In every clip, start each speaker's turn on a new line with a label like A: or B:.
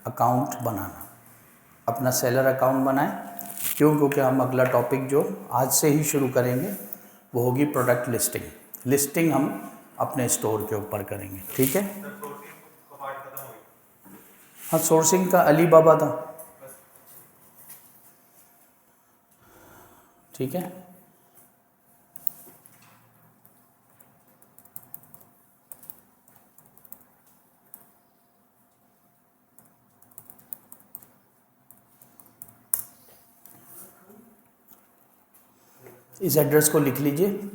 A: Account बनाना, अपना seller account बनाएं। क्यों? क्योंकि हम अगला टॉपिक जो आज से ही शुरू करेंगे वो होगी प्रोडक्ट लिस्टिंग। लिस्टिंग हम अपने स्टोर के ऊपर करेंगे, ठीक है। हाँ, सोर्सिंग का अली बाबा था, ठीक है। इस एड्रेस को लिख लीजिए,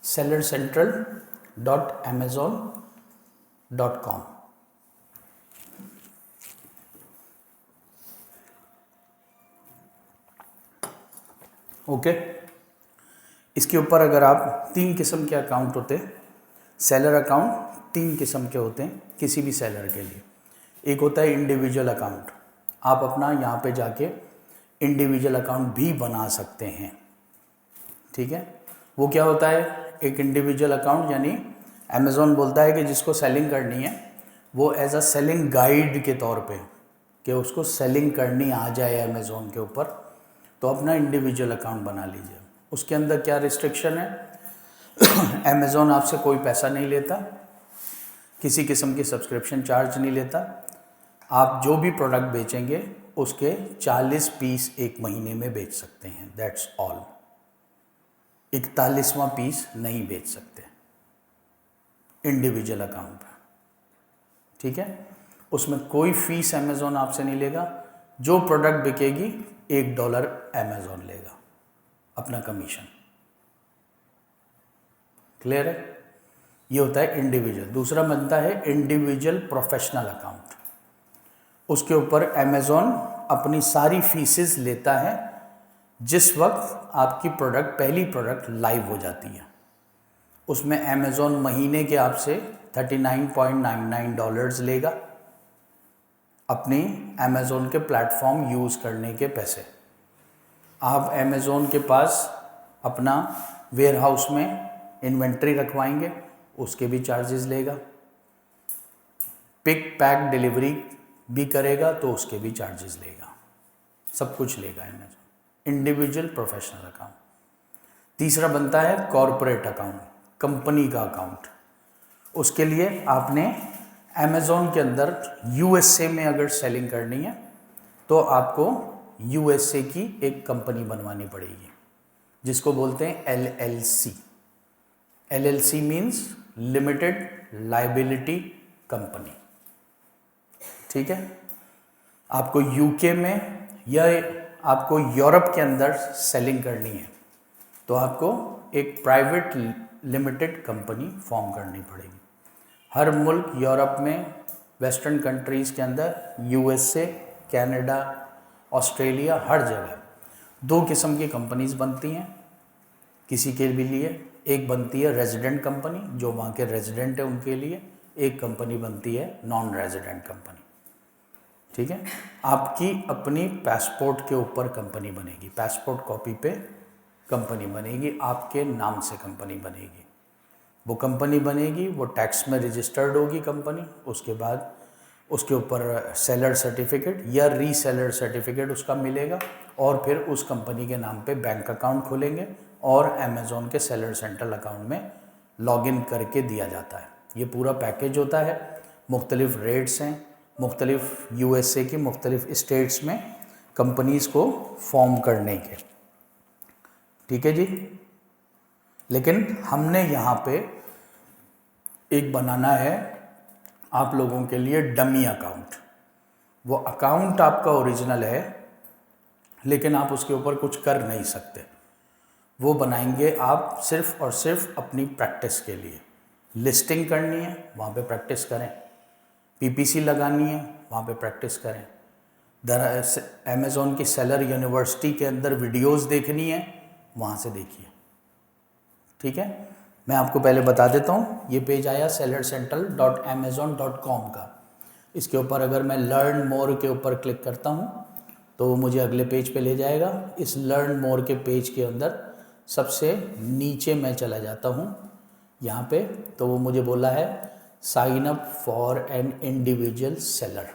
A: sellercentral.amazon.com। ओके। इसके ऊपर अगर आप 3 किस्म के अकाउंट होते हैं, सेलर अकाउंट 3 किस्म के होते हैं किसी भी सेलर के लिए। एक होता है इंडिविजुअल अकाउंट, आप अपना यहाँ पे जाके इंडिविजुअल अकाउंट भी बना सकते हैं, ठीक है। वो क्या होता है? एक इंडिविजुअल अकाउंट यानी अमेज़ॉन बोलता है कि जिसको सेलिंग करनी है वो एज अ सेलिंग गाइड के तौर पे, कि उसको सेलिंग करनी आ जाए अमेज़ॉन के ऊपर, तो अपना इंडिविजुअल अकाउंट बना लीजिए। उसके अंदर क्या रिस्ट्रिक्शन है? अमेज़ॉन आपसे कोई पैसा नहीं लेता, किसी किस्म की सब्सक्रिप्शन चार्ज नहीं लेता। आप जो भी प्रोडक्ट बेचेंगे उसके 40 पीस एक महीने में बेच सकते हैं, दैट्स ऑल। 41वां पीस नहीं बेच सकते इंडिविजुअल अकाउंट पर, ठीक है। उसमें कोई फीस अमेज़ॉन आपसे नहीं लेगा। जो प्रोडक्ट बिकेगी $1 अमेज़ॉन लेगा अपना कमीशन। क्लियर है? ये होता है इंडिविजुअल। दूसरा बनता है इंडिविजुअल प्रोफेशनल अकाउंट। उसके ऊपर अमेज़ॉन अपनी सारी फीसेस लेता है जिस वक्त आपकी पहली प्रोडक्ट लाइव हो जाती है। उसमें अमेज़ॉन महीने के आपसे $39.99 लेगा अपनी अमेज़ॉन के प्लेटफॉर्म यूज़ करने के पैसे। आप अमेज़ॉन के पास अपना वेयर हाउस में इन्वेंट्री रखवाएंगे, उसके भी चार्जेस लेगा। पिक पैक डिलीवरी भी करेगा तो उसके भी चार्जेस लेगा। सब कुछ लेगा अमेज़ॉन। Individual professional account. तीसरा बनता है कॉरपोरेट अकाउंट, कंपनी का अकाउंट। उसके लिए आपने अमेज़ॉन के अंदर यूएसए में अगर सेलिंग करनी है तो आपको यूएसए की एक कंपनी बनवानी पड़ेगी जिसको बोलते हैं LLC. LLC means limited liability company, ठीक है। आपको यूके में या आपको यूरोप के अंदर सेलिंग करनी है तो आपको एक प्राइवेट लिमिटेड कंपनी फॉर्म करनी पड़ेगी। हर मुल्क यूरोप में, वेस्टर्न कंट्रीज़ के अंदर, यूएसए, कनाडा, ऑस्ट्रेलिया, हर जगह 2 किस्म की कंपनीज बनती हैं किसी के भी लिए। एक बनती है रेजिडेंट कंपनी, जो वहाँ के रेजिडेंट है उनके लिए। एक कंपनी बनती है नॉन रेजिडेंट कंपनी, ठीक है। आपकी अपनी पासपोर्ट के ऊपर कंपनी बनेगी, पासपोर्ट कॉपी पे कंपनी बनेगी, आपके नाम से कंपनी बनेगी। वो कंपनी बनेगी, वो टैक्स में रजिस्टर्ड होगी कंपनी। उसके बाद उसके ऊपर सेलर सर्टिफिकेट या रीसेलर सर्टिफिकेट उसका मिलेगा और फिर उस कंपनी के नाम पे बैंक अकाउंट खोलेंगे और अमेज़ॉन के सेलर सेंट्रल अकाउंट में लॉगिन करके दिया जाता है। ये पूरा पैकेज होता है। मुख्तलिफ रेट्स हैं, मुख्तलिफ यूएसए की मुख्तलिफ स्टेट्स में कंपनीज़ को फॉर्म करने के, ठीक है जी। लेकिन हमने यहाँ पे एक बनाना है आप लोगों के लिए डमी अकाउंट। वो अकाउंट आपका ओरिजिनल है लेकिन आप उसके ऊपर कुछ कर नहीं सकते। वो बनाएंगे आप सिर्फ और सिर्फ अपनी प्रैक्टिस के लिए। लिस्टिंग करनी है वहाँ पे प्रैक्टिस करें, पीपीसी लगानी है वहाँ पे प्रैक्टिस करें, अमेज़ॉन की सेलर यूनिवर्सिटी के अंदर वीडियोस देखनी है वहाँ से देखिए, ठीक है। मैं आपको पहले बता देता हूँ, ये पेज आया sellercentral.amazon.com का। इसके ऊपर अगर मैं लर्न मोर के ऊपर क्लिक करता हूँ तो वो मुझे अगले पेज पे ले जाएगा। इस लर्न मोर के पेज के अंदर सबसे नीचे मैं चला जाता हूँ यहाँ पे, तो वो मुझे बोला है sign up for an individual seller.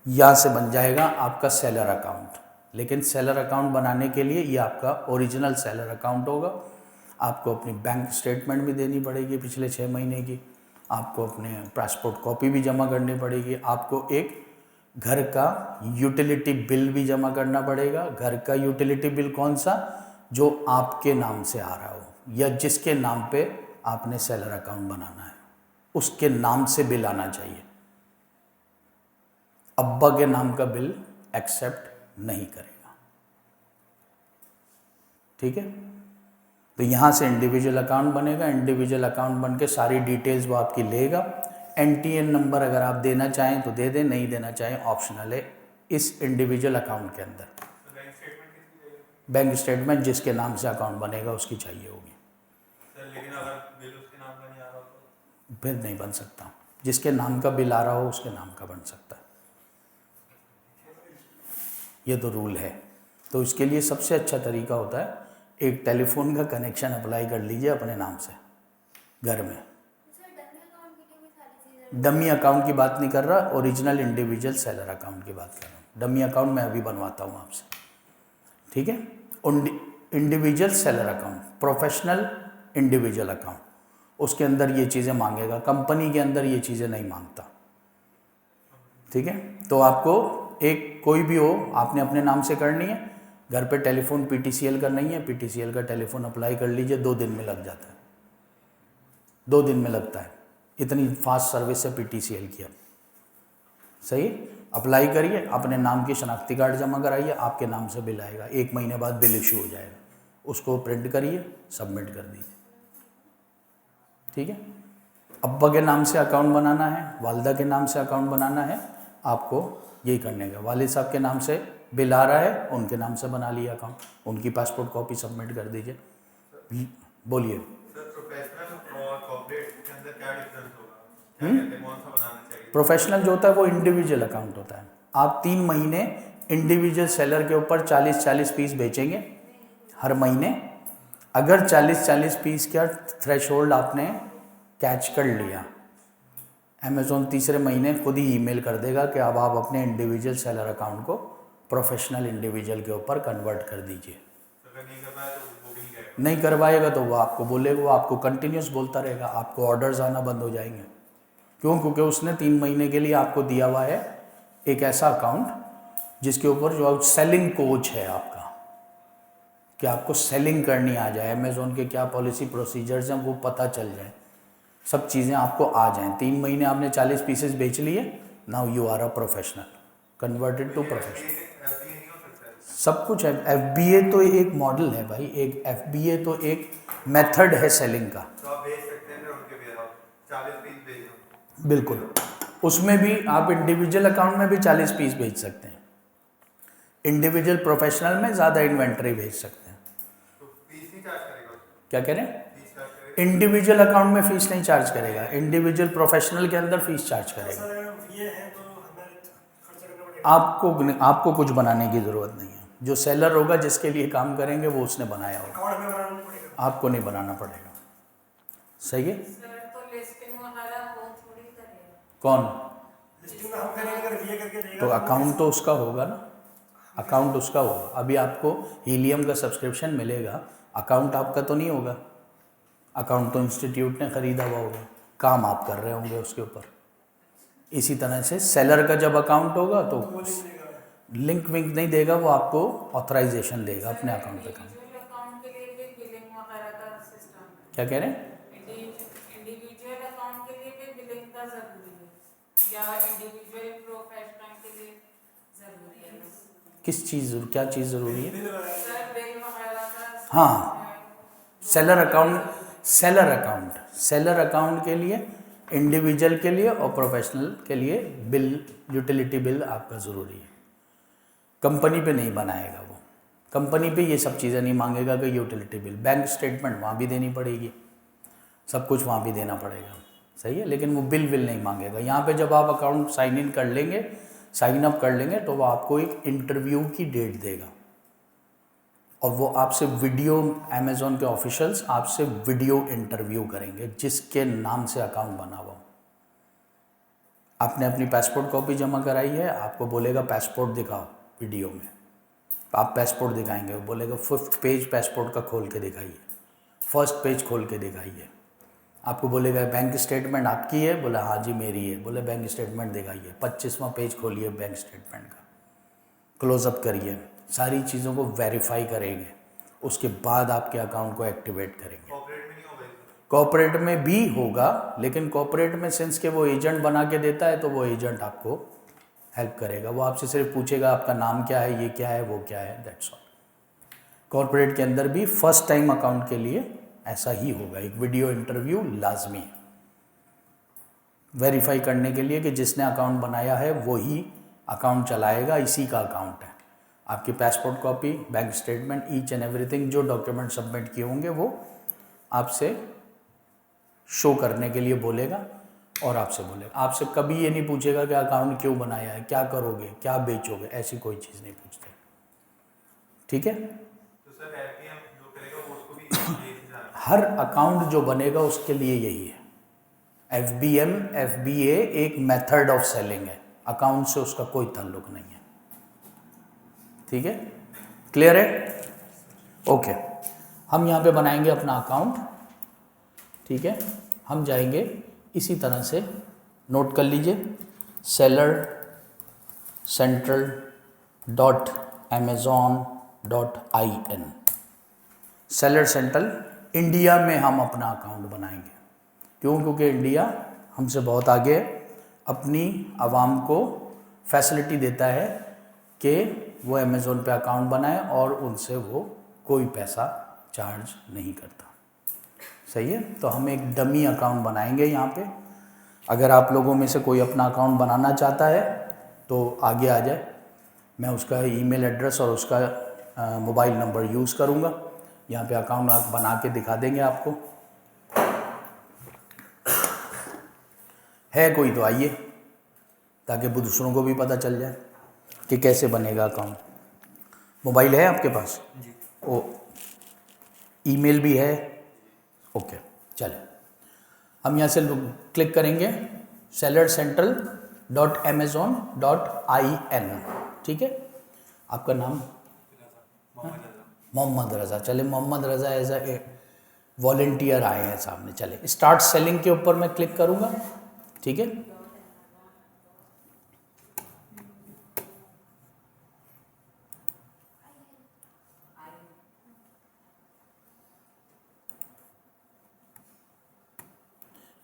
A: यहाँ से बन जाएगा आपका सेलर अकाउंट। लेकिन सेलर अकाउंट बनाने के लिए ये आपका ओरिजिनल सेलर अकाउंट होगा। आपको अपनी बैंक स्टेटमेंट भी देनी पड़ेगी पिछले 6 महीने की, आपको अपने पासपोर्ट कॉपी भी जमा करनी पड़ेगी, आपको एक घर का यूटिलिटी बिल भी जमा करना पड़ेगा। घर का यूटिलिटी बिल कौन सा? जो आपके नाम से आ रहा हो या जिसके नाम पे आपने सेलर अकाउंट बनाना है उसके नाम से बिल आना चाहिए। अब्बा के नाम का बिल एक्सेप्ट नहीं करेगा। ठीक है, तो यहाँ से इंडिविजुअल अकाउंट बनेगा। इंडिविजुअल अकाउंट बन के सारी डिटेल्स वो आपकी लेगा। NTN नंबर अगर आप देना चाहें तो दे दें, नहीं देना चाहें ऑप्शनल है इस इंडिविजुअल अकाउंट के अंदर। बैंक स्टेटमेंट जिसके नाम से अकाउंट बनेगा उसकी चाहिए होगी।
B: लेकिन अगर बिल उसके नाम का नहीं आ रहा तो
A: फिर नहीं बन सकता। जिसके नाम का बिल आ रहा हो उसके नाम का बन सकता है, ये तो रूल है। तो इसके लिए सबसे अच्छा तरीका होता है एक टेलीफोन का कनेक्शन अप्लाई कर लीजिए अपने नाम से घर में। डमी अकाउंट की बात नहीं कर रहा, ओरिजिनल इंडिविजुअल सेलर अकाउंट की बात कर रहा हूँ। डमी अकाउंट मैं अभी बनवाता हूँ आपसे, ठीक है। Individual seller account, professional individual account, उसके अंदर ये चीज़ें मांगेगा। कंपनी के अंदर ये चीज़ें नहीं मांगता, ठीक है। तो आपको एक कोई भी हो आपने अपने नाम से करनी है। घर पे टेलीफोन PTCL का नहीं है, PTCL का टेलीफोन अप्लाई कर लीजिए, 2 दिन में लग जाता है। 2 दिन में लगता है, इतनी फास्ट सर्विस है PTCL की। अब सही, अप्लाई करिए, अपने नाम की शनाख्ती कार्ड जमा कराइए, आपके नाम से बिल आएगा। 1 महीने बाद बिल इशू हो जाएगा, उसको प्रिंट करिए, सबमिट कर दीजिए, ठीक है। अब्बा के नाम से अकाउंट बनाना है, वालदा के नाम से अकाउंट बनाना है, आपको यही करने का। वालिद साहब के नाम से बिल आ रहा है, उनके नाम से बना लिया अकाउंट, उनकी पासपोर्ट कॉपी सबमिट कर दीजिए। बोलिए
B: सर, प्रोफेशनल और कॉर्पोरेट के अंदर क्या डिफरेंस होगा? क्या कहते हैं, कौन सा बनाना चाहिए?
A: प्रोफेशनल जो होता है वो इंडिविजुअल अकाउंट होता है। आप 3 महीने इंडिविजुअल सेलर के ऊपर 40-40 पीस बेचेंगे हर महीने। अगर 40-40 पीस का थ्रेशोल्ड आपने कैच कर लिया, अमेज़ॉन तीसरे महीने खुद ही ईमेल कर देगा कि अब आप अपने इंडिविजुअल सेलर अकाउंट को प्रोफेशनल इंडिविजुअल के ऊपर कन्वर्ट कर दीजिए।
B: अगर नहीं कर पाया तो वो भी नहीं करेगा।
A: नहीं करवाएगा तो वो आपको बोलेगा, वो आपको कंटिन्यूस बोलता रहेगा, आपको ऑर्डर्स आना बंद हो जाएंगे। क्यों? क्योंकि उसने 3 महीने के लिए आपको दिया हुआ है एक ऐसा अकाउंट जिसके ऊपर जो सेलिंग कोच है आपका, कि आपको सेलिंग करनी आ जाए, अमेज़ॉन के क्या पॉलिसी प्रोसीजर्स हैं वो पता चल जाए, सब चीज़ें आपको आ जाएं। 3 महीने आपने 40 पीसेस बेच लिए, now you are a professional, converted to professional.
B: ऐसे ही नहीं हो सकता है।
A: सब कुछ है। FBA तो एक मॉडल है भाई, एक FBA तो एक मेथड है सेलिंग का।
B: तो आप भेज सकते हैं फिर उनके वेयरहाउस 40 पीस भेज दो।
A: बिल्कुल, उसमें भी आप इंडिविजुअल अकाउंट में भी 40 पीस भेज सकते हैं। इंडिविजुअल प्रोफेशनल में ज़्यादा इन्वेंट्री भेज सकते हैं।
B: तो फीस ही चार्ज करेगा उसको?
A: क्या कह रहे हैं?
B: फीस चार्ज करेगा?
A: इंडिविजुअल अकाउंट में फ़ीस नहीं चार्ज करेगा, इंडिविजुअल प्रोफेशनल के अंदर फ़ीस चार्ज करेगा।
C: ये है तो हमें खर्चा करना पड़ेगा।
A: आपको कुछ बनाने की ज़रूरत नहीं है। जो सेलर होगा जिसके लिए काम करेंगे वो उसने बनाया होगा,
C: अकाउंट हमें बनाना पड़ेगा।
A: आपको नहीं बनाना पड़ेगा। सही है।
D: सर, तो लिस्टिंग वगैरह वो थोड़ी करेगा।
A: कौन?
C: लिस्टिंग में हम करेंगे, अगर ये करके देगा
A: तो अकाउंट तो उसका होगा ना, अकाउंट उसका होगा। अभी आपको हीलियम का सब्सक्रिप्शन मिलेगा, अकाउंट आपका तो नहीं होगा, अकाउंट तो इंस्टीट्यूट ने ख़रीदा हुआ होगा, काम आप कर रहे होंगे उसके ऊपर। इसी तरह से सेलर का जब अकाउंट होगा तो
C: वो लिंक देगा।
A: लिंक विंक नहीं देगा, वो आपको ऑथराइजेशन देगा अपने अकाउंट पे काम।
D: इंडिविजुअल अकाउंट के लिए भी बिलिंग वगैरह का सिस्टम है।
A: क्या कह रहे हैं?
D: इंडिविजुअल अकाउंट के लिए भी बिलिंग का जरूरी है या इंडिविजुअल प्रोफेशनल के लिए जरूरी है?
A: किस चीज़, क्या चीज़ ज़रूरी है?
D: सर, बिल वगैरह का
A: हाँ, सेलर अकाउंट, सेलर अकाउंट के लिए, इंडिविजुअल के लिए और प्रोफेशनल के लिए बिल, यूटिलिटी बिल आपका ज़रूरी है। कंपनी पे नहीं बनाएगा वो, कंपनी पे ये सब चीज़ें नहीं मांगेगा कि यूटिलिटी बिल, बैंक स्टेटमेंट वहाँ भी देनी पड़ेगी, सब कुछ वहाँ भी देना पड़ेगा, सही है। लेकिन वो बिल नहीं मांगेगा। यहाँ पे जब आप अकाउंट साइन इन कर लेंगे, साइन अप कर लेंगे, तो वो आपको एक इंटरव्यू की डेट देगा और वो आपसे वीडियो, अमेज़ॉन के ऑफिशियल्स आपसे वीडियो इंटरव्यू करेंगे जिसके नाम से अकाउंट बना हुआ। आपने अपनी पासपोर्ट कॉपी जमा कराई है, आपको बोलेगा पासपोर्ट दिखाओ वीडियो में, आप पासपोर्ट दिखाएंगे, वो बोलेगा 5th पेज पासपोर्ट का खोल के दिखाइए, 1st पेज खोल के दिखाइए। आपको बोलेगा बैंक स्टेटमेंट आपकी है, बोला हाँ जी मेरी है, बोले बैंक स्टेटमेंट दिखाइए, 25वां पेज खोलिए बैंक स्टेटमेंट का, क्लोजअप करिए, सारी चीज़ों को वेरीफाई करेंगे, उसके बाद आपके अकाउंट को एक्टिवेट करेंगे।
B: कॉर्पोरेट में नहीं होगा इसका?
A: कॉर्पोरेट में भी होगा, लेकिन कॉर्पोरेट में सिंस के वो एजेंट बना के देता है तो वो एजेंट आपको हेल्प करेगा, वो आपसे सिर्फ पूछेगा आपका नाम क्या है, ये क्या है, वो क्या है, दैट्स ऑल। कॉर्पोरेट के अंदर भी फर्स्ट टाइम अकाउंट के लिए ऐसा ही होगा, एक वीडियो इंटरव्यू लाजमी है वेरीफाई करने के लिए कि जिसने अकाउंट बनाया है वो ही अकाउंट चलाएगा, इसी का अकाउंट है। आपकी passport copy, bank statement, each and everything, जो डॉक्यूमेंट सबमिट किए होंगे वो आपसे शो करने के लिए बोलेगा और आपसे बोलेगा। आपसे कभी ये नहीं पूछेगा कि अकाउंट क्यों बनाया है, क्या करोगे, क्या बेचोगे, ऐसी कोई चीज़ नहीं पूछते। ठीक है,
B: तो सर एफबीएम जो करेगा वो उसको भी यही चीज़ आना
A: हर अकाउंट जो बनेगा उसके लिए यही है। FBM FBA एक मेथड ऑफ सेलिंग है, अकाउंट से उसका कोई ताल्लुक नहीं है। ठीक है, क्लियर है? ओके, हम यहाँ पे बनाएंगे अपना अकाउंट। ठीक है, हम जाएंगे इसी तरह से, नोट कर लीजिए, sellercentral.amazon.in। सेलर सेंट्रल इंडिया में हम अपना अकाउंट बनाएंगे। क्यों? क्योंकि इंडिया हमसे बहुत आगे अपनी आवाम को फैसिलिटी देता है कि वो अमेज़ोन पे अकाउंट बनाए और उनसे वो कोई पैसा चार्ज नहीं करता। सही है, तो हम एक डमी अकाउंट बनाएंगे यहाँ पे। अगर आप लोगों में से कोई अपना अकाउंट बनाना चाहता है तो आगे आ जाए, मैं उसका ईमेल एड्रेस और उसका मोबाइल नंबर यूज़ करूँगा। यहाँ पे अकाउंट आप बना के दिखा देंगे आपको। है कोई तो आइए, ताकि दूसरों को भी पता चल जाए कि कैसे बनेगा अकाउंट। मोबाइल है आपके पास?
B: जी।
A: ओ, ईमेल भी है? ओके, चले हम यहाँ से क्लिक करेंगे sellercentral.amazon.in। ठीक है, आपका नाम? मोहम्मद रज़ा। चले, मोहम्मद रज़ा एज ए वॉलंटियर आए हैं सामने। चले, स्टार्ट सेलिंग के ऊपर मैं क्लिक करूँगा। ठीक है,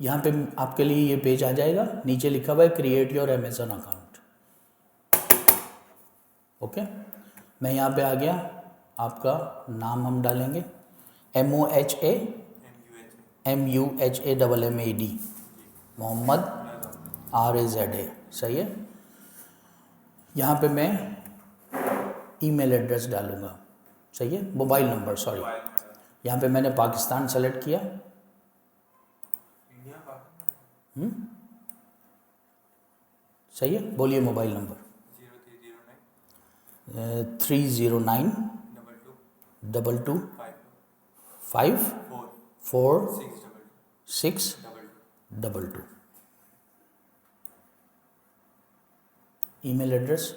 A: यहाँ पे आपके लिए ये पेज आ जाएगा, नीचे लिखा हुआ है create your Amazon account. Okay, मैं यहाँ पे आ गया, आपका नाम हम डालेंगे MOHAMMAD, मोहम्मद RAZA। सही है, यहाँ पे मैं ईमेल एड्रेस डालूँगा। सही है, मोबाइल नंबर, सॉरी, यहाँ पे मैंने पाकिस्तान सेलेक्ट किया। सही है, बोलिए mobile number. 309 22 5 4 6 22। Email address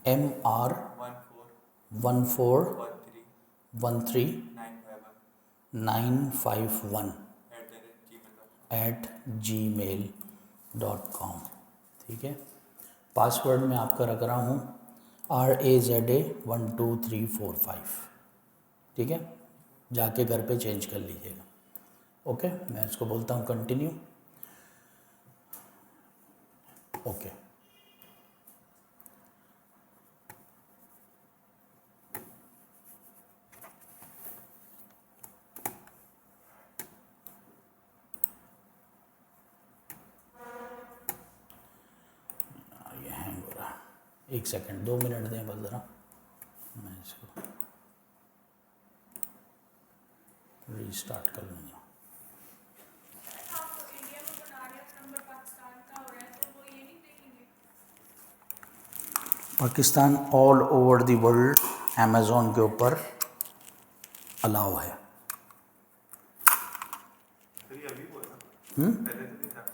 A: mr1413951@gmail.com। ठीक है, पासवर्ड मैं आपका रख रहा हूँ RAZA12345। ठीक है, जाके घर पे चेंज कर लीजिएगा। ओके, मैं इसको बोलता हूँ कंटिन्यू। ओके, ये हैंग हो रहा, एक सेकंड, 2 मिनट दें बस ज़रा, मैं इसको रीस्टार्ट कर लूँगा। Pakistan all over the world Amazon के ऊपर अलाउ है।
B: सर ये अभी हुआ था? पहले तो नहीं था।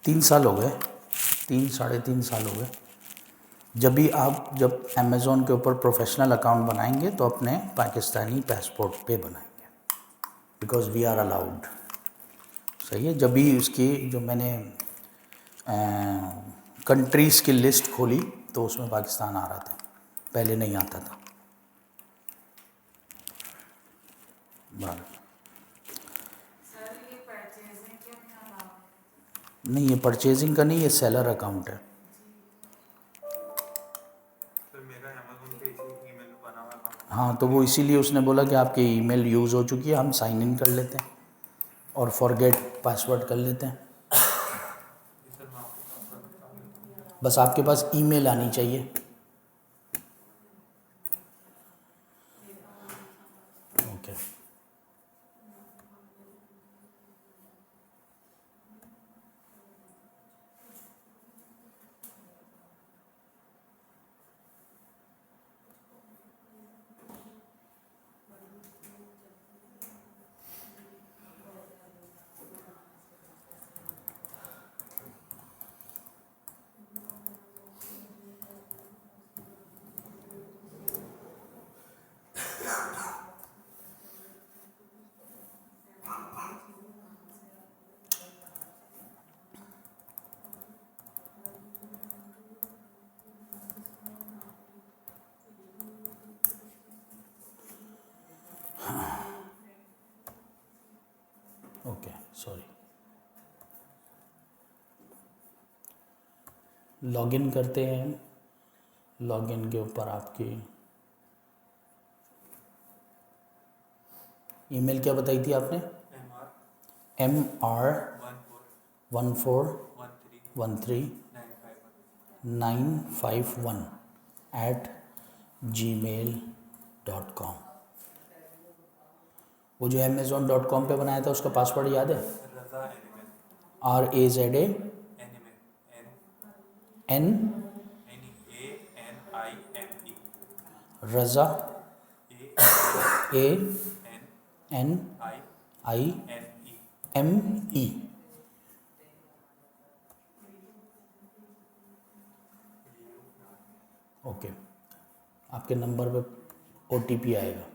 A: 3 साल हो गए, 3-3.5 साल हो गए। जब अमेज़ॉन के ऊपर प्रोफेशनल अकाउंट बनाएंगे तो अपने पाकिस्तानी पासपोर्ट पे बनाएंगे, बिकॉज़ वी आर अलाउड। सही है। जब भी उसकी जो मैंने कंट्रीज़ की लिस्ट खोली तो उसमें पाकिस्तान आ रहा था, पहले नहीं आता था।
D: सर ये परचेजिंग के में अलाउ है?
A: नहीं, ये परचेजिंग का नहीं, ये सेलर अकाउंट है।
B: सर मेरा अमेज़न पे इसी ईमेल में बना हुआ अकाउंट।
A: हाँ, तो वो इसीलिए उसने बोला कि आपकी ईमेल यूज़ हो चुकी है, हम साइन इन कर लेते हैं और फॉरगेट पासवर्ड कर लेते हैं।
B: सर मैं आपको पासवर्ड बता देता हूँ।
A: बस आपके पास ईमेल आनी चाहिए। ओके। Okay, sorry. लॉगिन करते हैं। लॉगिन के ऊपर आपकी ईमेल क्या बताई थी आपने? MR 1414951 वो जो Amazon.com पे बनाया था उसका पासवर्ड याद है?
B: Raza anime
A: RAZA
B: anime
A: N
B: ANIME
A: Raza ANIME। Okay, आपके नंबर पे OTP आएगा।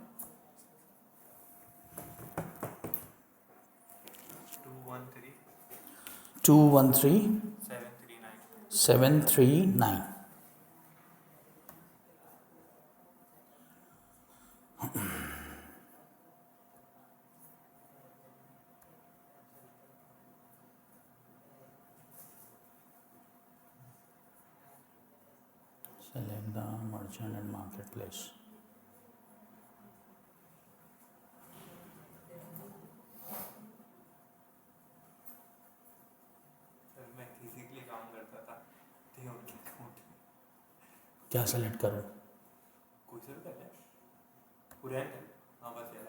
A: 213739। Select the merchant and marketplace.
B: Sir मैं फिजिकली काम करता था थे उनके अकाउंट
A: क्या सेलेक्ट करूँ?
B: कोई सर पहले पूरा है हाँ बस यार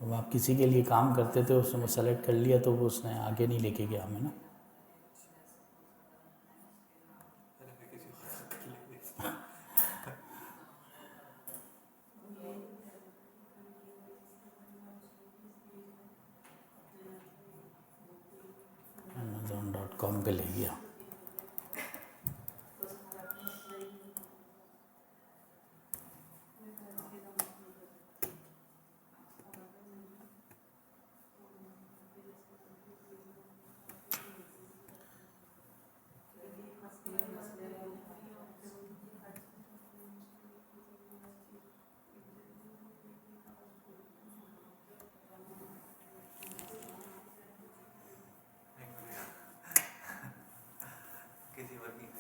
A: तो आप किसी के लिए काम करते थे, उसने सेलेक्ट कर लिया तो वो उसने आगे नहीं लेके गया हमें ना।
B: किसी
A: Amazon.com पे ले गया।
B: वर्किंग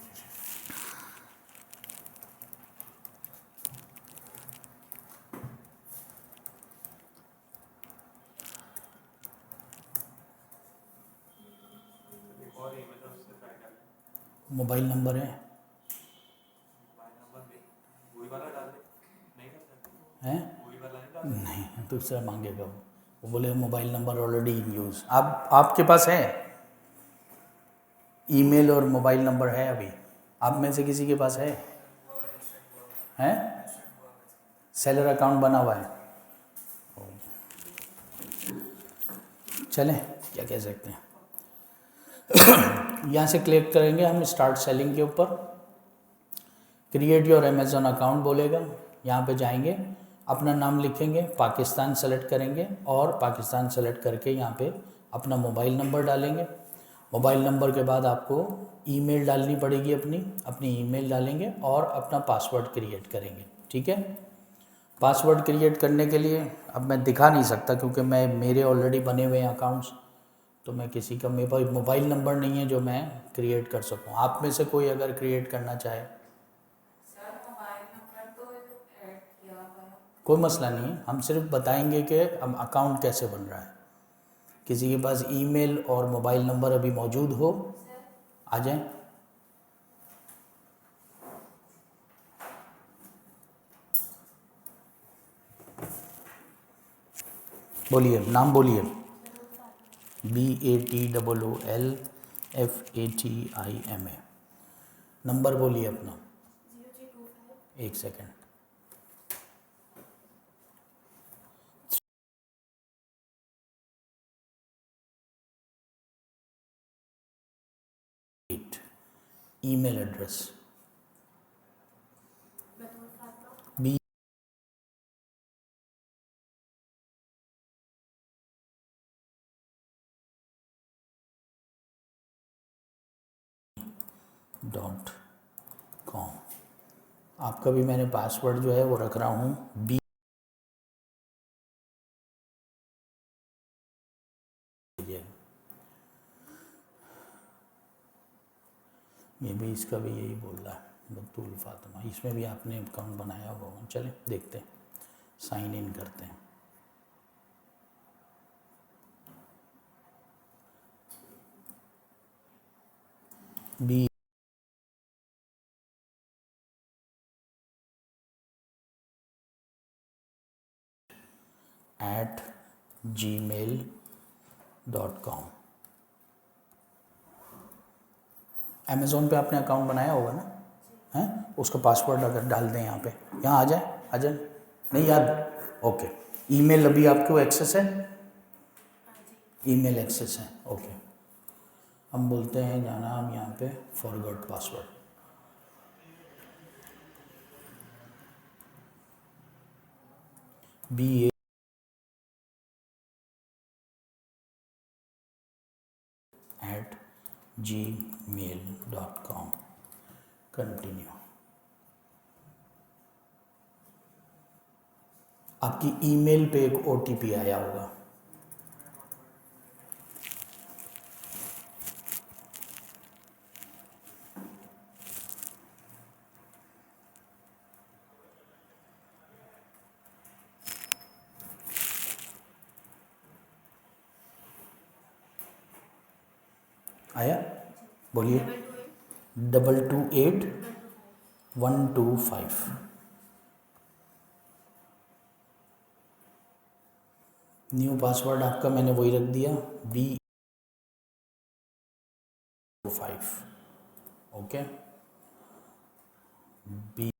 B: और ईमेल उससे ट्राई कर लें।
A: मोबाइल नंबर है?
B: मोबाइल नंबर भी वही वाला डाल दे नहीं कर सकते
A: हैं?
B: वही वाला नहीं डाल
A: नहीं, तो उससे मांगेगा वो बोले mobile number already in use. आपके पास है ईमेल और मोबाइल नंबर है अभी? आप में से किसी के पास है? सेलर अकाउंट बना हुआ है? चलें, क्या कह सकते हैं। यहाँ से क्लिक करेंगे हम स्टार्ट सेलिंग के ऊपर, क्रिएट योर अमेज़ॉन अकाउंट बोलेगा। यहाँ पे जाएंगे, अपना नाम लिखेंगे, पाकिस्तान सेलेक्ट करेंगे और पाकिस्तान सेलेक्ट करके यहाँ पे अपना मोबाइल नंबर डालेंगे। मोबाइल नंबर के बाद आपको ईमेल डालनी पड़ेगी, अपनी ईमेल डालेंगे और अपना पासवर्ड क्रिएट करेंगे। ठीक है, पासवर्ड क्रिएट करने के लिए अब मैं दिखा नहीं सकता क्योंकि मेरे ऑलरेडी बने हुए हैं अकाउंट्स, तो मैं किसी का, मेरे पास मोबाइल नंबर नहीं है जो मैं क्रिएट कर सकूं। आप में से कोई अगर क्रिएट करना चाहे,
D: सर मोबाइल नंबर तो ऐड किया हुआ है।
A: कोई मसला नहीं है, हम सिर्फ बताएंगे कि अब अकाउंट कैसे बन रहा है। किसी के पास ईमेल और मोबाइल नंबर अभी मौजूद हो, आ जाएं। बोलिए, नाम बोलिए। BATOOLFATIMA। नंबर बोलिए अपना। 1 second. Email address B .com। आपका भी मैंने पासवर्ड जो है वो रख रहा हूँ B। ये भी, इसका भी यही बोल रहा है बतूल फातिमा, इसमें भी आपने अकाउंट बनाया होगा। चलें देखते हैं, साइन इन करते हैं। B @gmail.com। अमेज़ोन पे आपने अकाउंट बनाया होगा ना, हैं? उसका पासवर्ड अगर डाल दें यहाँ पे, यहाँ आ जाए। नहीं याद? ओके। ईमेल अभी आपको एक्सेस है? ईमेल एक्सेस है, ओके। हम बोलते हैं जाना हम यहाँ पे forgot password. BA @gmail.com। Continue. आपकी ईमेल पे एक OTP आया होगा। आया? बोलिए। 228125। न्यू पासवर्ड आपका मैंने वही रख दिया, B5। Okay, B45।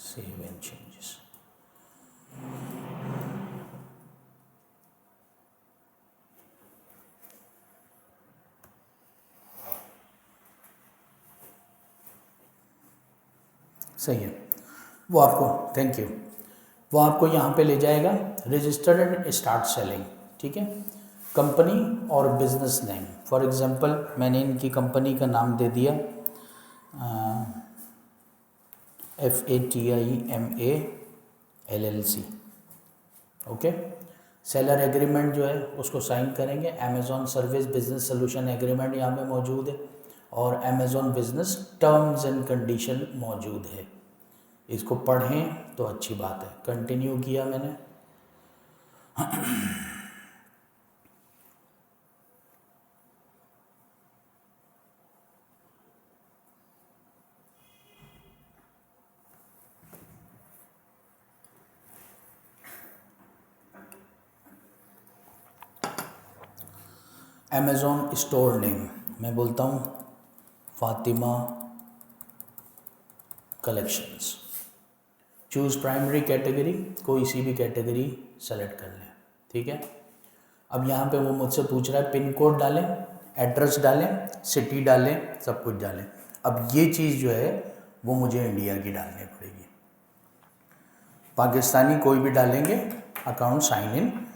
A: Save and changes. सही है, वो आपको, थैंक यू, वो आपको यहाँ पे ले जाएगा रजिस्टर्ड एंड स्टार्ट सेलिंग। ठीक है, कंपनी और बिजनेस नेम, फॉर एग्जांपल मैंने इनकी कंपनी का नाम दे दिया FATIMA LLC। Okay, seller agreement जो है उसको साइन करेंगे। Amazon service business solution agreement यहाँ पे मौजूद है और Amazon business terms and condition मौजूद है। इसको पढ़ें तो अच्छी बात है। कंटिन्यू किया मैंने। अमेज़ॉन स्टोर नेम मैं बोलता हूँ Fatima collections. Choose primary category, कोई सी भी कैटेगरी सेलेक्ट कर लें, ठीक है। अब यहाँ पे वो मुझसे पूछ रहा है पिन कोड डालें, एड्रेस डालें, सिटी डालें, सब कुछ डालें। अब ये चीज़ जो है वो मुझे इंडिया की डालनी पड़ेगी। पाकिस्तानी कोई भी डालेंगे अकाउंट साइन इन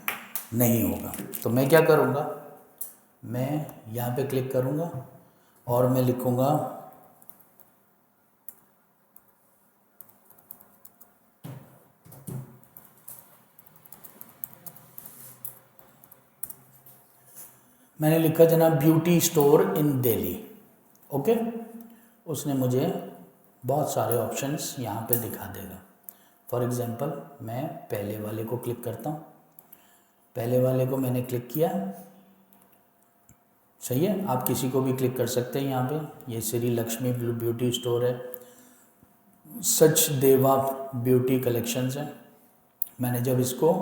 A: नहीं होगा। तो मैं क्या करूँगा, मैं यहाँ पे क्लिक करूँगा और मैं लिखूँगा मैंने लिखा जनाब beauty store in Delhi, okay. उसने मुझे बहुत सारे ऑप्शंस यहाँ पे दिखा देगा। फॉर एग्ज़ाम्पल मैं पहले वाले को क्लिक करता हूँ, पहले वाले को मैंने क्लिक किया, सही है। आप किसी को भी क्लिक कर सकते हैं यहाँ पे। ये श्री लक्ष्मी ब्यूटी स्टोर है, सच देवा ब्यूटी कलेक्शंस है। मैंने जब इसको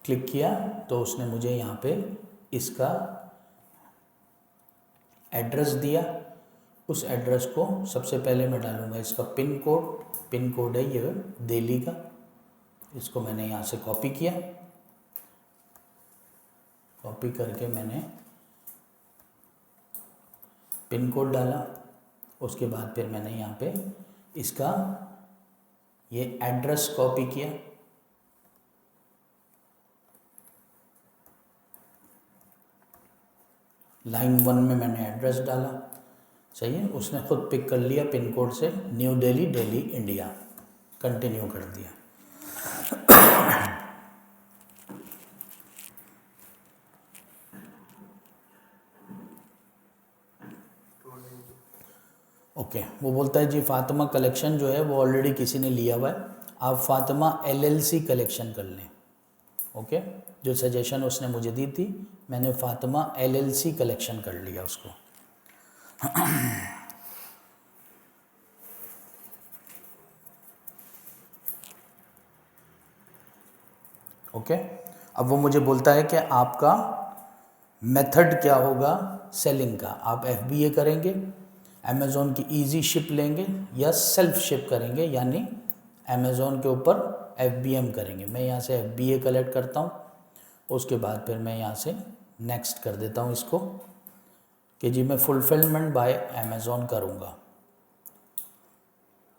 A: क्लिक किया तो उसने मुझे यहाँ पे इसका एड्रेस दिया। उस एड्रेस को सबसे पहले मैं डालूँगा इसका पिन कोड है ये दिल्ली का। इसको मैंने यहाँ से कॉपी किया, कॉपी करके मैंने पिन कोड डाला। उसके बाद फिर मैंने यहाँ पे इसका ये एड्रेस कॉपी किया, लाइन 1 में मैंने एड्रेस डाला, सही है। उसने खुद पिक कर लिया पिन कोड से, new Delhi, Delhi, India. Continue कर दिया। ओके, वो बोलता है जी फातिमा कलेक्शन जो है वो ऑलरेडी किसी ने लिया हुआ है, आप फातिमा LLC कलेक्शन कर लें, ओके। जो सजेशन उसने मुझे दी थी, मैंने फातिमा LLC कलेक्शन कर लिया उसको। ओके। अब वो मुझे बोलता है कि आपका मेथड क्या होगा सेलिंग का, आप FBA करेंगे, अमेज़ॉन की इजी शिप लेंगे या सेल्फ शिप करेंगे, यानी अमेज़ॉन के ऊपर FBM करेंगे। मैं यहाँ से FBA कलेक्ट करता हूँ। उसके बाद फिर मैं यहाँ से नेक्स्ट कर देता हूँ इसको कि जी मैं फुलफिलमेंट बाय अमेज़ॉन करूँगा,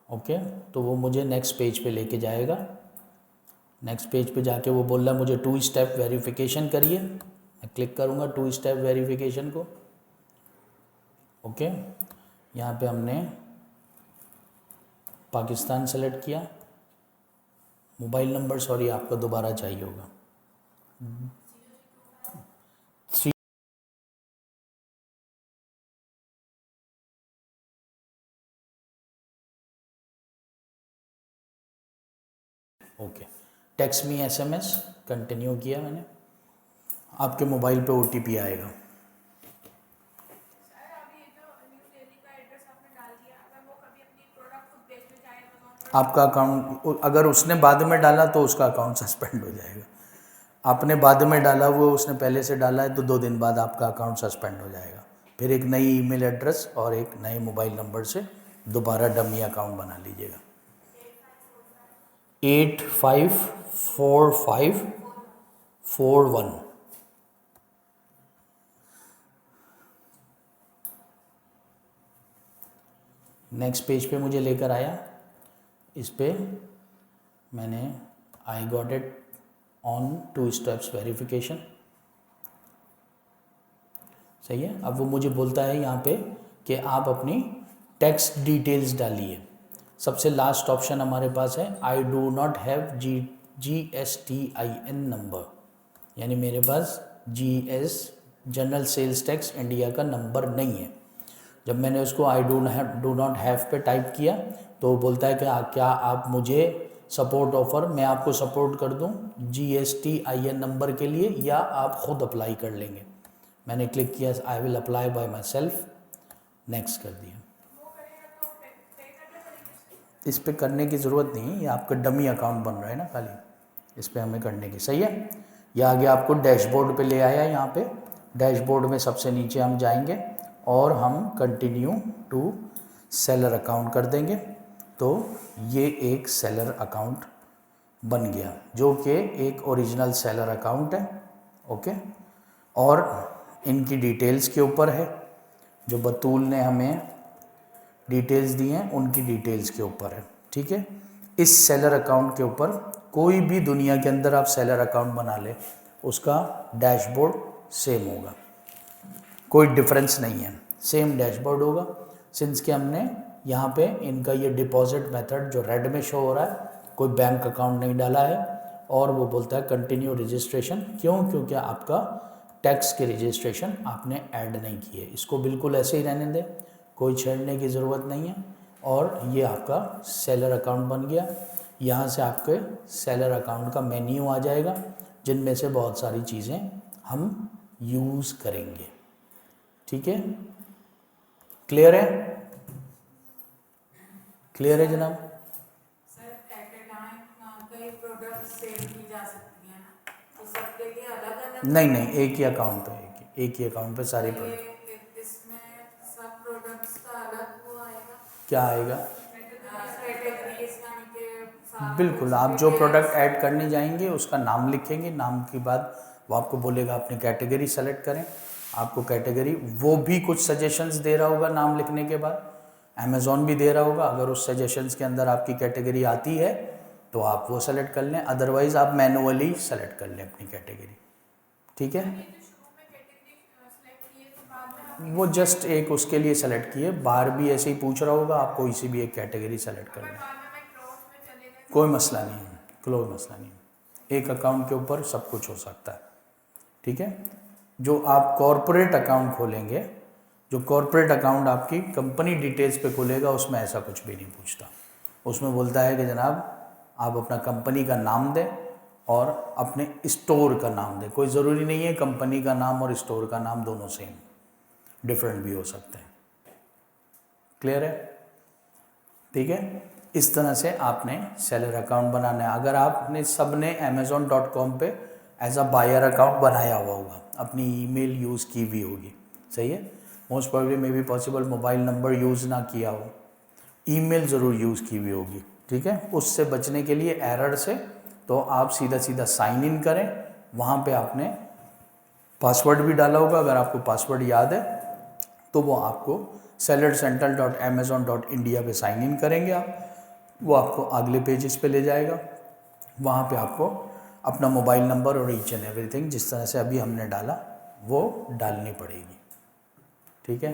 A: ओके। तो वो मुझे नेक्स्ट पेज पे लेके जाएगा। नेक्स्ट पेज पे जाके वो बोल रहा है मुझे 2 स्टेप वेरिफिकेशन करिए। मैं क्लिक करूँगा 2 स्टेप वेरिफिकेशन को, ओके। यहाँ पे हमने पाकिस्तान सेलेक्ट किया। मोबाइल नंबर सॉरी आपका दोबारा चाहिए होगा, 3 okay. Text me SMS continue किया मैंने। आपके मोबाइल पे OTP आएगा। आपका अकाउंट अगर उसने बाद में डाला तो उसका अकाउंट सस्पेंड हो जाएगा। आपने बाद में डाला, वो उसने पहले से डाला है तो 2 दिन बाद आपका अकाउंट सस्पेंड हो जाएगा। फिर एक नई ईमेल एड्रेस और एक नए मोबाइल नंबर से दोबारा डमी अकाउंट बना लीजिएगा। 854541। नेक्स्ट पेज पे मुझे लेकर आया। इस पे मैंने I got it on 2 steps verification, सही है। अब वो मुझे बोलता है यहाँ पे कि आप अपनी टैक्स डिटेल्स डालिए। सबसे लास्ट ऑप्शन हमारे पास है I do not have GSTIN number, यानी मेरे पास GS general sales tax India का नंबर नहीं है। जब मैंने उसको आई डू नॉट हैव पे टाइप किया तो बोलता है कि क्या आप मुझे सपोर्ट ऑफ़र, मैं आपको सपोर्ट कर दूं GSTIN नंबर के लिए, या आप ख़ुद अप्लाई कर लेंगे। मैंने क्लिक किया I will apply bye my self, next कर दिया। इस पे करने की ज़रूरत नहीं है, ये आपका डमी अकाउंट बन रहा है ना खाली, इस पे हमें करने की, सही है। ये आगे आपको डैशबोर्ड पे ले आया यहाँ पे डैशबोर्ड में सबसे नीचे हम जाएंगे और हम कंटिन्यू टू सेलर अकाउंट कर देंगे। तो ये एक सेलर अकाउंट बन गया जो कि एक ओरिजिनल सेलर अकाउंट है। ओके, और इनकी डिटेल्स के ऊपर है, जो बतूल ने हमें डिटेल्स दी हैं उनकी डिटेल्स के ऊपर है। ठीक है, इस सेलर अकाउंट के ऊपर कोई भी दुनिया के अंदर आप सेलर अकाउंट बना ले उसका डैशबोर्ड सेम होगा, कोई डिफरेंस नहीं है, सेम डैशबोर्ड होगा। सिंस कि हमने यहाँ पे इनका ये डिपॉजिट मेथड जो रेड में शो हो रहा है, कोई बैंक अकाउंट नहीं डाला है, और वो बोलता है कंटिन्यू रजिस्ट्रेशन। क्यों? क्योंकि आपका टैक्स के रजिस्ट्रेशन आपने ऐड नहीं किए। इसको बिल्कुल ऐसे ही रहने दें, कोई छेड़ने की ज़रूरत नहीं है। और ये आपका सेलर अकाउंट बन गया। यहाँ से आपके सेलर अकाउंट का मेन्यू आ जाएगा जिनमें से बहुत सारी चीज़ें हम यूज़ करेंगे। ठीक है, क्लियर है? क्लियर है जनाब?
D: सर एट ए टाइम कई प्रोडक्ट सेल की जा सकती हैं ना, तो सबके लिए अलग अलग?
A: नहीं नहीं, एक ही अकाउंट पे, एक ही अकाउंट पे सारे प्रोडक्ट।
D: इसमें सब प्रोडक्ट्स का अलग वो आएगा
A: क्या आएगा?
D: कैटेगरीज, यानी कि
A: बिल्कुल, आप जो प्रोडक्ट ऐड करने जाएंगे उसका नाम लिखेंगे, नाम के बाद वो आपको बोलेगा अपनी कैटेगरी सेलेक्ट करें। आपको कैटेगरी, वो भी कुछ सजेशंस दे रहा होगा नाम लिखने के बाद, अमेज़ॉन भी दे रहा होगा। अगर उस सजेशंस के अंदर आपकी कैटेगरी आती है तो आप वो सेलेक्ट कर लें, अदरवाइज़ आप मैनुअली सेलेक्ट कर लें अपनी कैटेगरी। ठीक है, वो जस्ट एक उसके लिए सेलेक्ट किए, बाहर भी ऐसे ही पूछ रहा होगा, आप कोई सी भी एक कैटेगरी सेलेक्ट कर लें, कोई मसला नहीं है, कोई मसला नहीं है। एक अकाउंट के ऊपर सब कुछ हो सकता है। ठीक है, जो आप कॉरपोरेट अकाउंट खोलेंगे, जो कॉरपोरेट अकाउंट आपकी कंपनी डिटेल्स पे खोलेगा, उसमें ऐसा कुछ भी नहीं पूछता। उसमें बोलता है कि जनाब आप अपना कंपनी का नाम दें और अपने स्टोर का नाम दें। कोई ज़रूरी नहीं है कंपनी का नाम और स्टोर का नाम दोनों सेम, डिफरेंट भी हो सकते हैं। क्लियर है? ठीक है, इस तरह से आपने सेलर अकाउंट बनाना है। अगर आपने सब ने amazon.com पे एज अ बायर अकाउंट बनाया हुआ होगा, अपनी ईमेल यूज़ की हुई होगी, सही है, most probably may be possible mobile number use ना किया हो, ईमेल ज़रूर यूज़ की हुई होगी। ठीक है, उससे बचने के लिए एरर से तो आप सीधा सीधा साइन इन करें। वहाँ पे आपने पासवर्ड भी डाला होगा, अगर आपको पासवर्ड याद है तो वो आपको sellercentral.amazon.india पे साइन इन करेंगे आप, वो आपको अगले पेजेस पे ले जाएगा। वहाँ पे आपको अपना मोबाइल नंबर और ईच एंड एवरीथिंग जिस तरह से अभी हमने डाला वो डालनी पड़ेगी। ठीक है,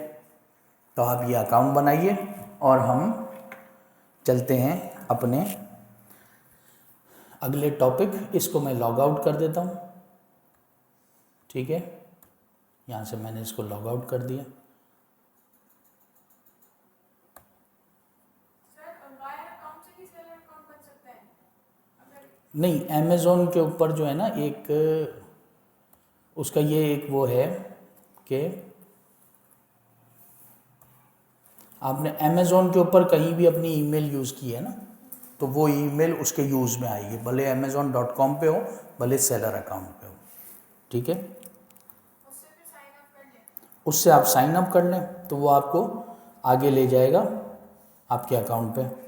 A: तो आप ये अकाउंट बनाइए और हम चलते हैं अपने अगले टॉपिक। इसको मैं लॉग आउट कर देता हूँ। ठीक है, यहाँ से मैंने इसको लॉग आउट कर दिया। नहीं, अमेज़ॉन के ऊपर जो है ना एक उसका ये एक वो है कि आपने अमेज़ॉन के ऊपर कहीं भी अपनी ईमेल यूज़ की है ना, तो वो ईमेल उसके यूज़ में आएगी, भले amazon.com पे हो, भले सेलर अकाउंट पे हो। ठीक है, उससे आप साइन अप कर लें तो वो आपको आगे ले जाएगा आपके अकाउंट पे।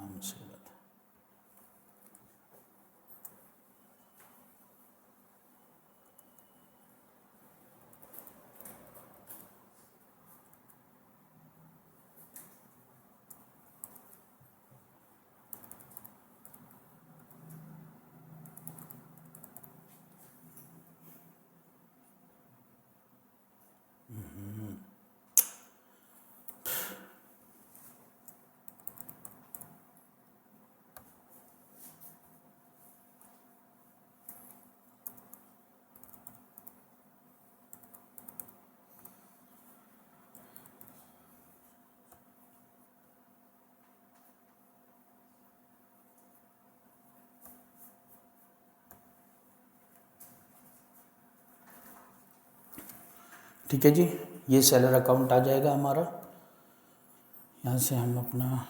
A: मुसीबत है। ठीक है जी, ये सेलर अकाउंट आ जाएगा हमारा। यहाँ से हम अपना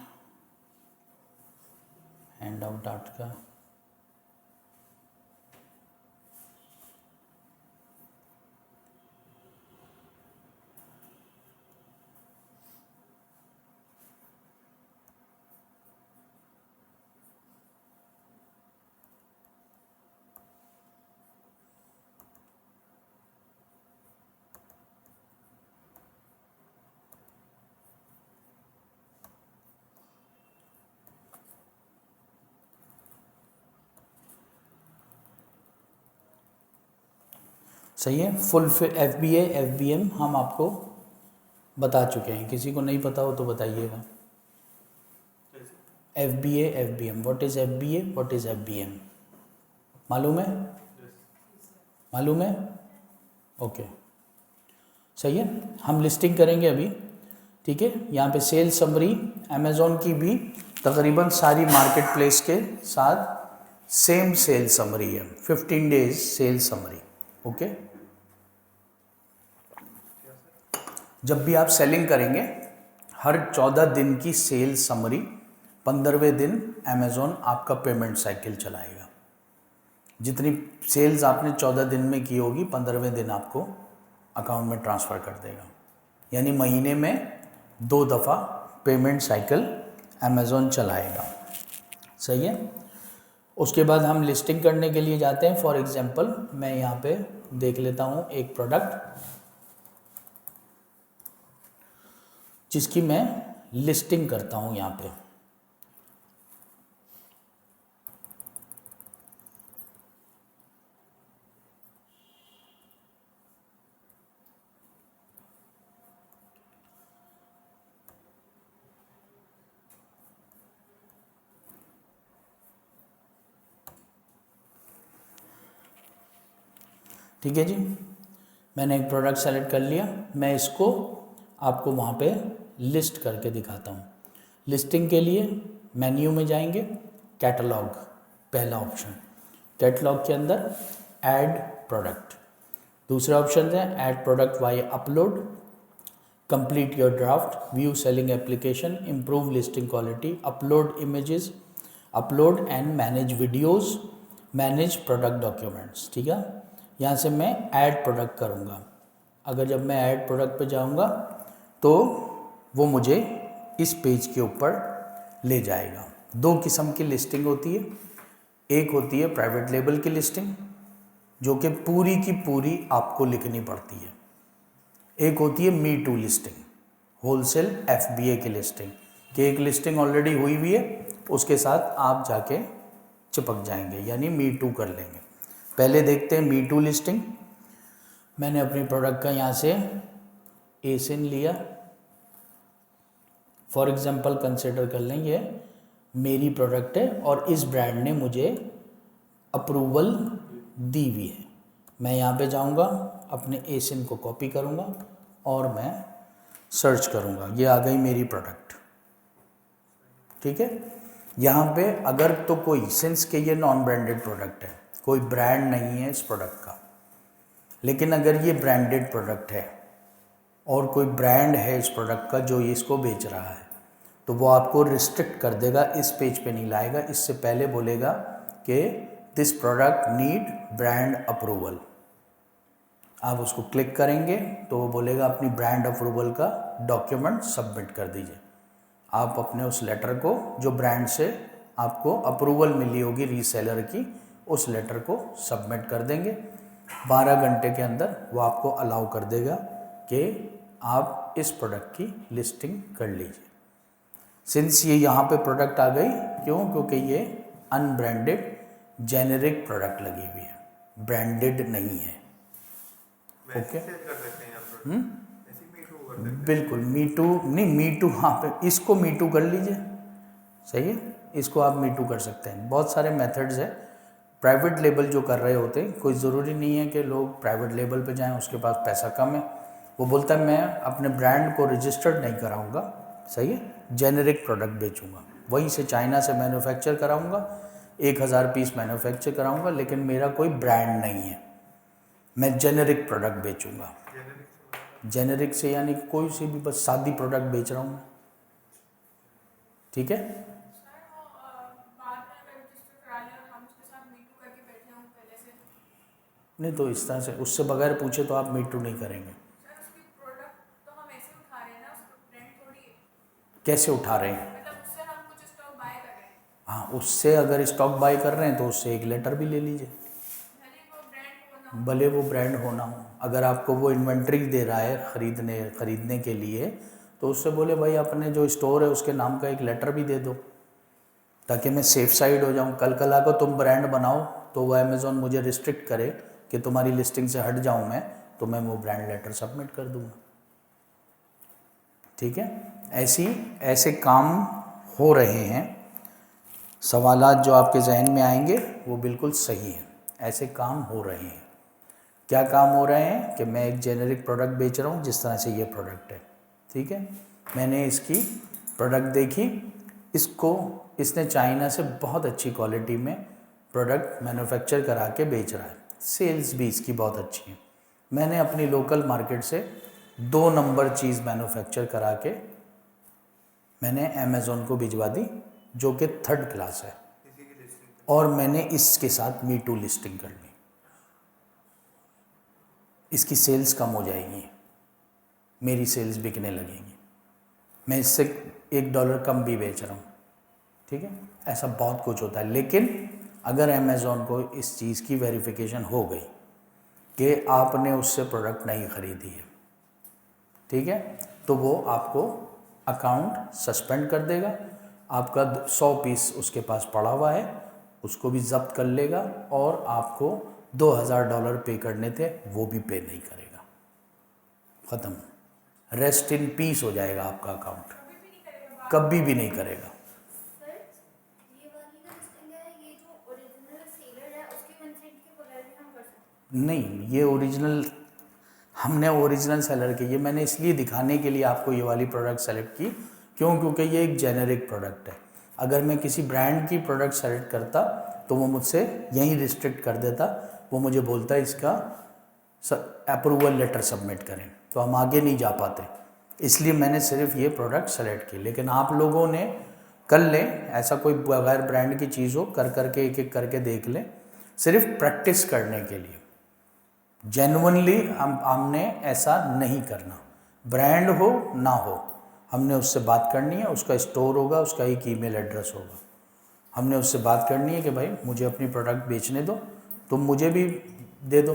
A: हैंड आउट आर्ट का सही है। फुल FBA FBM हम आपको बता चुके हैं, किसी को नहीं पता हो तो बताइएगा। FBA FBM, what is FBA, what is FBM, मालूम है? मालूम है? ओके, सही है। हम लिस्टिंग करेंगे अभी, ठीक है। यहाँ पे सेल समरी अमेज़ॉन की भी तकरीबन सारी मार्केट प्लेस के साथ सेम सेल समरी है, 15 डेज सेल समरी। ओके, जब भी आप सेलिंग करेंगे हर 14 दिन की सेल समरी, 15वें दिन अमेज़ॉन आपका पेमेंट साइकिल चलाएगा। जितनी सेल्स आपने 14 दिन में की होगी 15वें दिन आपको अकाउंट में ट्रांसफ़र कर देगा। यानी महीने में 2 दफ़ा पेमेंट साइकिल अमेज़ॉन चलाएगा। सही है। उसके बाद हम लिस्टिंग करने के लिए जाते हैं। फॉर एग्जांपल मैं यहाँ पे देख लेता हूँ एक प्रोडक्ट जिसकी मैं लिस्टिंग करता हूँ यहाँ पे। ठीक है जी, मैंने एक प्रोडक्ट सेलेक्ट कर लिया। मैं इसको आपको वहाँ पे लिस्ट करके दिखाता हूँ। लिस्टिंग के लिए मेन्यू में जाएंगे, कैटलॉग पहला ऑप्शन, कैटलॉग के अंदर ऐड प्रोडक्ट, दूसरा ऑप्शन है add product via upload, complete your draft, view selling application, improve listing quality, upload images, upload and manage videos, manage product documents. ठीक है, यहाँ से मैं ऐड प्रोडक्ट करूँगा। अगर जब मैं ऐड प्रोडक्ट पे जाऊँगा तो वो मुझे इस पेज के ऊपर ले जाएगा। 2 किस्म की लिस्टिंग होती है, एक होती है प्राइवेट लेबल की लिस्टिंग जो कि पूरी की पूरी आपको लिखनी पड़ती है, एक होती है me too listing, wholesale FBA की लिस्टिंग कि एक लिस्टिंग ऑलरेडी हुई हुई है उसके साथ आप जाके चिपक जाएंगे, यानी मी टू कर लेंगे। पहले देखते हैं मी टू लिस्टिंग। मैंने अपनी प्रोडक्ट का यहाँ से एसिन लिया। फॉर एग्जांपल कंसिडर कर लें ये मेरी प्रोडक्ट है और इस ब्रांड ने मुझे अप्रूवल दी हुई है। मैं यहाँ पे जाऊँगा, अपने एसिन को कॉपी करूँगा और मैं सर्च करूँगा, ये आ गई मेरी प्रोडक्ट। ठीक है, यहाँ पे अगर तो कोई, सिंस के ये नॉन ब्रांडेड प्रोडक्ट है, कोई ब्रांड नहीं है इस प्रोडक्ट का, लेकिन अगर ये ब्रांडेड प्रोडक्ट है और कोई ब्रांड है इस प्रोडक्ट का जो इसको बेच रहा है, तो वो आपको रिस्ट्रिक्ट कर देगा, इस पेज पे नहीं लाएगा। इससे पहले बोलेगा कि this product need brand approval. आप उसको क्लिक करेंगे तो वो बोलेगा अपनी ब्रांड अप्रूवल का डॉक्यूमेंट सबमिट कर दीजिए। आप अपने उस लेटर को, जो ब्रांड से आपको अप्रूवल मिली होगी रीसेलर की, उस लेटर को सबमिट कर देंगे। 12 घंटे के अंदर वो आपको अलाउ कर देगा कि आप इस प्रोडक्ट की लिस्टिंग कर लीजिए। सिंस ये यहाँ पे प्रोडक्ट आ गई, क्यों? क्योंकि ये अनब्रांडेड जेनेरिक प्रोडक्ट लगी हुई है, ब्रांडेड नहीं है। ओके, बिल्कुल मी टू नहीं, मी टू, हाँ पे इसको मी टू कर लीजिए। सही है, इसको आप मी टू कर सकते हैं। बहुत सारे मेथड्स है। प्राइवेट लेबल जो कर रहे होते हैं, कोई ज़रूरी नहीं है कि लोग प्राइवेट लेबल पे जाएं, उसके पास पैसा कम है, वो बोलता है मैं अपने ब्रांड को रजिस्टर्ड नहीं कराऊंगा। सही है, जेनेरिक प्रोडक्ट बेचूंगा, वहीं से चाइना से मैन्युफैक्चर कराऊंगा, 1000 पीस मैन्युफैक्चर कराऊंगा, लेकिन मेरा कोई ब्रांड नहीं है, मैं जेनेरिक प्रोडक्ट बेचूंगा। जेनेरिक से यानी कि कोई सी भी बस सादी प्रोडक्ट बेच रहा हूँ मैं, ठीक है।
E: सर वो बाद में अगर रजिस्टर करा लिया और हम उसके साथ मीटू करके बैठे हों पहले से,
A: नहीं तो इस तरह से उससे बगैर पूछे तो आप मीटू नहीं करेंगे।
E: सर उसकी प्रोडक्ट तो हम ऐसे उठा रहे हैं ना, उसका ब्रांड थोड़ी है,
A: कैसे उठा रहे हैं?
E: मतलब उससे हम कुछ स्टॉक बाय कर रहे हैं,
A: हाँ, उससे अगर स्टॉक बाय कर रहे हैं तो उससे एक लेटर भी ले लीजिए,
E: भले वो ब्रांड
A: भले वो ब्रांड
E: हो ना हो।
A: होना हो। अगर आपको वो इन्वेंट्री दे रहा है खरीदने के लिए तो उससे बोले भाई अपने जो स्टोर है उसके नाम का एक लेटर भी दे दो, ताकि मैं सेफ साइड हो जाऊँ। कल आको तुम ब्रांड बनाओ तो वो अमेज़ॉन मुझे रिस्ट्रिक्ट करे कि तुम्हारी लिस्टिंग से हट जाऊँ मैं, तो मैं वो ब्रांड लेटर सबमिट कर दूँगा, ठीक है। ऐसे काम हो रहे हैं। सवालात जो आपके जहन में आएंगे वो बिल्कुल सही हैं, ऐसे काम हो रहे हैं। क्या काम हो रहे हैं कि मैं एक जेनेरिक प्रोडक्ट बेच रहा हूँ, जिस तरह से ये प्रोडक्ट है, ठीक है। मैंने इसकी प्रोडक्ट देखी, इसने चाइना से बहुत अच्छी क्वालिटी में प्रोडक्ट मैन्युफैक्चर करा के बेच रहा है, सेल्स भी इसकी बहुत अच्छी है। मैंने अपनी लोकल मार्केट से 2 नंबर चीज़ मैन्युफैक्चर करा के मैंने अमेज़ॉन को भिजवा दी, जो कि 3rd क्लास है,
B: इसी की लिस्टिंग
A: और मैंने इसके साथ मीटू लिस्टिंग कर ली। इसकी सेल्स कम हो जाएगी, मेरी सेल्स बिकने लगेंगी, मैं इससे $1 कम भी बेच रहा हूँ, ठीक है। ऐसा बहुत कुछ होता है। लेकिन अगर अमेज़ॉन को इस चीज़ की वेरिफिकेशन हो गई कि आपने उससे प्रोडक्ट नहीं ख़रीदी है, ठीक है, तो वो आपको अकाउंट सस्पेंड कर देगा। आपका 100 पीस उसके पास पड़ा हुआ है उसको भी ज़ब्त कर लेगा, और आपको $2000 पे करने थे वो भी पे नहीं करेगा, ख़त्म, रेस्ट इन पीस हो जाएगा आपका अकाउंट, कभी भी नहीं करेगा।
F: सर ये वाली ना लिस्टिंग है, ये जो ओरिजिनल सेलर है उसकी कंसेंट के बगैर भी हम कर सकते हैं?
A: नहीं, ये ओरिजिनल, हमने ओरिजिनल सेलर की, ये मैंने इसलिए दिखाने के लिए आपको ये वाली प्रोडक्ट सेलेक्ट की, क्योंकि ये एक जेनेरिक प्रोडक्ट है। अगर मैं किसी ब्रांड की प्रोडक्ट सेलेक्ट करता तो वो मुझसे यहीं रिस्ट्रिक्ट कर देता, वो मुझे बोलता है इसका अप्रूवल लेटर सबमिट करें, तो हम आगे नहीं जा पाते, इसलिए मैंने सिर्फ ये प्रोडक्ट सेलेक्ट की। लेकिन आप लोगों ने कर लें, ऐसा कोई बगैर ब्रांड की चीज़ हो, करके एक करके देख लें, सिर्फ प्रैक्टिस करने के लिए। जेन्युइनली हमने ऐसा नहीं करना, ब्रांड हो ना हो, हमने उससे बात करनी है, उसका स्टोर होगा, उसका एक ईमेल एड्रेस होगा, हमने उससे बात करनी है कि भाई मुझे अपनी प्रोडक्ट बेचने दो, तुम मुझे भी दे दो,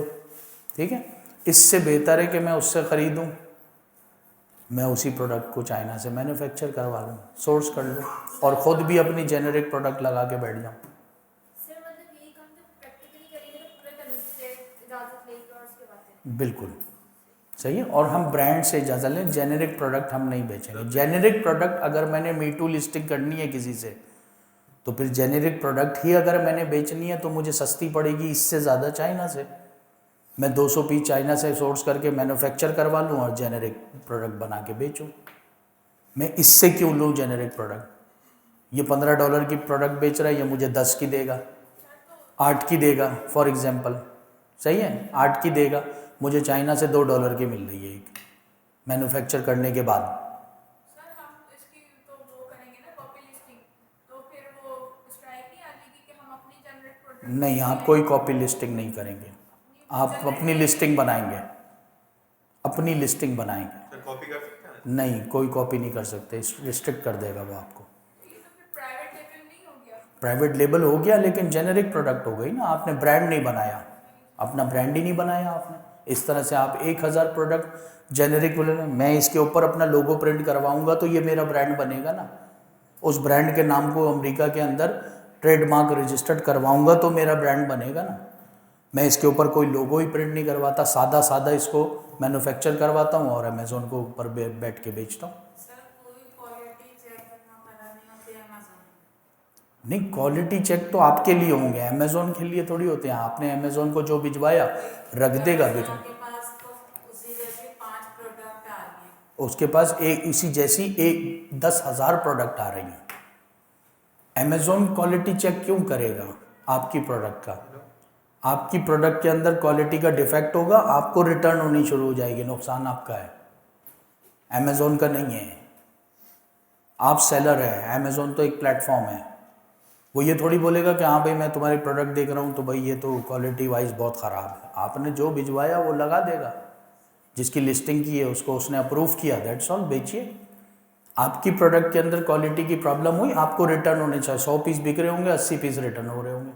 A: ठीक है। इससे बेहतर है कि मैं उससे ख़रीदूँ, मैं उसी प्रोडक्ट को चाइना से मैन्युफैक्चर करवा लूँ, सोर्स कर लूँ, और ख़ुद भी अपनी जेनेरिक प्रोडक्ट लगा के बैठ जाऊँ।
F: सर मतलब यही काम तो प्रैक्टिकली करेंगे तो पूरे तरीके से इजाज़त लेके और उसके बाद
A: बिल्कुल सही है। और हम ब्रांड से इजाज़त लें, जेनेरिक प्रोडक्ट हम नहीं बेचेंगे। जेनेरिक प्रोडक्ट अगर मैंने मीटू लिस्टिंग करनी है किसी से, तो फिर जेनेरिक प्रोडक्ट ही अगर मैंने बेचनी है तो मुझे सस्ती पड़ेगी इससे ज़्यादा चाइना से। मैं 200 पीस चाइना से सोर्स करके मैन्युफैक्चर करवा लूँ और जेनेरिक प्रोडक्ट बना के बेचूँ। मैं इससे क्यों लूँ जेनेरिक प्रोडक्ट? ये $15 की प्रोडक्ट बेच रहा है, ये मुझे 10 की देगा, 8 की देगा, फॉर एग्जांपल, सही है, 8 की देगा, मुझे चाइना से $2 की मिल रही है एक, मैन्युफैक्चर करने के बाद।
E: सर हम इसकी तो वो करेंगे ना कॉपी लिस्टिंग, तो फिर वो स्ट्राइक नहीं आएगी कि हम अपनी जनरेट प्रोडक्ट
A: नहीं, आप कोई कॉपी लिस्टिंग नहीं करेंगे, आप अपनी लिस्टिंग बनाएंगे, अपनी लिस्टिंग बनाएंगे।
B: सर कॉपी कर सकते हैं?
A: नहीं, कोई कॉपी नहीं कर सकते, रिस्ट्रिक्ट कर देगा वो आपको।
E: ये तो फिर प्राइवेट लेवल नहीं हो गया?
A: प्राइवेट लेबल हो गया, लेकिन जेनेरिक प्रोडक्ट हो गई ना, आपने ब्रांड नहीं बनाया, अपना ब्रांड ही नहीं बनाया आपने। इस तरह से आप 1000 प्रोडक्ट जेनेरिक बोले, मैं इसके ऊपर अपना लोगो प्रिंट करवाऊंगा तो ये मेरा ब्रांड बनेगा ना, उस ब्रांड के नाम को अमेरिका के अंदर ट्रेडमार्क रजिस्टर्ड करवाऊंगा तो मेरा ब्रांड बनेगा ना। मैं इसके ऊपर कोई लोगो ही प्रिंट नहीं करवाता, सादा इसको मैन्युफैक्चर करवाता हूँ और अमेज़ॉन को ऊपर बैठ के बेचता हूँ।
D: सर कोई क्वालिटी चेक करना पड़ा नहीं होती अमेज़ॉन?
A: नहीं, क्वालिटी चेक तो आपके लिए होंगे, अमेज़ॉन के लिए थोड़ी होते हैं। आपने अमेज़ॉन को जो भिजवाया रख देगा बेटा,
D: आपके पास तो उसी जैसे 5 प्रोडक्ट आ गए,
A: उसके पास एक इसी जैसी 10,000 प्रोडक्ट आ रही हैं। अमेज़ॉन क्वालिटी चेक क्यों करेगा आपकी प्रोडक्ट का? आपकी प्रोडक्ट के अंदर क्वालिटी का डिफेक्ट होगा, आपको रिटर्न होनी शुरू हो जाएगी, नुकसान आपका है। अमेज़ोन का नहीं है। आप सेलर है, अमेज़ोन तो एक प्लेटफॉर्म है। वो ये थोड़ी बोलेगा कि हाँ भाई मैं तुम्हारी प्रोडक्ट देख रहा हूँ तो भाई ये तो क्वालिटी वाइज बहुत ख़राब है। आपने जो भिजवाया वो लगा देगा, जिसकी लिस्टिंग की है उसको उसने अप्रूव किया, दैट्स ऑल, बेचिए। आपकी प्रोडक्ट के अंदर क्वालिटी की प्रॉब्लम हुई, आपको रिटर्न होने चाहिए। 100 पीस बिक रहे होंगे, 80 पीस रिटर्न हो रहे होंगे,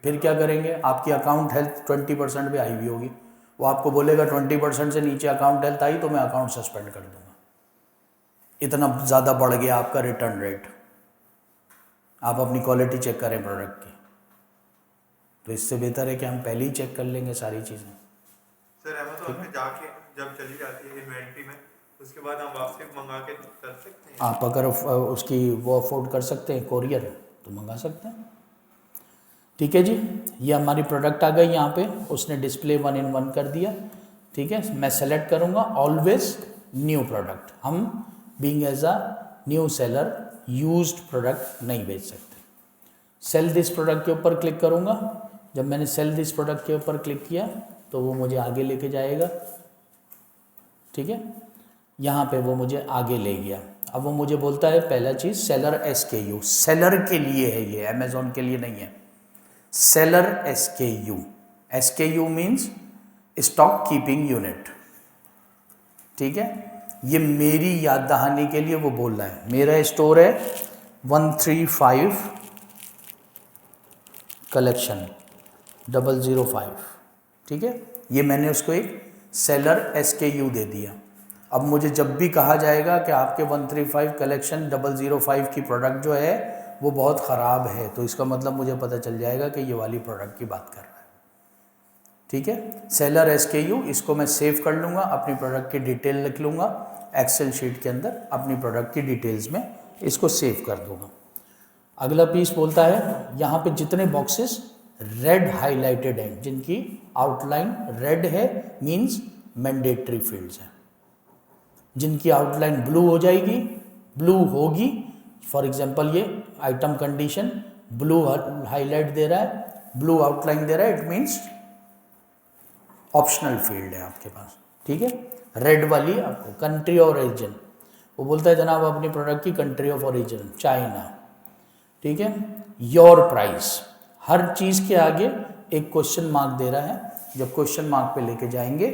A: फिर क्या करेंगे? आपकी अकाउंट हेल्थ 20% पे आई हुई होगी, वो आपको बोलेगा 20% से नीचे अकाउंट हेल्थ आई तो मैं अकाउंट सस्पेंड कर दूंगा। इतना ज़्यादा बढ़ गया आपका रिटर्न रेट। आप अपनी क्वालिटी चेक करें प्रोडक्ट की, तो इससे बेहतर है कि हम पहले ही चेक कर लेंगे सारी चीज़ें।
B: सर अमेज़ॉन पे जाके जब चली जाती है इन्वेंट्री में, उसके बाद हम वापसी मंगा के कर सकते हैं?
A: आप अगर उसकी वो अफोर्ड कर सकते हैं कोरियर तो मंगा सकते हैं। ठीक है जी, ये हमारी प्रोडक्ट आ गई यहाँ पे, उसने डिस्प्ले 1 in 1 कर दिया। ठीक है, मैं सेलेक्ट करूँगा ऑलवेज न्यू प्रोडक्ट। हम being as a new seller used product नहीं बेच सकते। सेल दिस प्रोडक्ट के ऊपर क्लिक करूँगा। जब मैंने सेल दिस प्रोडक्ट के ऊपर क्लिक किया तो वो मुझे आगे लेके जाएगा। ठीक है, यहाँ पे वो मुझे आगे ले गया। अब वो मुझे बोलता है पहला चीज़ सेलर SKU, सेलर के लिए है ये, अमेज़ॉन के लिए नहीं है। Seller SKU means stock keeping unit. ठीक है, ये मेरी याद दहानी के लिए वो बोल रहा है। मेरा स्टोर है 135 कलेक्शन 005। ठीक है, ये मैंने उसको एक सेलर SKU दे दिया। अब मुझे जब भी कहा जाएगा कि आपके 135 कलेक्शन 005 की प्रोडक्ट जो है वो बहुत ख़राब है, तो इसका मतलब मुझे पता चल जाएगा कि ये वाली प्रोडक्ट की बात कर रहा है। ठीक है, सेलर SKU, इसको मैं सेव कर लूँगा, अपनी प्रोडक्ट की डिटेल लिख लूँगा एक्सेल शीट के अंदर, अपनी प्रोडक्ट की डिटेल्स में इसको सेव कर दूँगा। अगला पीस बोलता है यहाँ पे जितने बॉक्सेस रेड हाईलाइटेड हैं, जिनकी आउटलाइन रेड है मीन्स मैंडेटरी फील्ड्स हैं। जिनकी आउटलाइन ब्लू हो जाएगी, ब्लू होगी, फॉर एग्जांपल ये आइटम कंडीशन ब्लू हाईलाइट दे रहा है, ब्लू आउटलाइन दे रहा है, इट मीन्स ऑप्शनल फील्ड है आपके पास। ठीक है, रेड वाली आपको कंट्री ऑफ ओरिजिन, वो बोलता है जनाब अपनी प्रोडक्ट की कंट्री ऑफ ओरिजिन चाइना। ठीक है, योर प्राइस, हर चीज़ के आगे एक क्वेश्चन मार्क दे रहा है। जब क्वेश्चन मार्क पे लेके जाएंगे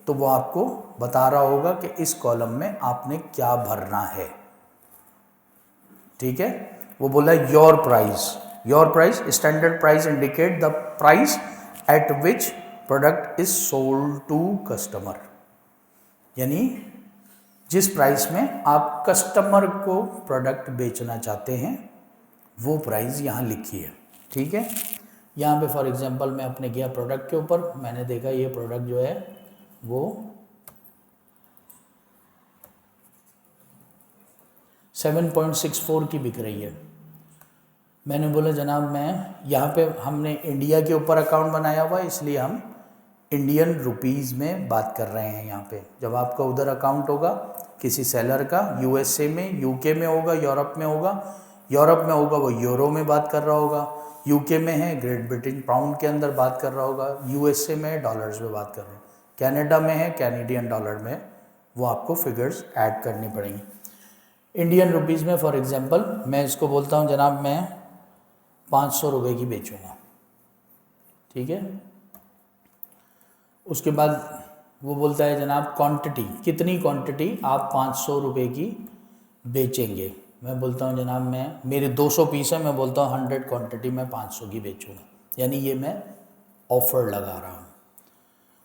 A: तो वो आपको बता रहा होगा कि इस कॉलम में आपने क्या भरना है। ठीक है, वो बोला your price standard price indicate the price at which product is sold to customer, यानी जिस प्राइस में आप कस्टमर को प्रोडक्ट बेचना चाहते हैं वो प्राइस यहाँ लिखी है। ठीक है, यहाँ पे फॉर एग्जांपल मैं अपने गया प्रोडक्ट के ऊपर, मैंने देखा ये प्रोडक्ट जो है वो 7.64 की बिक रही है। मैंने बोला जनाब मैं यहाँ पे, हमने इंडिया के ऊपर अकाउंट बनाया हुआ है इसलिए हम इंडियन रुपीज़ में बात कर रहे हैं यहाँ पे। जब आपका उधर अकाउंट होगा किसी सेलर का, USA में, UK में होगा, यूरोप में होगा वो यूरो में बात कर रहा होगा, UK में है ग्रेट ब्रिटेन पाउंड के अंदर बात कर रहा होगा, USA में डॉलर्स में बात कर रहा है, कनाडा में है कैनेडियन डॉलर में, वो आपको फिगर्स ऐड करनी पड़ेंगी। इंडियन रुपीज़ में फॉर एग्जांपल मैं इसको बोलता हूँ जनाब मैं 500 रुपये की बेचूँगा। ठीक है, उसके बाद वो बोलता है जनाब क्वांटिटी, कितनी क्वांटिटी आप 500 रुपये की बेचेंगे। मैं बोलता हूँ जनाब मैं, मेरे 200 पीस है, मैं बोलता हूँ 100 क्वांटिटी मैं 500 की बेचूँगा, यानी ये मैं ऑफ़र लगा रहा हूँ।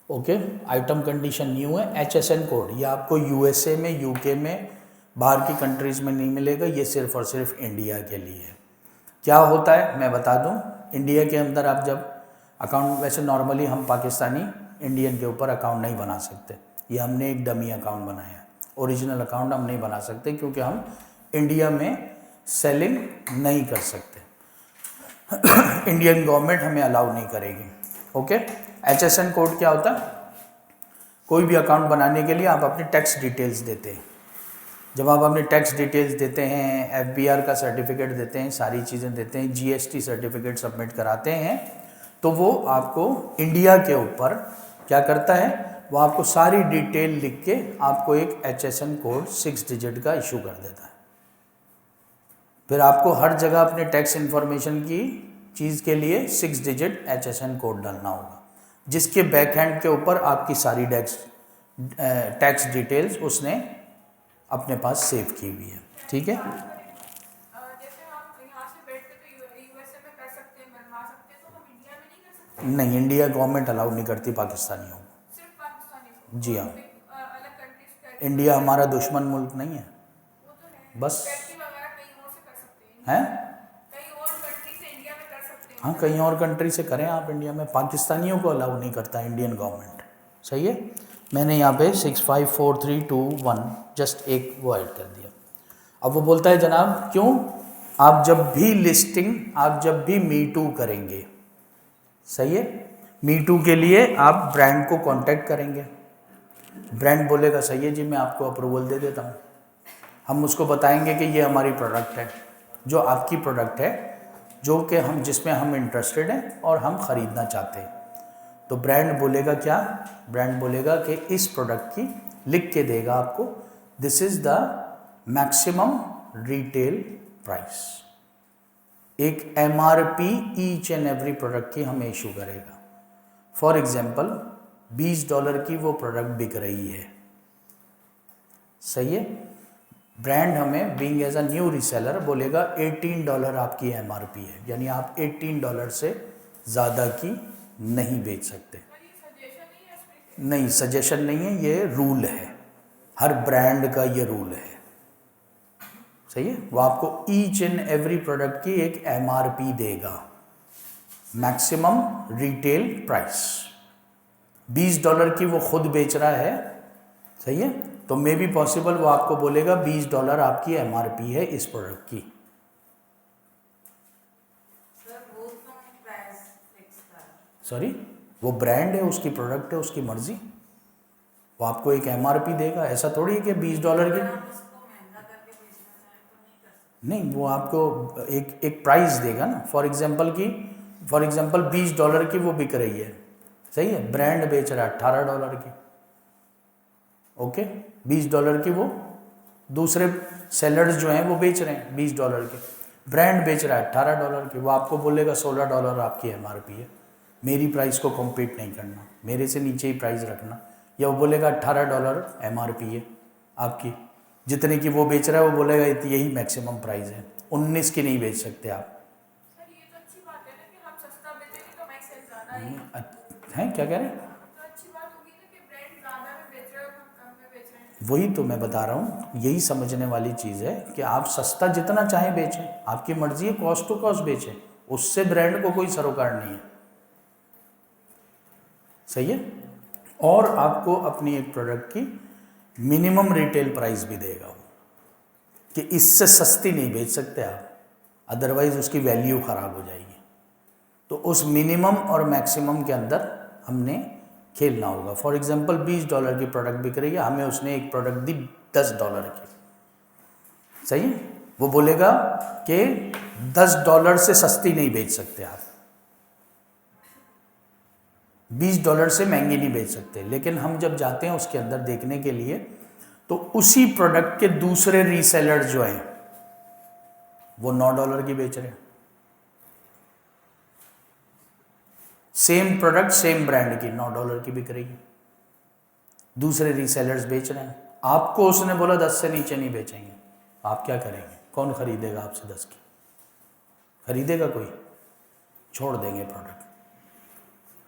A: ओके, आइटम कंडीशन न्यू है। HSN कोड ये आपको USA में, UK में, बाहर की कंट्रीज़ में नहीं मिलेगा, ये सिर्फ़ और सिर्फ इंडिया के लिए है। क्या होता है मैं बता दूँ, इंडिया के अंदर आप जब अकाउंट, वैसे नॉर्मली हम पाकिस्तानी इंडियन के ऊपर अकाउंट नहीं बना सकते, ये हमने एक डमी अकाउंट बनाया है, ओरिजिनल अकाउंट हम नहीं बना सकते क्योंकि हम इंडिया में सेलिंग नहीं कर सकते, इंडियन गवर्नमेंट हमें अलाउ नहीं करेगी। ओके, HSN कोड क्या होता है, कोई भी अकाउंट बनाने के लिए आप अपनी टैक्स डिटेल्स देते हैं। जब आप अपनी टैक्स डिटेल्स देते हैं, FBR का सर्टिफिकेट देते हैं, सारी चीज़ें देते हैं, GST सर्टिफिकेट सबमिट कराते हैं, तो वो आपको इंडिया के ऊपर क्या करता है, वो आपको सारी डिटेल लिख के आपको एक HSN कोड 6 डिजिट का इशू कर देता है। फिर आपको हर जगह अपने टैक्स इन्फॉर्मेशन की चीज़ के लिए 6 डिजिट HSN कोड डालना होगा, जिसके बैक हैंड के ऊपर आपकी सारी टैक्स डिटेल्स उसने अपने पास सेव की हुई है। ठीक है,
E: जैसे हम यहाँ से बैठ के तो यूएसए में कर सकते हैं, बनवा सकते हैं, तो हम इंडिया में नहीं कर सकते?
A: नहीं, इंडिया गवर्नमेंट अलाउ नहीं करती पाकिस्तानियों को।
E: सिर्फ पाकिस्तानी को?
A: जी हाँ,
E: अलग कंट्रीज
A: इंडिया हमारा दुश्मन मुल्क नहीं है।
E: वो तो है,
A: बस
E: टर्की वगैरह कहीं और से कर सकते हैं,
A: हैं,
E: कहीं और कंट्री से इंडिया में कर सकते हैं।
A: हाँ कहीं और कंट्री से करें आप, इंडिया में पाकिस्तानियों को अलाउ नहीं करता इंडियन गवर्नमेंट। सही है, मैंने यहाँ पे 654321 जस्ट एक वो ऐड कर दिया। अब वो बोलता है जनाब क्यों, आप जब भी लिस्टिंग, आप जब भी मी टू करेंगे, सही है, मी टू के लिए आप ब्रांड को कांटेक्ट करेंगे। ब्रांड बोलेगा सही है जी, मैं आपको अप्रूवल दे देता हूँ। हम उसको बताएंगे कि ये हमारी प्रोडक्ट है, जो आपकी प्रोडक्ट है, जो कि हम जिसमें हम इंटरेस्टेड हैं और हम ख़रीदना चाहते हैं। तो ब्रांड बोलेगा क्या, ब्रांड बोलेगा कि इस प्रोडक्ट की लिख के देगा आपको, this is the maximum retail price. एक MRP each and every product की हमें इशू करेगा। फॉर एग्जांपल $20 की वो प्रोडक्ट बिक रही है, सही है, ब्रांड हमें being as a new reseller बोलेगा $18 आपकी MRP है, यानी आप $18 से ज़्यादा की नहीं बेच सकते। नहीं, सजेशन नहीं है, ये रूल है, हर ब्रांड का ये रूल है। सही है, वो आपको ईच एंड एवरी प्रोडक्ट की एक MRP देगा, मैक्सिमम रिटेल प्राइस। $20 की वो खुद बेच रहा है, सही है, तो मे बी पॉसिबल वो आपको बोलेगा $20 आपकी MRP है इस प्रोडक्ट की।
D: सर वो तो प्राइस फिक्स कर,
A: सॉरी, वो ब्रांड है, उसकी प्रोडक्ट है, उसकी मर्जी, वो आपको एक MRP देगा। ऐसा थोड़ी है कि $20 की,
D: अगर हम उसको महंगा करके बेचना चाहें तो नहीं कर सकते।
A: नहीं, वो आपको एक प्राइस देगा ना। फॉर एग्जांपल $20 की वो बिक रही है, सही है, ब्रांड बेच रहा है $18 की, ओके, $20 की वो दूसरे सेलर्स जो हैं वो बेच रहे हैं $20 के, ब्रांड बेच रहा है $18 की, वो आपको बोलेगा $16 आपकी MRP है, मेरी प्राइस को कॉम्पीट नहीं करना, मेरे से नीचे ही प्राइस रखना। या वो बोलेगा $18 MRP है आपकी, जितने की वो बेच रहा है वो बोलेगा यही मैक्सिमम प्राइस है, 19 की नहीं बेच सकते आप।
E: सर ये तो अच्छी बात है ना कि हम सस्ता बेचेंगे तो हमारी सेल ज़्यादा आएगी।
A: हैं, क्या कह रहे हैं?
E: तो अच्छी बात होगी ना कि ब्रांड ज़्यादा में बेच रहे हो, हम कम में बेच रहे हैं।
A: वही तो मैं बता रहा हूँ, यही समझने वाली चीज़ है कि आप सस्ता जितना चाहें बेचें, आपकी मर्जी है, कॉस्ट टू कॉस्ट बेचें, उससे ब्रांड को कोई सरोकार नहीं है, सही है। और आपको अपनी एक प्रोडक्ट की मिनिमम रिटेल प्राइस भी देगा वो, कि इससे सस्ती नहीं बेच सकते आप, अदरवाइज उसकी वैल्यू ख़राब हो जाएगी। तो उस मिनिमम और मैक्सिमम के अंदर हमने खेलना होगा। फॉर एग्जांपल $20 की प्रोडक्ट बिक रही है, हमें उसने एक प्रोडक्ट दी $10 की, सही है, वो बोलेगा कि $10 से सस्ती नहीं बेच सकते आप, $20 से महंगी नहीं बेच सकते। लेकिन हम जब जाते हैं उसके अंदर देखने के लिए, तो उसी प्रोडक्ट के दूसरे रीसेलर जो हैं वो $9 की बेच रहे हैं, सेम प्रोडक्ट सेम ब्रांड की $9 की बिक रही है, दूसरे रीसेलर्स बेच रहे हैं। आपको उसने बोला 10 से नीचे नहीं बेचेंगे, आप क्या करेंगे? कौन खरीदेगा आपसे 10 की? खरीदेगा कोई? छोड़ देंगे प्रोडक्ट,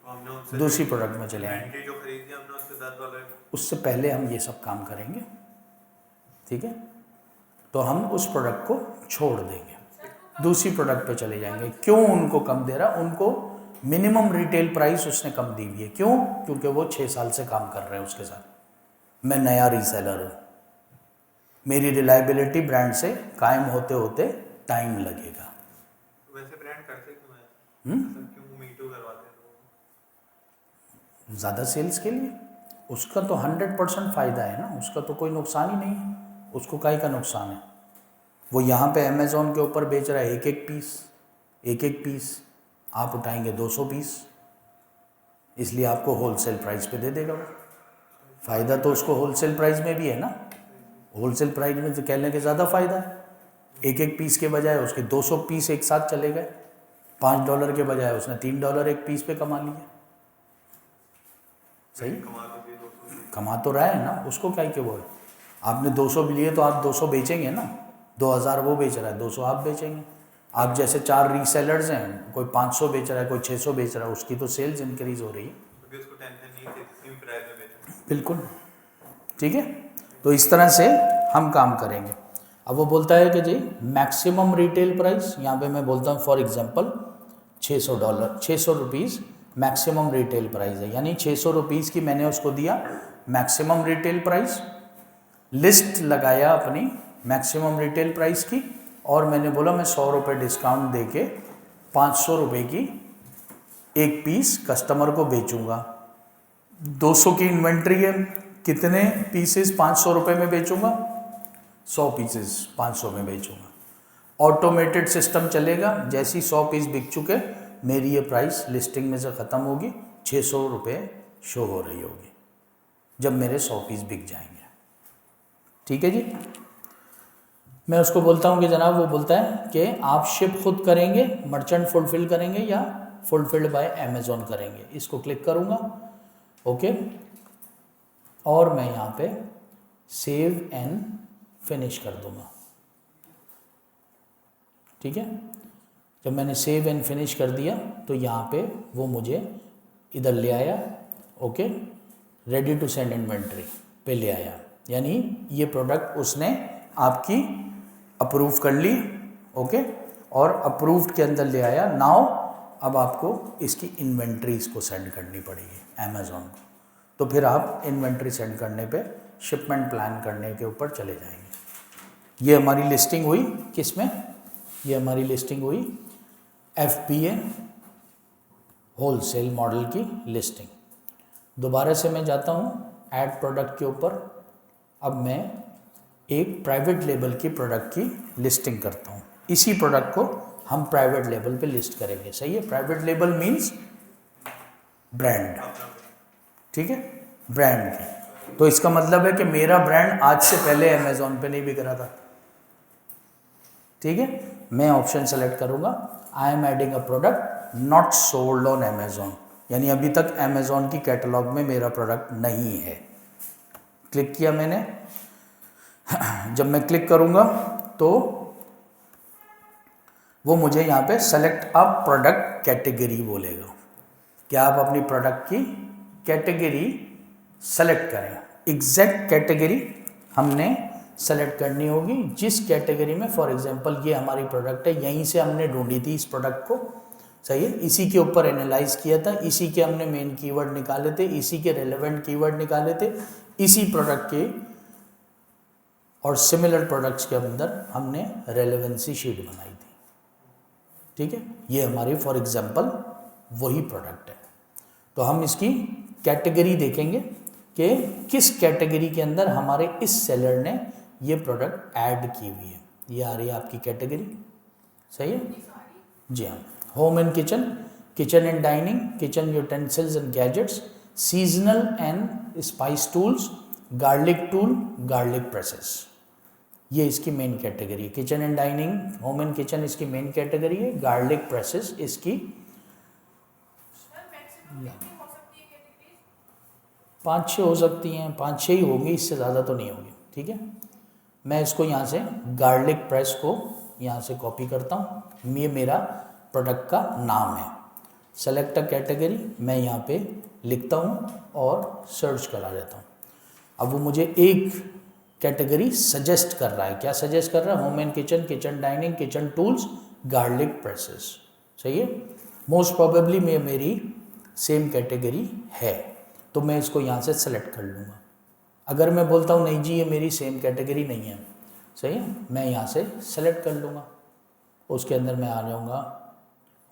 B: हमने उनसे
A: दूसरी प्रोडक्ट में चले आएंगे।
B: इन्वेंट्री जो खरीदी हमने उससे $10
A: उससे पहले हम ये सब काम करेंगे, ठीक है, तो हम उस प्रोडक्ट को छोड़ देंगे, दूसरी प्रोडक्ट पे चले जाएंगे। क्यों उनको कम दे रहा? उनको मिनिमम रिटेल प्राइस उसने कम दी हुई है। क्यों? क्योंकि वो 6 साल से काम कर रहे हैं उसके साथ, मैं नया रीसेलर हूँ, मेरी रिलायबिलिटी ब्रांड से कायम होते होते टाइम लगेगा।
B: वैसे ब्रांड करते क्यों है? मतलब क्यों मीटू करवाते हैं लोग?
A: ज़्यादा सेल्स के लिए। उसका तो 100% फ़ायदा है ना, उसका तो कोई नुकसान ही नहीं है, उसको काहे का नुकसान है? वो यहाँ पे अमेज़ॉन के ऊपर बेच रहा है एक एक पीस, आप उठाएंगे 200 पीस, इसलिए आपको होलसेल प्राइस पे दे देगा वो। फ़ायदा तो उसको होलसेल प्राइस में भी है ना, होलसेल प्राइस में तो कहने के ज़्यादा फ़ायदा है। एक एक पीस के बजाय उसके 200 पीस एक साथ चले गए, $5 के बजाय उसने $3 एक पीस पे कमा लिया। सही कमा तो रहा है ना, उसको क्या कि वो है। आपने 200 भी लिए तो आप 200 बेचेंगे ना, 2000 वो बेच रहा है, 200 आप बेचेंगे। आप जैसे 4 रीसेलर्स हैं, कोई 500 बेच रहा है, कोई 600 बेच रहा है, उसकी तो सेल्स इंक्रीज हो रही है।
B: उसको टेंशन नहीं थी सेम प्राइस में बेचना।
A: बिल्कुल ठीक है। तो इस तरह से हम काम करेंगे। अब वो बोलता है कि जी मैक्सिमम रिटेल प्राइस, यहाँ पे मैं बोलता हूँ for example $600 maximum retail price है, यानी $600 की मैंने उसको दिया मैक्सिमम रिटेल प्राइस, लिस्ट लगाया अपनी मैक्सिमम रिटेल प्राइस की, और मैंने बोला मैं ₹100 डिस्काउंट देके ₹500 की एक पीस कस्टमर को बेचूंगा। 200 की इन्वेंट्री है, कितने पीसेस ₹500 में बेचूंगा? 100 पीसेस 500 में बेचूंगा। ऑटोमेटेड सिस्टम चलेगा, जैसे ही 100 पीस बिक चुके मेरी ये प्राइस लिस्टिंग में से ख़त्म होगी, ₹600 शो हो रही होगी जब मेरे 100 पीस बिक जाएंगे। ठीक है जी। मैं उसको बोलता हूँ कि जनाब, वो बोलता है कि आप शिप खुद करेंगे, मर्चेंट फुलफिल करेंगे या फुलफिल्ड बाय अमेज़ॉन करेंगे। इसको क्लिक करूँगा, ओके, और मैं यहाँ पे सेव एंड फिनिश कर दूँगा। ठीक है, जब मैंने सेव एंड फिनिश कर दिया तो यहाँ पे वो मुझे इधर ले आया, okay, ready to send inventory पे ले आया, यानी ये प्रोडक्ट उसने आपकी अप्रूव कर ली, ओके, और अप्रूव्ड के अंदर ले आया। नाउ अब आपको इसकी इन्वेंट्री इसको सेंड करनी पड़ेगी अमेज़ॉन को, तो फिर आप इन्वेंट्री सेंड करने पे शिपमेंट प्लान करने के ऊपर चले जाएंगे। ये हमारी लिस्टिंग हुई किस में? ये हमारी लिस्टिंग हुई FBA होलसेल मॉडल की लिस्टिंग। दोबारा से मैं जाता हूँ ऐड प्रोडक्ट के ऊपर। अब मैं एक प्राइवेट लेबल की प्रोडक्ट की लिस्टिंग करता हूँ। इसी प्रोडक्ट को हम प्राइवेट लेबल पे लिस्ट करेंगे। सही है, प्राइवेट लेबल मीन्स ब्रांड, ठीक है, ब्रांड की। तो इसका मतलब है कि मेरा ब्रांड आज से पहले अमेज़ॉन पे नहीं बिक रहा था। ठीक है, मैं ऑप्शन सेलेक्ट करूँगा, I am adding a product not sold on Amazon, यानी अभी तक अमेज़ॉन की कैटलॉग में मेरा प्रोडक्ट नहीं है। क्लिक किया मैंने। जब मैं क्लिक करूँगा तो वो मुझे यहाँ पे सेलेक्ट अ प्रोडक्ट कैटेगरी बोलेगा कि आप अपनी प्रोडक्ट की कैटेगरी सेलेक्ट करें। एग्जैक्ट कैटेगरी हमने सेलेक्ट करनी होगी, जिस कैटेगरी में, फॉर एग्जांपल ये हमारी प्रोडक्ट है, यहीं से हमने ढूंढी थी इस प्रोडक्ट को। सही है, इसी के ऊपर एनालाइज किया था, इसी के हमने मेन कीवर्ड निकाले थे, इसी के रेलेवेंट कीवर्ड निकाले थे, इसी प्रोडक्ट के और सिमिलर प्रोडक्ट्स के अंदर हमने रेलेवेंसी शीट बनाई थी। ठीक है, ये हमारी फॉर एग्जांपल वही प्रोडक्ट है। तो हम इसकी कैटेगरी देखेंगे कि किस कैटेगरी के अंदर हमारे इस सेलर ने ये प्रोडक्ट ऐड की हुई है। ये आ रही है आपकी कैटेगरी। सही है जी हाँ। Home and kitchen, kitchen and dining, kitchen utensils and gadgets, seasonal and spice tools, garlic tool, garlic presses, ये इसकी मेन कैटेगरी है। Kitchen and dining, home and kitchen इसकी मेन कैटेगरी है, गार्लिक प्रेसेस इसकी 5-6 हो सकती हैं, 5-6 ही होंगी, इससे ज़्यादा तो नहीं होगी। ठीक है, मैं इसको यहाँ से गार्लिक प्रेस को यहाँ से कॉपी करता हूँ। ये मेरा प्रोडक्ट का नाम है। सेलेक्ट अ कैटेगरी मैं यहाँ पे लिखता हूँ और सर्च करा देता हूँ। अब वो मुझे एक कैटेगरी सजेस्ट कर रहा है। क्या सजेस्ट कर रहा है? Home and kitchen, kitchen dining, kitchen tools, garlic presses. सही है, मोस्ट प्रोबेबली मेरी सेम कैटेगरी है, तो मैं इसको यहाँ से सेलेक्ट कर लूँगा। अगर मैं बोलता हूँ नहीं जी ये मेरी सेम कैटेगरी नहीं है, सही है, मैं यहाँ से सेलेक्ट कर लूँगा। उसके अंदर मैं आ जाऊँगा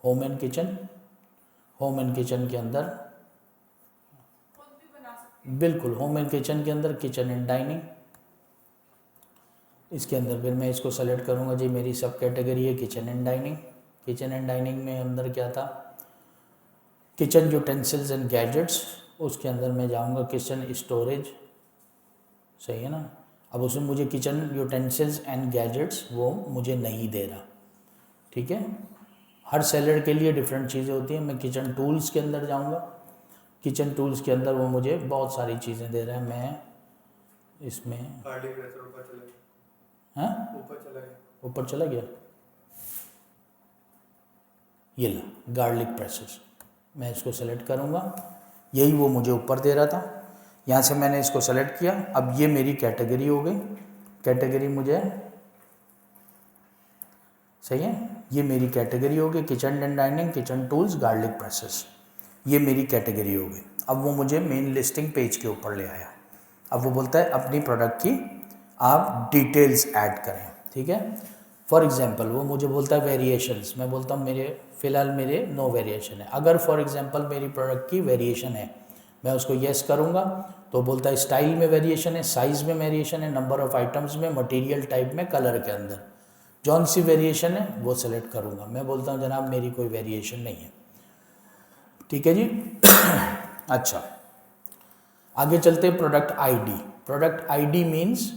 A: home and kitchen. Home and kitchen के अंदर बिल्कुल होम एंड किचन के अंदर किचन एंड डाइनिंग, इसके अंदर फिर मैं इसको सेलेक्ट करूँगा जी मेरी सब कैटेगरी है kitchen and dining. Kitchen and dining में अंदर क्या था? किचन यूटेंसिल्स एंड गैजेट्स, उसके अंदर मैं जाऊंगा किचन स्टोरेज, सही है ना। अब उसमें मुझे किचन यूटेंसिल्स एंड गैजेट्स वो मुझे नहीं दे रहा, ठीक है। हर सेलर के लिए डिफरेंट चीज़ें होती हैं। मैं किचन टूल्स के अंदर जाऊंगा, किचन टूल्स के अंदर वो मुझे बहुत सारी चीज़ें दे रहा है। मैं इसमें
B: गार्लिक प्रेसर ऊपर चला गया,
A: हाँ
B: ऊपर चला गया।
A: ऊपर चला गया, ये ला गार्लिक प्रेसेस, मैं इसको सेलेक्ट करूँगा, यही वो मुझे ऊपर दे रहा था। यहाँ से मैंने इसको सेलेक्ट किया। अब ये मेरी कैटेगरी हो गई, कैटेगरी मुझे सही है, ये मेरी कैटेगरी हो गई kitchen and dining, kitchen tools, garlic presses, ये मेरी कैटेगरी हो गई। अब वो मुझे मेन लिस्टिंग पेज के ऊपर ले आया। अब वो बोलता है अपनी प्रोडक्ट की आप डिटेल्स ऐड करें, ठीक है। फॉर एग्जांपल वो मुझे बोलता है वेरिएशंस, मैं बोलता हूँ मेरे फ़िलहाल मेरे नो वेरिएशन है। अगर फॉर एग्जांपल मेरी प्रोडक्ट की वेरिएशन है, मैं उसको येस करूँगा तो बोलता है स्टाइल में वेरिएशन है, साइज़ में वेरिएशन है, नंबर ऑफ़ आइटम्स में, मटेरियल टाइप में, कलर के अंदर जौन सी वेरिएशन है वो सेलेक्ट करूँगा। मैं बोलता हूँ जनाब मेरी कोई वेरिएशन नहीं है, ठीक है जी। अच्छा, आगे चलते हैं product ID. Product ID means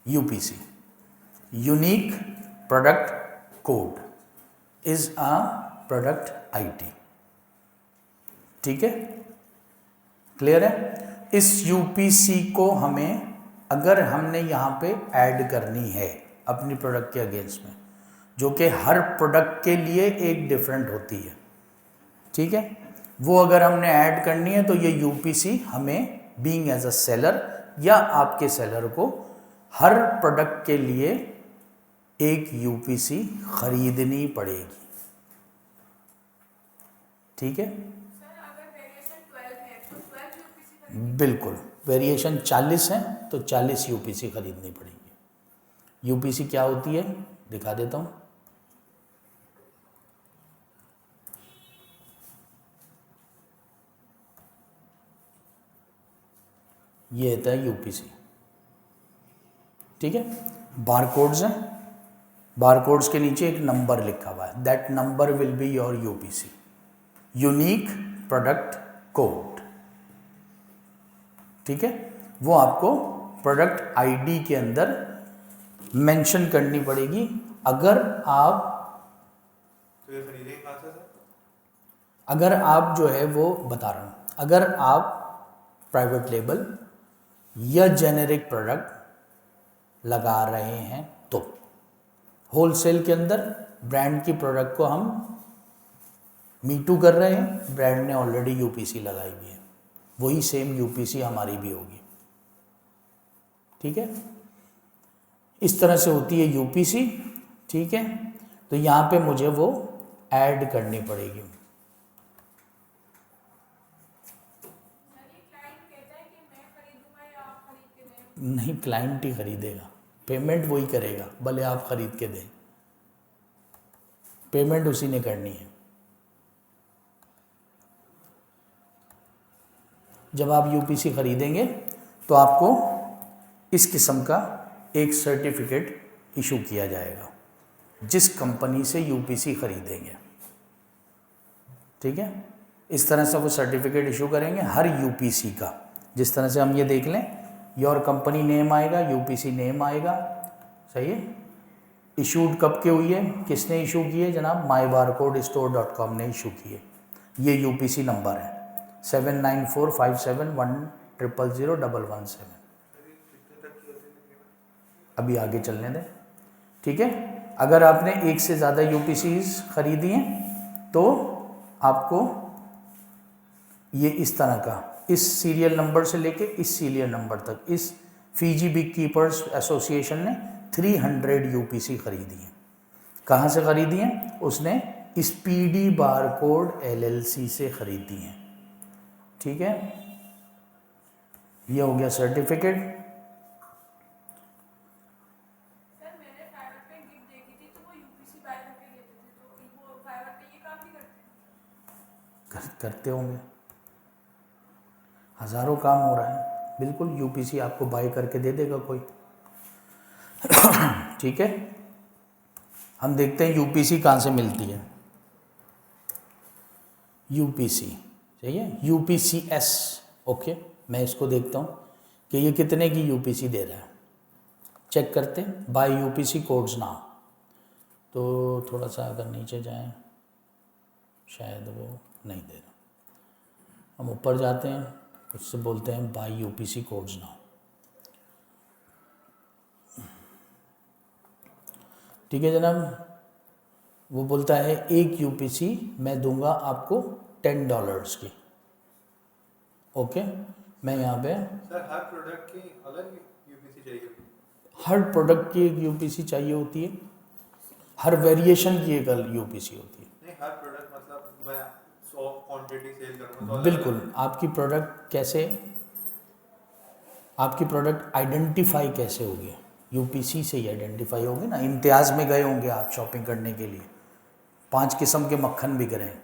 A: UPC, unique product code is a product ID, ठीक है, क्लियर है। इस यूपीसी को हमें अगर हमने यहाँ पे ऐड करनी है अपनी प्रोडक्ट के अगेंस्ट में, जो कि हर प्रोडक्ट के लिए एक डिफरेंट होती है, ठीक है, वो अगर हमने ऐड करनी है तो ये यूपीसी हमें बीइंग एज अ सेलर या आपके सेलर को हर प्रोडक्ट के लिए एक यूपीसी खरीदनी पड़ेगी, ठीक है।
E: सर अगर वेरिएशन 12 है तो 12 यूपीसी खरीदेंगे?
A: बिल्कुल, वेरिएशन 40 है तो 40 यूपीसी खरीदनी पड़ेगी। यूपीसी क्या होती है दिखा देता हूँ। ये होता है यूपीसी, ठीक है। बारकोड्स हैं, बारकोड्स के नीचे एक नंबर लिखा हुआ है, that number will be your UPC, unique product code, ठीक है। वो आपको प्रोडक्ट आईडी के अंदर मेंशन करनी पड़ेगी। अगर आप
B: तो ये खरीदेंगे कहाँ से सर?
A: अगर आप जो है वो बता रहा हूँ, अगर आप प्राइवेट लेबल या जेनेरिक प्रोडक्ट लगा रहे हैं तो होलसेल के अंदर ब्रांड की प्रोडक्ट को हम मीटू कर रहे हैं, ब्रांड ने ऑलरेडी यूपीसी लगाई हुई है, वही सेम यूपीसी हमारी भी होगी, ठीक है। इस तरह से होती है यूपीसी, ठीक है। तो यहाँ पे मुझे वो ऐड करनी पड़ेगी।
E: क्लाइंट कहता है कि मैं खरीदूंगा या आप खरीद के दें?
A: नहीं, क्लाइंट ही खरीदेगा, पेमेंट वही करेगा, भले आप खरीद के दें, पेमेंट उसी ने करनी है। जब आप यूपीसी खरीदेंगे तो आपको इस किस्म का एक सर्टिफिकेट इशू किया जाएगा जिस कंपनी से यूपीसी खरीदेंगे, ठीक है। इस तरह से वो सर्टिफिकेट इशू करेंगे हर यूपीसी का। जिस तरह से हम ये देख लें, योर कंपनी नेम आएगा, यूपीसी नेम आएगा, सही है। इशूड कब के हुई है, किसने इशू किए, जनाब mybarcodestore.com ने इशू किए। ये यूपीसी नंबर है 794571000117। अभी आगे चलने दें, ठीक है। अगर आपने एक से ज़्यादा यूपीसीज खरीदी हैं तो आपको ये इस तरह का, इस सीरियल नंबर से लेके इस सीरियल नंबर तक, इस फीजी बिग कीपर्स एसोसिएशन ने 300 यूपीसी खरीदी हैं। कहाँ से खरीदी हैं? उसने स्पीडी बारकोड एलएलसी से खरीदी हैं, ठीक है। ये हो गया सर्टिफिकेट।
E: सर मैंने फाइवर पे गिफ्ट देखी थी तो वो यूपीसी बाय करके देते थे, तो वो फाइवर पे ये काम नहीं करते?
A: करते होंगे, हज़ारों काम हो रहा है, बिल्कुल यूपीसी आपको बाय करके दे देगा कोई, ठीक है। हम देखते हैं यूपीसी कहाँ से मिलती है। यूपीसी सही है, यूपीसीएस। ओके, मैं इसको देखता हूँ कि ये कितने की यूपीसी दे रहा है। चेक करते हैं बाय यूपीसी कोड्स नाउ। तो थोड़ा सा अगर नीचे जाएं, शायद वो नहीं दे रहा। हम ऊपर जाते हैं, उससे बोलते हैं बाय यूपीसी कोड्स नाउ। ठीक है जनाब, वो बोलता है एक यूपीसी मैं दूंगा आपको $10 की। ओके, मैं यहाँ पे
B: सर हर प्रोडक्ट की अलग यूपीसी चाहिए?
A: हर प्रोडक्ट की एक यूपीसी चाहिए होती है, हर वेरिएशन की एक यूपीसी होती है।
B: नहीं, हर प्रोडक्ट मतलब मैं 100 क्वांटिटी सेल करूँगा तो
A: बिल्कुल, आपकी प्रोडक्ट कैसे, आपकी प्रोडक्ट आइडेंटिफाई कैसे होगी, यूपीसी से ही आइडेंटिफाई होगी ना। इम्तियाज़ में गए होंगे आप शॉपिंग करने के लिए, 5 किस्म के मक्खन बिक रहे हैं,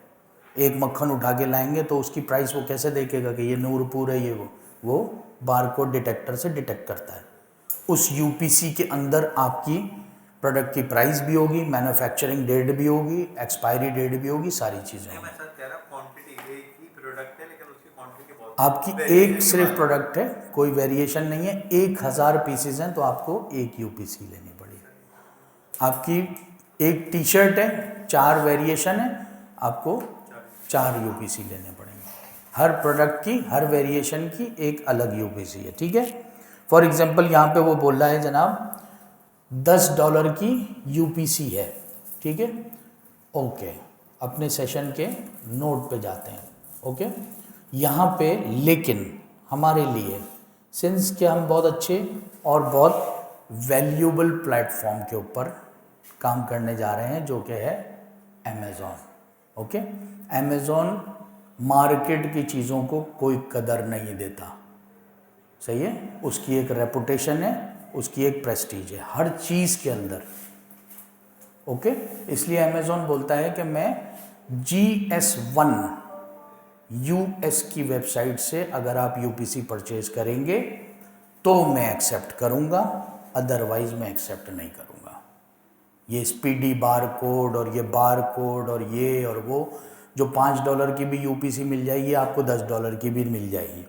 A: एक मक्खन उठा के लाएंगे तो उसकी प्राइस वो कैसे देखेगा कि ये नूरपुर है, ये वो बारकोड डिटेक्टर से डिटेक्ट करता है। उस यूपीसी के अंदर आपकी प्रोडक्ट की प्राइस भी होगी, मैन्युफैक्चरिंग डेट भी होगी, एक्सपायरी डेट भी होगी, सारी चीज़ें
B: नहीं,
A: होंगी।
B: मैं सर कह रहा हूँ क्वांटिटी एक ही प्रोडक्ट है लेकिन उसकी क्वांटिटी बहुत
A: आपकी एक सिर्फ प्रोडक्ट है, कोई वेरिएशन नहीं है, 1000 पीसेज हैं तो आपको एक यूपीसी लेनी पड़ेगी। आपकी एक टी शर्ट है, 4 वेरिएशन है, आपको 4 यूपीसी लेने पड़ेंगे। हर प्रोडक्ट की, हर वेरिएशन की एक अलग यूपीसी है। ठीक है, फॉर एग्जांपल यहाँ पे वो बोल रहा है जनाब $10 की यूपीसी है। ठीक है, ओके, अपने सेशन के नोट पे जाते हैं। ओके, यहाँ पे लेकिन हमारे लिए सिंस कि हम बहुत अच्छे और बहुत वैल्यूबल प्लेटफॉर्म के ऊपर काम करने जा रहे हैं जो कि है अमेज़ॉन। ओके, अमेज़ॉन मार्केट की चीज़ों को कोई कदर नहीं देता, सही है, उसकी एक रेपुटेशन है, उसकी एक प्रेस्टीज है हर चीज़ के अंदर। ओके, इसलिए अमेज़ॉन बोलता है कि मैं GS1 US की वेबसाइट से अगर आप यूपीसी परचेज करेंगे तो मैं एक्सेप्ट करूँगा, अदरवाइज मैं एक्सेप्ट नहीं करूँगा। ये स्पीडी बार कोड और ये बार कोड और ये और वो, जो $5 की भी यूपीसी मिल जाएगी आपको, $10 की भी मिल जाएगी,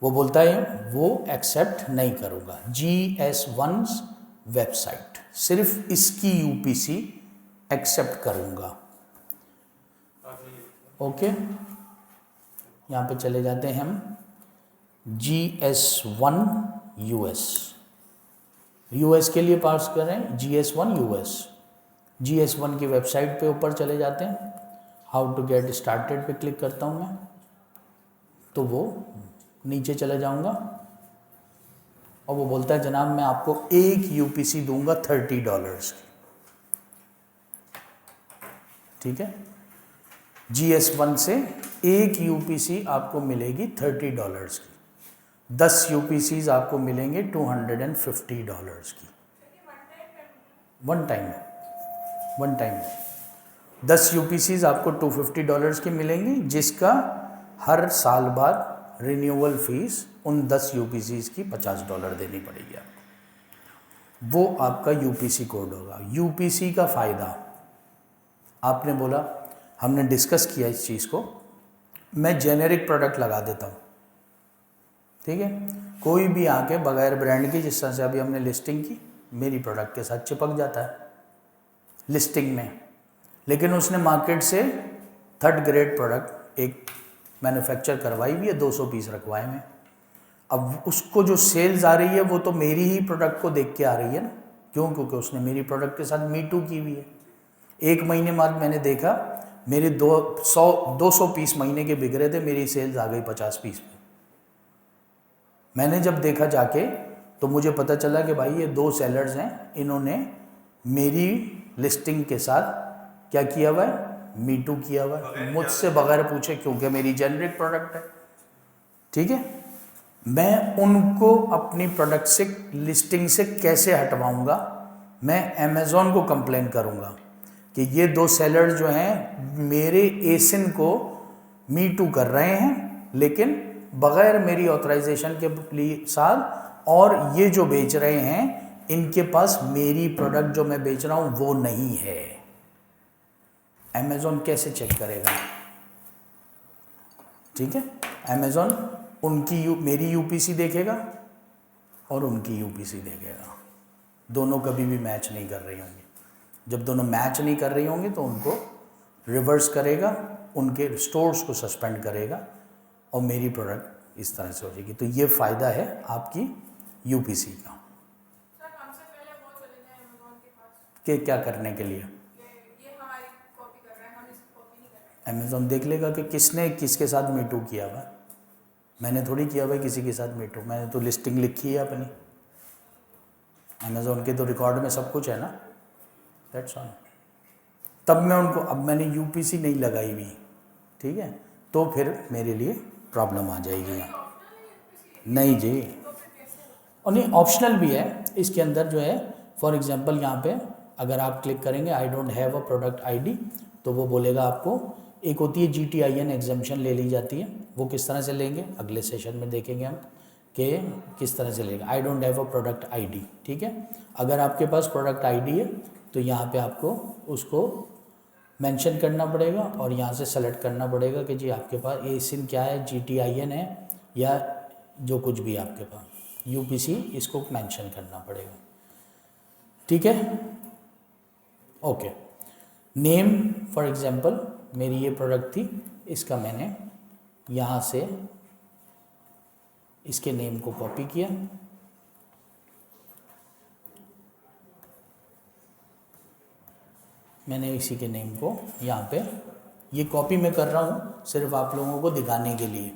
A: वो बोलता है वो एक्सेप्ट नहीं करूँगा। GS1 वेबसाइट सिर्फ इसकी यूपीसी एक्सेप्ट करूँगा। ओके, यहाँ पे चले जाते हैं हम GS1 US के लिए पास करें, GS1 US, GS1 की वेबसाइट पे ऊपर चले जाते हैं, हाउ टू गेट स्टार्टेड पे क्लिक करता हूँ मैं, तो वो नीचे चले जाऊँगा और वो बोलता है जनाब मैं आपको एक यूपीसी दूंगा $30 की। ठीक है, GS1 से एक यूपीसी आपको मिलेगी $30 की, 10 यूपीसीज आपको मिलेंगे $250 की। वन टाइम 10 यूपीसीज आपको $250 की मिलेंगी, जिसका हर साल बाद रिन्यूअल फीस उन 10 यूपीसीज की $50 देनी पड़ेगी आपको। वो आपका यूपीसी कोड होगा। यूपीसी का फ़ायदा, आपने बोला, हमने डिस्कस किया इस चीज़ को, मैं जेनेरिक प्रोडक्ट लगा देता हूँ। ठीक है, कोई भी आके बगैर ब्रांड की, जिस तरह से अभी हमने लिस्टिंग की, मेरी प्रोडक्ट के साथ चिपक जाता है लिस्टिंग में, लेकिन उसने मार्केट से 3rd ग्रेड प्रोडक्ट एक मैन्युफैक्चर करवाई हुई है, 200 पीस रखवाए में। अब उसको जो सेल्स आ रही है वो तो मेरी ही प्रोडक्ट को देख के आ रही है ना, क्यों? क्योंकि उसने मेरी प्रोडक्ट के साथ मीटू की हुई है। 1 महीने बाद मैंने देखा मेरे 200 पीस महीने के बिक रहे थे, मेरी सेल्स आ गई 50 पीस पे। मैंने जब देखा जाके तो मुझे पता चला कि भाई ये 2 सेलर्स हैं, इन्होंने मेरी लिस्टिंग के साथ क्या किया हुआ है, मीटू किया हुआ है, मुझसे बगैर पूछे, क्योंकि मेरी जेनरिक प्रोडक्ट है। ठीक है, मैं उनको अपनी प्रोडक्ट से, लिस्टिंग से कैसे हटवाऊंगा? मैं अमेज़ॉन को कंप्लेन करूंगा कि ये 2 सेलर जो हैं मेरे एसिन को मीटू कर रहे हैं, लेकिन बगैर मेरी ऑथराइजेशन के साथ, और ये जो बेच रहे हैं इनके पास मेरी प्रोडक्ट जो मैं बेच रहा हूं वो नहीं है। अमेज़ॉन कैसे चेक करेगा? ठीक है, अमेज़ॉन मेरी यूपीसी देखेगा और उनकी यूपीसी देखेगा, दोनों कभी भी मैच नहीं कर रही होंगी। जब दोनों मैच नहीं कर रही होंगी तो उनको रिवर्स करेगा, उनके स्टोर्स को सस्पेंड करेगा और मेरी प्रोडक्ट इस तरह से हो जाएगी। तो ये फ़ायदा है आपकी यूपीसी का।
E: सर हमसे पहले वो चले जाए अमेज़न के पास
A: कि क्या करने के लिए?
E: ये हमारी कॉपी कर रहा है, हम इसकी कॉपी नहीं कर रहे।
A: अमेज़ॉन देख लेगा कि किसने किसके साथ मीटू किया हुआ। मैंने थोड़ी किया भाई किसी के साथ मीटू, मैंने तो लिस्टिंग लिखी है अपनी। अमेज़ॉन के तो रिकॉर्ड में सब कुछ है ना, दैट्स ऑल। तब मैं उनको, अब मैंने यूपीसी नहीं लगाई हुई, ठीक है, तो फिर मेरे लिए प्रॉब्लम आ जाएगी यहाँ। नहीं जी, और नहीं ऑप्शनल भी है इसके अंदर जो है। फॉर एग्जांपल यहाँ पे अगर आप क्लिक करेंगे I don't have a product ID, तो वो बोलेगा आपको, एक होती है GTIN एग्जाम्पशन ले ली जाती है, वो किस तरह से लेंगे अगले सेशन में देखेंगे हम कि किस तरह से लेगा। I don't have a product ID, ठीक है। अगर आपके पास प्रोडक्ट आईडी है तो यहाँ पे आपको उसको मेंशन करना पड़ेगा और यहाँ से सेलेक्ट करना पड़ेगा कि जी आपके पास ये सिन क्या है, GTIN है या जो कुछ भी आपके पास UPC, इसको मेंशन करना पड़ेगा, ठीक है। ओके, नेम फॉर एग्जांपल मेरी ये प्रोडक्ट थी, इसका मैंने यहाँ से इसके नेम को कॉपी किया, मैंने इसी के नेम को यहाँ पे, ये कॉपी मैं कर रहा हूँ सिर्फ आप लोगों को दिखाने के लिए,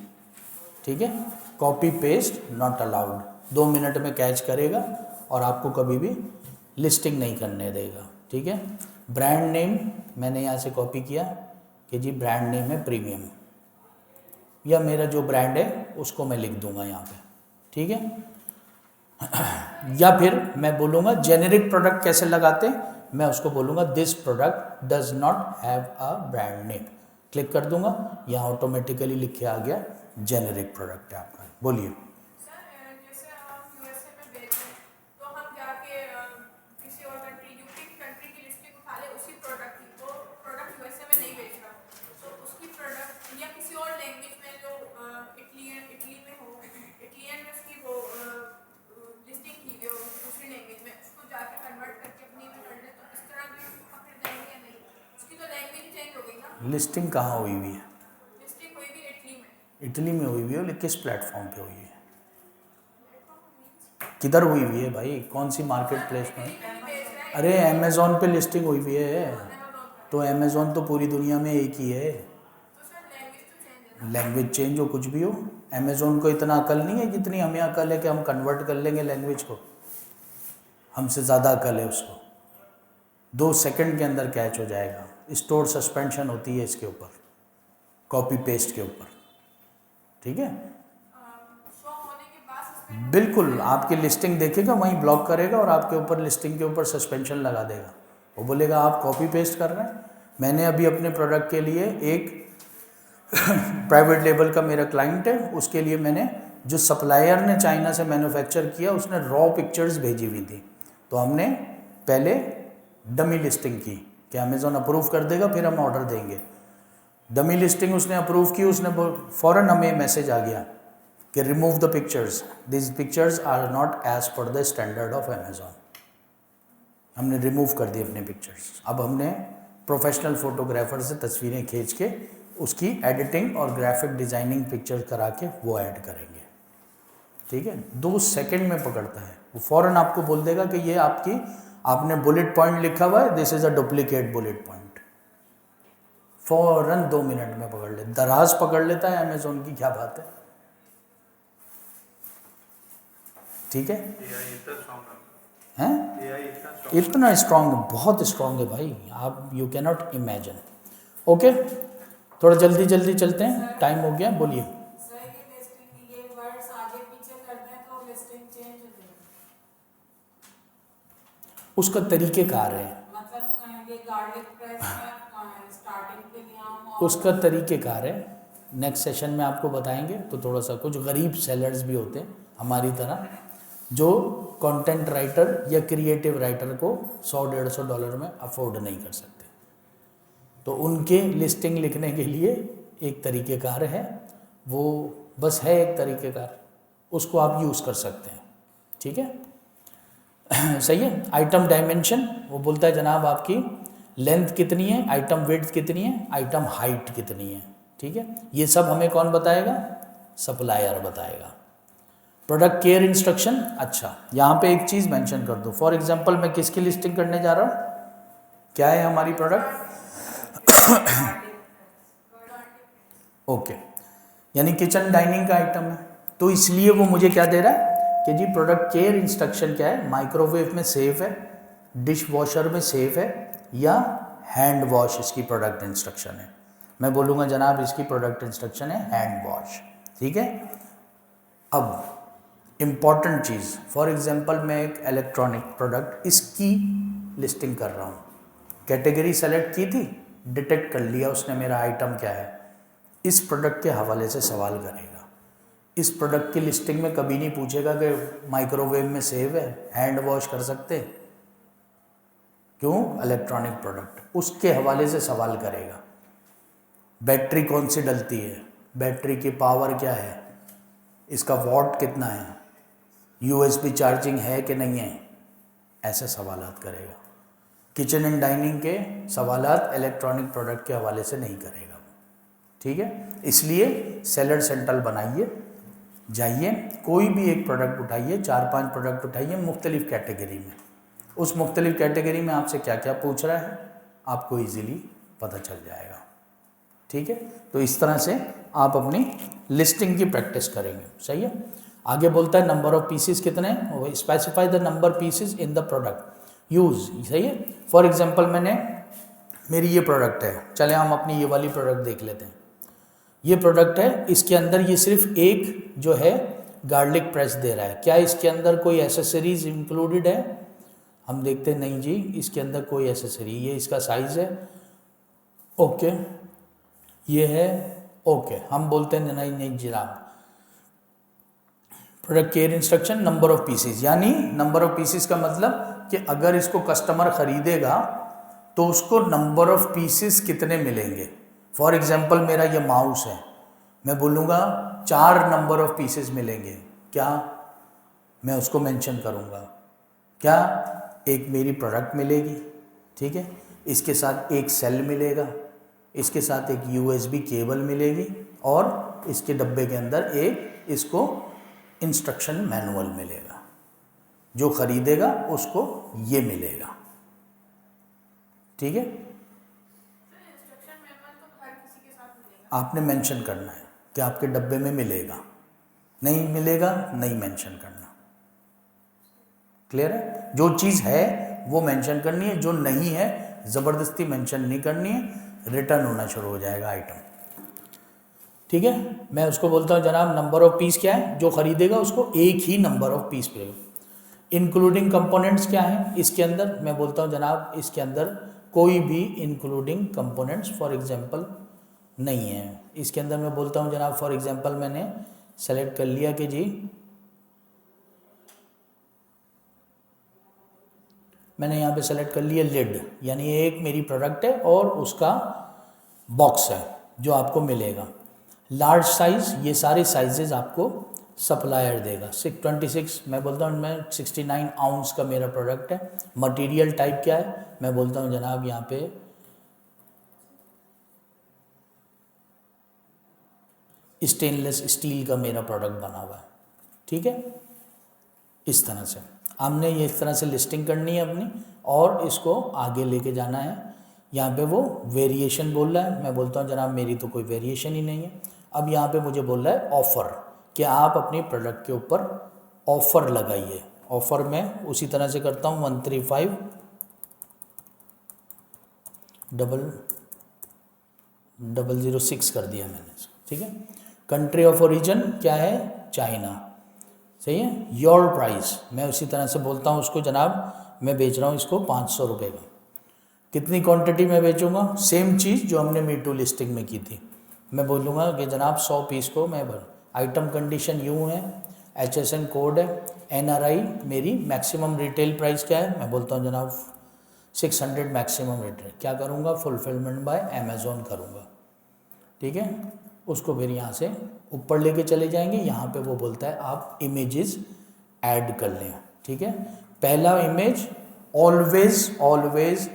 A: ठीक है। Copy paste not allowed, 2 minute में कैच करेगा और आपको कभी भी लिस्टिंग नहीं करने देगा, ठीक है। ब्रांड नेम मैंने यहाँ से कॉपी किया कि जी ब्रांड नेम है प्रीमियम, या मेरा जो ब्रांड है उसको मैं लिख दूंगा यहाँ पे, ठीक है। या फिर मैं बोलूँगा जेनेरिक प्रोडक्ट कैसे लगाते, मैं उसको बोलूँगा this product does not have a brand name, click कर दूंगा, यहाँ ऑटोमेटिकली लिख के आ गया जेनेरिक प्रोडक्ट है आपका। बोलिए।
E: सर जैसे हम यूएसए में बेच रहे हैं तो हम जाके किसी और यूपी कंट्री की लिस्टिंग उठा ले उसी प्रोडक्ट की, तो प्रोडक्ट यूएसए में नहीं बेच रहा, तो उसकी प्रोडक्ट या किसी और लैंग्वेज में जो इटली में हो, इटलियन में उसकी वो लिस्टिंग की हो दूसरी लैंग्वेज में, उसको जाके कन्वर्ट करके अपनी में कर ले, तो इस तरह भी पकड़ जाएंगे या नहीं? उसकी तो लैंग्वेज चेंज हो गई ना।
A: लिस्टिंग कहाँ हुई हुई है?
E: लिस्टिंग हुई भी इटली में।
A: इटली में हुई हुई है, लेकिन किस प्लेटफॉर्म पे हुई है? किधर हुई हुई है भाई, कौन सी मार्केट प्लेस में? अरे अमेज़ॉन पे लिस्टिंग हुई हुई है, तो अमेज़ॉन तो पूरी दुनिया में एक ही है। लैंग्वेज चेंज हो कुछ भी हो, अमेज़ॉन को इतना अकल नहीं है जितनी हमें अकल है कि हम कन्वर्ट कर लेंगे लैंग्वेज को, हमसे ज़्यादा अकल है उसको। 2 सेकंड के अंदर कैच हो जाएगा। स्टोर सस्पेंशन होती है इसके ऊपर, कॉपी पेस्ट के ऊपर, ठीक है। बिल्कुल, आपकी लिस्टिंग देखेगा वहीं ब्लॉक करेगा और आपके ऊपर लिस्टिंग के ऊपर सस्पेंशन लगा देगा। वो बोलेगा आप कॉपी पेस्ट कर रहे हैं। मैंने अभी अपने प्रोडक्ट के लिए एक प्राइवेट लेबल का मेरा क्लाइंट है, उसके लिए मैंने जो सप्लायर ने चाइना से मैन्युफैक्चर किया उसने रॉ पिक्चर्स भेजी हुई थी, तो हमने पहले डमी लिस्टिंग की कि अमेज़ॉन अप्रूव कर देगा फिर हम ऑर्डर देंगे। डमी लिस्टिंग उसने अप्रूव की, उसने फ़ौरन हमें मैसेज आ गया कि remove the pictures, this pictures are not as per the standard of Amazon. हमने रिमूव कर दी अपने पिक्चर्स। अब हमने प्रोफेशनल फोटोग्राफर से तस्वीरें खींच के उसकी एडिटिंग और ग्राफिक डिज़ाइनिंग पिक्चर करा के वो ऐड करेंगे, ठीक है। 2 सेकंड में पकड़ता है वो, फ़ौरन आपको बोल देगा कि ये आपने बुलेट पॉइंट लिखा हुआ है, this is a duplicate bullet point, फ़ौरन 2 मिनट में पकड़ ले। दराज पकड़ लेता है अमेज़ॉन की, क्या बात है, ठीक है। हैं इतना स्ट्रांग, बहुत स्ट्रांग है भाई, आप you can not imagine. Okay, थोड़ा जल्दी जल्दी चलते हैं, टाइम हो गया, बोलिए।
D: सर ये लिस्टिंग ये वर्ड्स आगे पीछे करते हैं तो लिस्टिंग चेंज हो जाएगी,
A: उसका तरीक़ेकार है,
D: मतलब ये गार्लिक प्रेस में स्टार्टिंग के लिए हम
A: उसका तरीक़ेकार है। नेक्स्ट सेशन में आपको बताएंगे। तो थोड़ा सा कुछ गरीब सेलर्स भी होते हैं हमारी तरह, जो कंटेंट राइटर या क्रिएटिव राइटर को $100-150 में अफोर्ड नहीं कर सकते। तो उनके लिस्टिंग लिखने के लिए एक तरीक़ेकार है, वो बस है एक तरीक़ेकार, उसको आप यूज़ कर सकते हैं। ठीक है सही है। आइटम डायमेंशन, वो बोलता है जनाब आपकी लेंथ कितनी है, आइटम विड्थ कितनी है, आइटम हाइट कितनी है। ठीक है, ये सब हमें कौन बताएगा, सप्लायर बताएगा। प्रोडक्ट केयर इंस्ट्रक्शन, अच्छा यहाँ पे एक चीज़ मेंशन कर दो। फॉर एग्जांपल मैं किसकी लिस्टिंग करने जा रहा हूँ, क्या है हमारी प्रोडक्ट ओके, यानी किचन डाइनिंग का आइटम है, तो इसलिए वो मुझे क्या दे रहा है कि जी प्रोडक्ट केयर इंस्ट्रक्शन क्या है, माइक्रोवेव में सेफ है, डिश वॉशर में सेफ है, या हैंड वॉश इसकी प्रोडक्ट इंस्ट्रक्शन है। मैं बोलूँगा जनाब इसकी प्रोडक्ट इंस्ट्रक्शन है हैंड वॉश। ठीक है, अब इम्पॉर्टेंट चीज़, फॉर एग्जांपल मैं एक इलेक्ट्रॉनिक प्रोडक्ट इसकी लिस्टिंग कर रहा हूँ, कैटेगरी सेलेक्ट की थी, डिटेक्ट कर लिया उसने मेरा आइटम क्या है, इस प्रोडक्ट के हवाले से सवाल करेगा। इस प्रोडक्ट की लिस्टिंग में कभी नहीं पूछेगा कि माइक्रोवेव में सेव है, हैंड वॉश कर सकते, क्यों, इलेक्ट्रॉनिक प्रोडक्ट, उसके हवाले से सवाल करेगा। बैटरी कौन सी डलती है, बैटरी की पावर क्या है, इसका वॉट कितना है, USB चार्जिंग है कि नहीं है, ऐसे सवालात करेगा। किचन एंड डाइनिंग के सवालात इलेक्ट्रॉनिक प्रोडक्ट के हवाले से नहीं करेगा। ठीक है, इसलिए सेलर सेंट्रल बनाइए, जाइए कोई भी एक प्रोडक्ट उठाइए, 4-5 प्रोडक्ट उठाइए मुख्तलिफ कैटेगरी में, उस मुख्तलिफ कैटेगरी में आपसे क्या क्या पूछ रहा है आपको इजीली पता चल जाएगा। ठीक है, तो इस तरह से आप अपनी लिस्टिंग की प्रैक्टिस करेंगे। सही है, आगे बोलता है नंबर ऑफ पीसेस कितने हैं, specify the number pieces in the product use. सही है, फॉर एग्जांपल मैंने, मेरी ये प्रोडक्ट है, चले हम अपनी ये वाली प्रोडक्ट देख लेते हैं। ये प्रोडक्ट है, इसके अंदर ये सिर्फ एक जो है गार्लिक प्रेस दे रहा है, क्या इसके अंदर कोई एसेसरीज इंक्लूडेड है, हम देखते हैं नहीं जी इसके अंदर कोई एसेसरी, ये इसका साइज़ है ओके, ये है ओके, हम बोलते हैं नहीं नहीं जनाब। Product care instruction number of pieces, यानी नंबर ऑफ पीसेस का मतलब कि अगर इसको कस्टमर ख़रीदेगा तो उसको नंबर ऑफ पीसेस कितने मिलेंगे। फॉर एग्जांपल मेरा ये माउस है, मैं बोलूँगा 4 नंबर ऑफ पीसेस मिलेंगे, क्या मैं उसको मेंशन करूँगा, क्या एक मेरी प्रोडक्ट मिलेगी, ठीक है, इसके साथ एक सेल मिलेगा, इसके साथ एक USB केबल मिलेगी, और इसके डब्बे के अंदर एक इसको इंस्ट्रक्शन मैनुअल मिलेगा, जो ख़रीदेगा उसको ये मिलेगा। ठीक है, आपने मेंशन करना है कि आपके डब्बे में मिलेगा, नहीं मिलेगा नहीं मेंशन करना। क्लियर है, जो चीज़ है वो मेंशन करनी है, जो नहीं है ज़बरदस्ती मेंशन नहीं करनी है, रिटर्न होना शुरू हो जाएगा आइटम। ठीक है, मैं उसको बोलता हूँ जनाब नंबर ऑफ पीस क्या है, जो ख़रीदेगा उसको एक ही नंबर ऑफ पीस मिलेगा। इंक्लूडिंग कंपोनेंट्स क्या है इसके अंदर, मैं बोलता हूँ जनाब इसके अंदर कोई भी इंक्लूडिंग कंपोनेंट्स फॉर एग्जांपल नहीं है। इसके अंदर मैं बोलता हूँ जनाब फॉर एग्जांपल मैंने सेलेक्ट कर लिया कि जी मैंने यहाँ पे सेलेक्ट कर लिया लिड, यानी एक मेरी प्रोडक्ट है और उसका बॉक्स है जो आपको मिलेगा। लार्ज साइज़, ये सारे साइजेस आपको सप्लायर देगा। 626 मैं बोलता हूँ, मैं 69 आउंस का मेरा प्रोडक्ट है। मटेरियल टाइप क्या है, मैं बोलता हूँ जनाब यहाँ पे स्टेनलेस स्टील का मेरा प्रोडक्ट बना हुआ है। ठीक है, इस तरह से हमने ये इस तरह से लिस्टिंग करनी है अपनी, और इसको आगे लेके जाना है। यहाँ पे वो वेरिएशन बोल रहा है, मैं बोलता हूँ जनाब मेरी तो कोई वेरिएशन ही नहीं है। अब यहाँ पे मुझे बोल रहा है ऑफ़र, कि आप अपनी प्रोडक्ट के ऊपर ऑफ़र लगाइए। ऑफ़र में उसी तरह से करता हूँ 135,006 कर दिया मैंने इसको। ठीक है, कंट्री ऑफ ओरिजिन क्या है, चाइना। सही है, योर प्राइस मैं उसी तरह से बोलता हूँ उसको जनाब मैं बेच रहा हूँ इसको 500 रुपये का। कितनी क्वांटिटी में बेचूंगा, सेम चीज़ जो हमने मीटू लिस्टिंग में की थी। मैं बोलूँगा कि जनाब 100 पीस को मैं भर। आइटम कंडीशन यूँ है, HSN कोड है, NRI मेरी मैक्सिमम रिटेल प्राइस क्या है, मैं बोलता हूँ जनाब 600 मैक्सिमम रिटेल, क्या करूँगा, फुलफिलमेंट बाय अमेज़ॉन करूँगा, ठीक है। उसको फिर यहाँ से ऊपर लेके चले जाएंगे, यहाँ पे वो बोलता है आप इमेजेस ऐड कर लें, ठीक है। पहला image always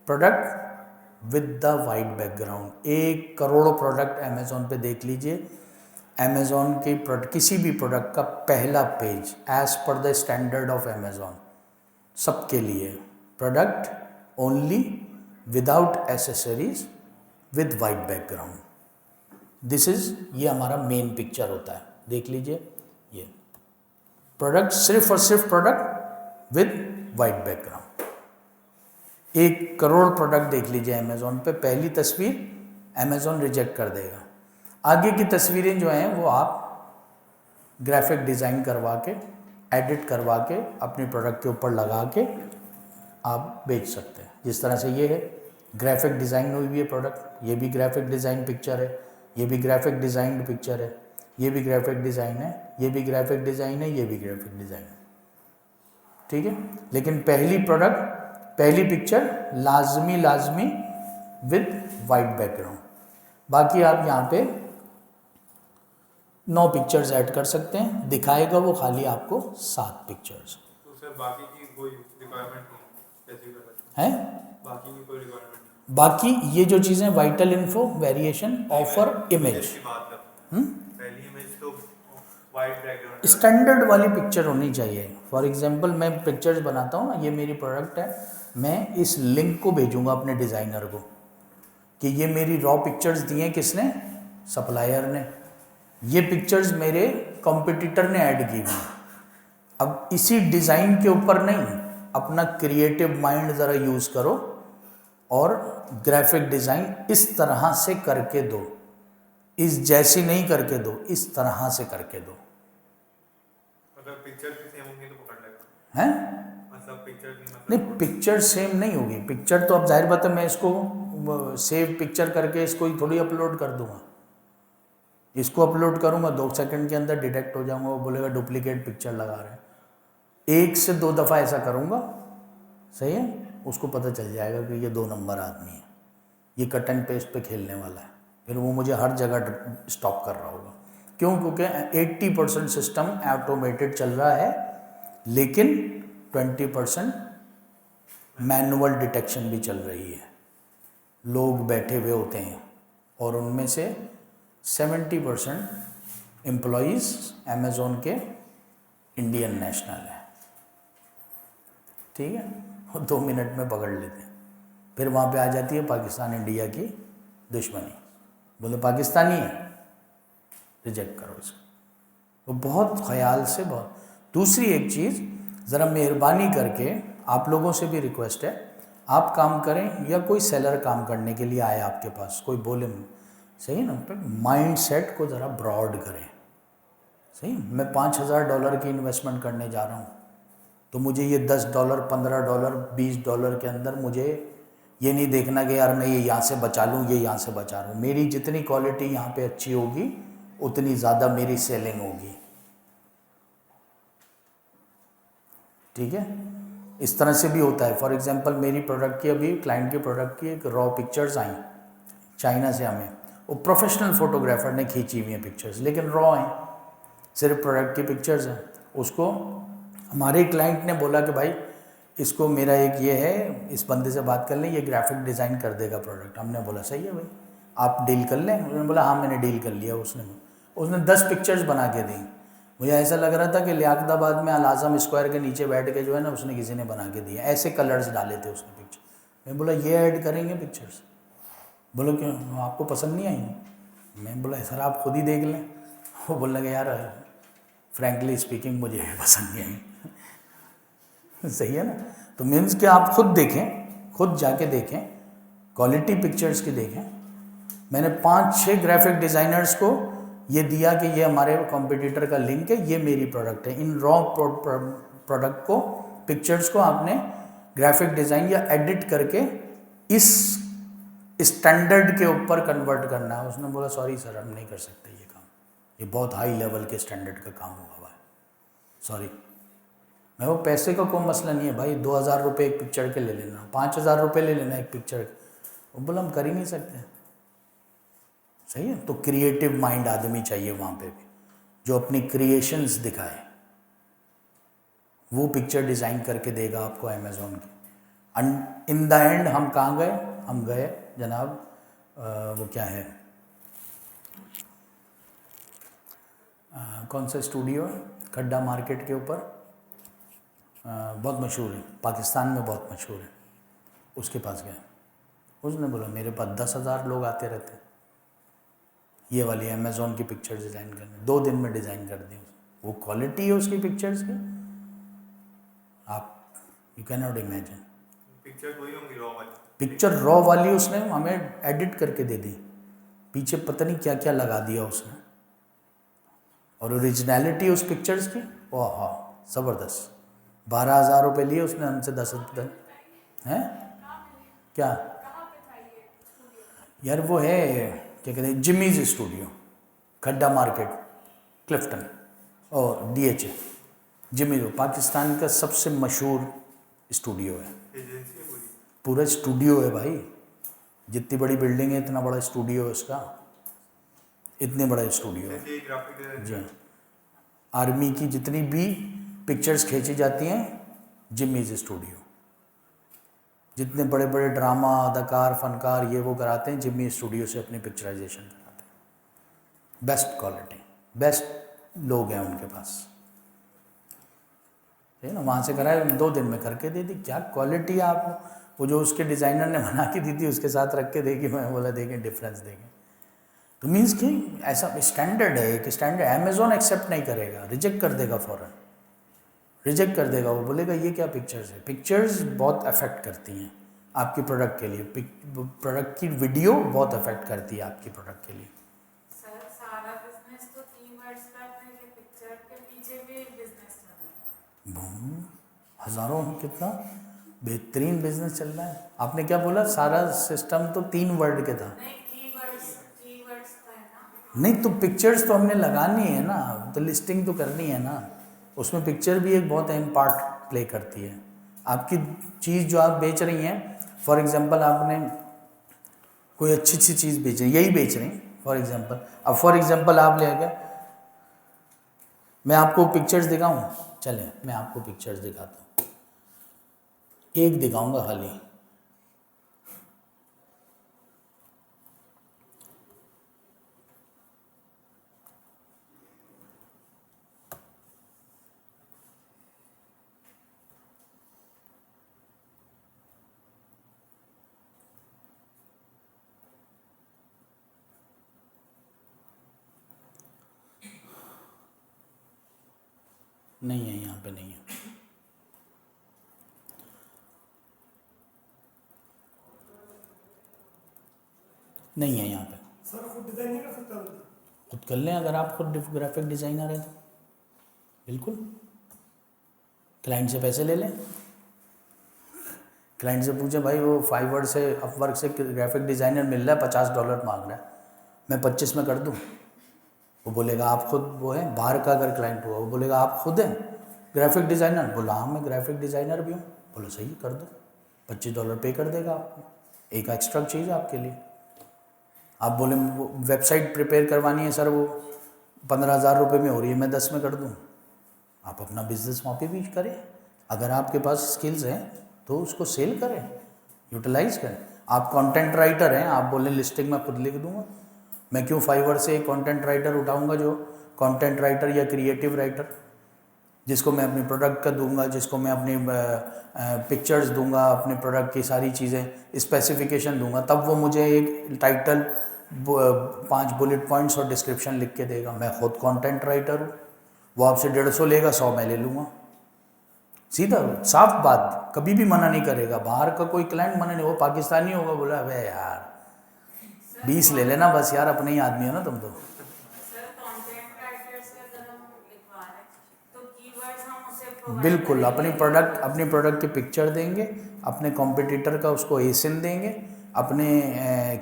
A: product with the white background. 1 crore product Amazon पे देख लीजिए, अमेज़ॉन के किसी भी प्रोडक्ट का पहला page as per the standard of Amazon सबके लिए product only without accessories with white background, this is, ये हमारा मेन पिक्चर होता है, देख लीजिए ये प्रोडक्ट, सिर्फ और सिर्फ product with white background. 1 crore product देख लीजिए अमेज़ॉन पे, पहली तस्वीर अमेज़ॉन रिजेक्ट कर देगा। आगे की तस्वीरें जो हैं वो आप ग्राफिक डिज़ाइन करवा के, एडिट करवा के, अपने प्रोडक्ट के ऊपर लगा के आप बेच सकते हैं। जिस तरह से ये है ग्राफिक डिज़ाइन हुई हुई है प्रोडक्ट, ये भी ग्राफिक डिज़ाइन पिक्चर है, ये भी ग्राफिक डिज़ाइंड पिक्चर है, ये भी ग्राफिक डिज़ाइन है, ये भी ग्राफिक डिज़ाइन है, ये भी ग्राफिक डिज़ाइन है, ठीक है। लेकिन पहली पिक्चर लाजमी विद वाइट बैकग्राउंड। बाकी आप यहाँ पे 9 पिक्चर्स ऐड कर सकते हैं, दिखाएगा वो खाली आपको 7 पिक्चर्स।
B: तो सर बाकी की कोई रिक्वायरमेंट नहीं कैसे कर सकते
A: हैं,
B: बाकी की कोई रिक्वायरमेंट नहीं?
A: बाकी ये जो चीज़ें vital info, variation, offer, image,
B: की बात है, पहली इमेज तो वाइट बैकग्राउंड
A: स्टैंडर्ड वाली पिक्चर होनी चाहिए। फॉर एग्जांपल मैं पिक्चर्स बनाता हूँ ना, ये मेरी प्रोडक्ट है, मैं इस लिंक को भेजूंगा अपने डिज़ाइनर को कि ये मेरी रॉ पिक्चर्स दी हैं किसने, सप्लायर ने, ये पिक्चर्स मेरे कॉम्पिटिटर ने ऐड की हुई। अब इसी डिज़ाइन के ऊपर नहीं, अपना क्रिएटिव माइंड ज़रा यूज़ करो और ग्राफिक डिज़ाइन इस तरह से करके दो, इस जैसी नहीं करके दो, इस तरह से करके दो।
B: अगर पिक्चर भी सेम होंगी तो पकड़ लेगा,
A: हैं
B: मतलब पिक्चर भी मतलब
A: नहीं, पिक्चर सेम नहीं होगी। पिक्चर तो अब जाहिर बात है मैं इसको सेव पिक्चर करके इसको ही थोड़ी अपलोड कर दूंगा, इसको अपलोड करूंगा 2 सेकंड के अंदर डिटेक्ट हो जाऊंगा, वो बोलेगा डुप्लीकेट पिक्चर लगा रहे हैं। 1 से 2 दफ़ा ऐसा करूंगा, सही है, उसको पता चल जाएगा कि ये 2 नंबर आदमी है, ये कट एंड पेस्ट पे खेलने वाला है, फिर वो मुझे हर जगह स्टॉप कर रहा होगा। क्यों? क्योंकि 80% सिस्टम ऑटोमेटेड चल रहा है, लेकिन 20% मैनुअल डिटेक्शन भी चल रही है। लोग बैठे हुए होते हैं और उनमें से 70% एम्प्लॉयज़ अमेज़ॉन के इंडियन नेशनल है, ठीक है, वो 2 मिनट में पकड़ लेते हैं। फिर वहाँ पे आ जाती है पाकिस्तान इंडिया की दुश्मनी, बोले पाकिस्तानी है, रिजेक्ट करो इसको। तो बहुत ख्याल से बहुत। दूसरी एक चीज़, ज़रा मेहरबानी करके आप लोगों से भी रिक्वेस्ट है, आप काम करें या कोई सेलर काम करने के लिए आए आपके पास, कोई बोले, सही ना, माइंड सेट को ज़रा ब्रॉड करें, सही। मैं $5000 की इन्वेस्टमेंट करने जा रहा हूँ, तो मुझे ये $10, $15, $20 के अंदर मुझे ये नहीं देखना कि यार मैं ये यहाँ से बचा लूँ, ये यहाँ से बचा लूँ। मेरी जितनी क्वालिटी यहाँ पे अच्छी होगी उतनी ज़्यादा मेरी सेलिंग होगी, ठीक है। इस तरह से भी होता है। फॉर एग्जांपल मेरी प्रोडक्ट की, अभी क्लाइंट के प्रोडक्ट की एक रॉ पिक्चर्स आई चाइना से हमें, वो प्रोफेशनल फोटोग्राफर ने खींची हुई हैं पिक्चर्स, लेकिन रॉ हैं, सिर्फ प्रोडक्ट की पिक्चर्स हैं। उसको हमारे क्लाइंट ने बोला कि भाई इसको मेरा एक ये है, इस बंदे से बात कर लें, ये ग्राफिक डिज़ाइन कर देगा प्रोडक्ट। हमने बोला सही है भाई, आप डील कर लें। उन्होंने बोला हाँ मैंने डील कर लिया। उसने 10 पिक्चर्स बना के दी। मुझे ऐसा लग रहा था कि लियाकताबाद में अल-आज़म स्क्वायर के नीचे बैठ के जो है ना, उसने किसी ने बना के दिया, ऐसे कलर्स डाले थे उसने पिक्चर। मैं बोला ये ऐड करेंगे पिक्चर्स? बोलो क्यों, आपको पसंद नहीं आई? मैं बोला सर आप खुद ही देख लें। वो बोल लगे यार फ्रैंकली स्पीकिंग मुझे पसंद नहीं आई। सही है ना। तो मीन्स कि आप खुद देखें, खुद जाके देखें, क्वालिटी पिक्चर्स की देखें। मैंने 5-6 ग्राफिक डिज़ाइनर्स को ये दिया कि ये हमारे कॉम्पिटिटर का लिंक है, ये मेरी प्रोडक्ट है। इन रॉ प्रोडक्ट को, पिक्चर्स को आपने ग्राफिक डिज़ाइन या एडिट करके इस स्टैंडर्ड के ऊपर कन्वर्ट करना है। उसने बोला सॉरी सर हम नहीं कर सकते ये काम, ये बहुत हाई लेवल के स्टैंडर्ड का काम हुआ हुआ है। सॉरी, मैं वो पैसे का कोई मसला नहीं है भाई, 2,000 रुपये एक पिक्चर के ले लेना, 5,000 रुपये ले लेना एक पिक्चर के, वो बोला हम कर ही नहीं सकते। सही है, तो क्रिएटिव माइंड आदमी चाहिए वहाँ पे भी, जो अपनी क्रिएशंस दिखाए, वो पिक्चर डिज़ाइन करके देगा आपको अमेज़ॉन की। इन द एंड हम कहाँ गए? हम गए जनाब वो क्या है, कौन सा स्टूडियो है खड्डा मार्केट के ऊपर, बहुत मशहूर है, पाकिस्तान में बहुत मशहूर है, उसके पास गए। उसने बोला मेरे पास 10,000 लोग आते रहते हैं ये वाली अमेज़ॉन की पिक्चर डिज़ाइन करने, 2 दिन में डिज़ाइन कर दी। वो क्वालिटी है उसकी पिक्चर्स की, आप you can not imagine.
B: Picture वही होंगी रॉ वाली,
A: पिक्चर रॉ वाली उसने हमें एडिट करके दे दी, पीछे पता नहीं क्या क्या लगा दिया उसने, और ओरिजिनलिटी उस पिक्चर्स की वाह हाँ ज़बरदस्त। 12,000 रुपये लिए उसने हमसे, 10 हैं क्या यार, वो है क्या कहते हैं, जिमीज़ स्टूडियो, खड्डा मार्केट, क्लिफ्टन और DHA। जिमीज़ पाकिस्तान का सबसे मशहूर स्टूडियो है,
B: एजेंसी है पूरी।
A: पूरा स्टूडियो है भाई, जितनी बड़ी बिल्डिंग है इतना बड़ा स्टूडियो है उसका, इतने बड़ा स्टूडियो है।
B: जैसे ये ग्राफिक डिजाइन
A: जी, आर्मी की जितनी भी पिक्चर्स खींची जाती हैं जिमीज़ स्टूडियो, जितने बड़े बड़े ड्रामा अदाकार फनकार ये वो कराते हैं जिमी स्टूडियो से अपनी पिक्चराइजेशन कराते हैं। बेस्ट क्वालिटी, बेस्ट लोग हैं उनके पास, है ना, वहाँ से कराए 2 दिन में करके दे दी। क्या क्वालिटी है आपको, वो जो उसके डिज़ाइनर ने बना के दी थी उसके साथ रख के देखी, मैं बोला देखें डिफरेंस देखें। तो मीन्स कि ऐसा स्टैंडर्ड है, एक स्टैंडर्ड अमेज़ॉन एक्सेप्ट नहीं करेगा, रिजेक्ट कर देगा फ़ौरन, रिजेक्ट कर देगा, वो बोलेगा ये क्या पिक्चर्स है। पिक्चर्स बहुत अफेक्ट करती हैं आपकी प्रोडक्ट के लिए, प्रोडक्ट की वीडियो बहुत अफेक्ट करती है आपकी प्रोडक्ट के लिए।
D: सर सारा बिजनेस तो कीवर्ड्स का है, ये पिक्चर के पीछे भी बिजनेस चल रहा है।
A: हज़ारों कितना बेहतरीन बिजनेस चल रहा है। आपने क्या बोला, सारा सिस्टम तो 3 वर्ड के था।
D: नहीं कीवर्ड्स का है ना।
A: नहीं तो पिक्चर्स तो हमने लगानी है ना, तो लिस्टिंग तो करनी है ना, उसमें पिक्चर भी एक बहुत अहम पार्ट प्ले करती है। आपकी चीज़ जो आप बेच रही हैं, फॉर एग्जांपल आपने कोई अच्छी सी चीज़ बेच रही, यही बेच रही फॉर एग्जांपल, अब फॉर एग्जांपल आप ले गए, मैं आपको पिक्चर्स दिखाऊं, चलें मैं आपको पिक्चर्स दिखाता हूँ, एक दिखाऊंगा खाली, नहीं है यहाँ पे, नहीं है, नहीं है यहाँ पे।
C: सर खुद डिजाइन नहीं कर सकता बंदा?
A: खुद कर लें अगर आप खुद ग्राफिक डिज़ाइनर हैं तो, बिल्कुल क्लाइंट से पैसे ले लें, क्लाइंट से पूछे भाई वो फाइवर से अपवर्क से ग्राफिक डिज़ाइनर मिल रहा है $50 मांग रहा है, मैं 25 में कर दूँ? वो बोलेगा आप खुद वो है, बाहर का अगर क्लाइंट हुआ वो बोलेगा आप खुद हैं ग्राफिक डिज़ाइनर, बोला हाँ मैं ग्राफिक डिज़ाइनर भी हूँ, बोला सही कर दो, $25 पे कर देगा आपको, एक एक्स्ट्रा चीज़ है आपके लिए। आप बोले वेबसाइट प्रिपेयर करवानी है सर, वो 15,000 रुपये में हो रही है, मैं 10 में कर दूँ, आप अपना बिजनेस वहाँ पे भी करें, अगर आपके पास स्किल्स हैं तो उसको सेल करें, यूटिलाइज करें। आप कंटेंट राइटर हैं, आप बोले लिस्टिंग मैं खुद लिख दूँगा, मैं क्यों फाइवर से एक कंटेंट राइटर उठाऊँगा जो कंटेंट राइटर या क्रिएटिव राइटर, जिसको मैं अपने प्रोडक्ट का दूंगा, जिसको मैं अपनी पिक्चर्स दूंगा, अपने प्रोडक्ट की सारी चीज़ें स्पेसिफिकेशन दूंगा, तब वो मुझे एक टाइटल 5 बुलेट पॉइंट्स और डिस्क्रिप्शन लिख के देगा। मैं खुद कंटेंट राइटर हूँ, वो आपसे 150 लेगा, 100 मैं ले लूँगा, सीधा साफ बात, कभी भी मना नहीं करेगा। बाहर का कोई क्लाइंट मना नहीं, वो पाकिस्तानी होगा, बोला अबे यार 20 ले लेना बस यार, अपने ही आदमी हो ना तुम तो।
D: सर कंटेंट राइटर्स का अगर हम लिखवा रहे हैं तो कीवर्ड्स हम उसे provide
A: बिल्कुल
D: करेंगे।
A: अपनी प्रोडक्ट की पिक्चर देंगे, अपने कॉम्पिटिटर का उसको एसिन देंगे, अपने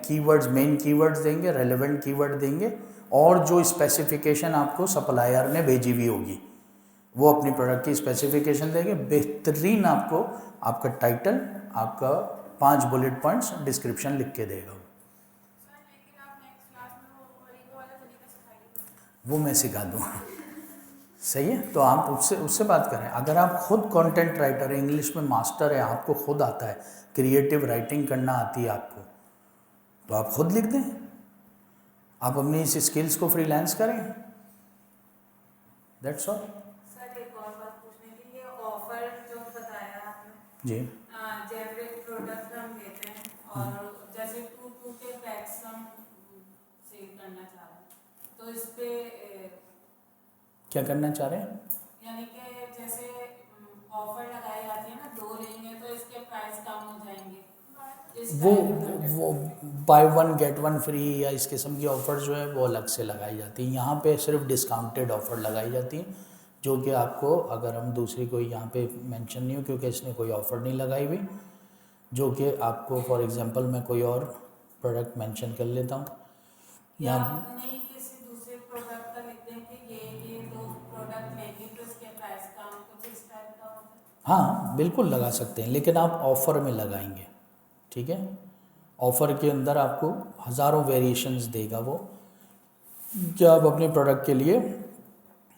A: कीवर्ड्स मेन कीवर्ड्स देंगे, रेलेवेंट कीवर्ड देंगे, और जो स्पेसिफिकेशन आपको सप्लायर ने भेजी हुई होगी वो अपनी प्रोडक्ट की स्पेसिफिकेशन देंगे, बेहतरीन आपको आपका टाइटल, आपका 5 बुलेट पॉइंट्स डिस्क्रिप्शन लिख के देगा।
E: सर लेकिन आप नेक्स्ट क्लास में वो वाला तरीका सिखाइए।
A: वो मैं सिखा दूँगा। सही है, तो आप उससे बात करें। अगर आप खुद कंटेंट राइटर है, इंग्लिश में मास्टर है, आपको खुद आता है, क्रिएटिव राइटिंग करना आती है आपको, तो आप खुद लिख दें, आप अपनी इस स्किल्स को फ्रीलांस करें, दैट्स ऑल।
D: सर एक और बात पूछनी थी, ये ऑफर जो बताया आपने,
A: जी
D: जेनरिक प्रोडक्ट हम देते हैं और जैसे 2 के पैक्स हम सेल करना चाह रहे हैं, तो इस पे
A: क्या करना चाह रहे हैं?
D: यानी कि जैसे ऑफर लगाई जाती है ना, 2 लेंगे तो इसके प्राइस कम हो जाएंगे, इस
A: वो
D: टाइप का।
A: वो बाय 1 गेट 1 फ्री या इस किस्म की ऑफ़र जो है वो अलग से लगाई जाती है। यहाँ पे सिर्फ डिस्काउंटेड ऑफ़र लगाई जाती है, जो कि आपको, अगर हम दूसरी कोई यहाँ पे मेंशन नहीं हो क्योंकि इसने कोई ऑफ़र नहीं लगाई हुई, जो कि आपको फॉर एग्जांपल मैं कोई और प्रोडक्ट मेंशन कर लेता हूँ
D: या
A: यहाँ।
D: आप नहीं किसी दूसरे प्रोडक्ट का लिख दें कि ये 2 प्रोडक्ट लेंगे तो इसके प्राइस कम, कुछ इस टाइप का होता है।
A: हाँ बिल्कुल लगा सकते हैं, लेकिन आप ऑफ़र में लगाएंगे, ठीक है। ऑफ़र के अंदर आपको हज़ारों वेरिएशंस देगा वो, कि आप अपने प्रोडक्ट के लिए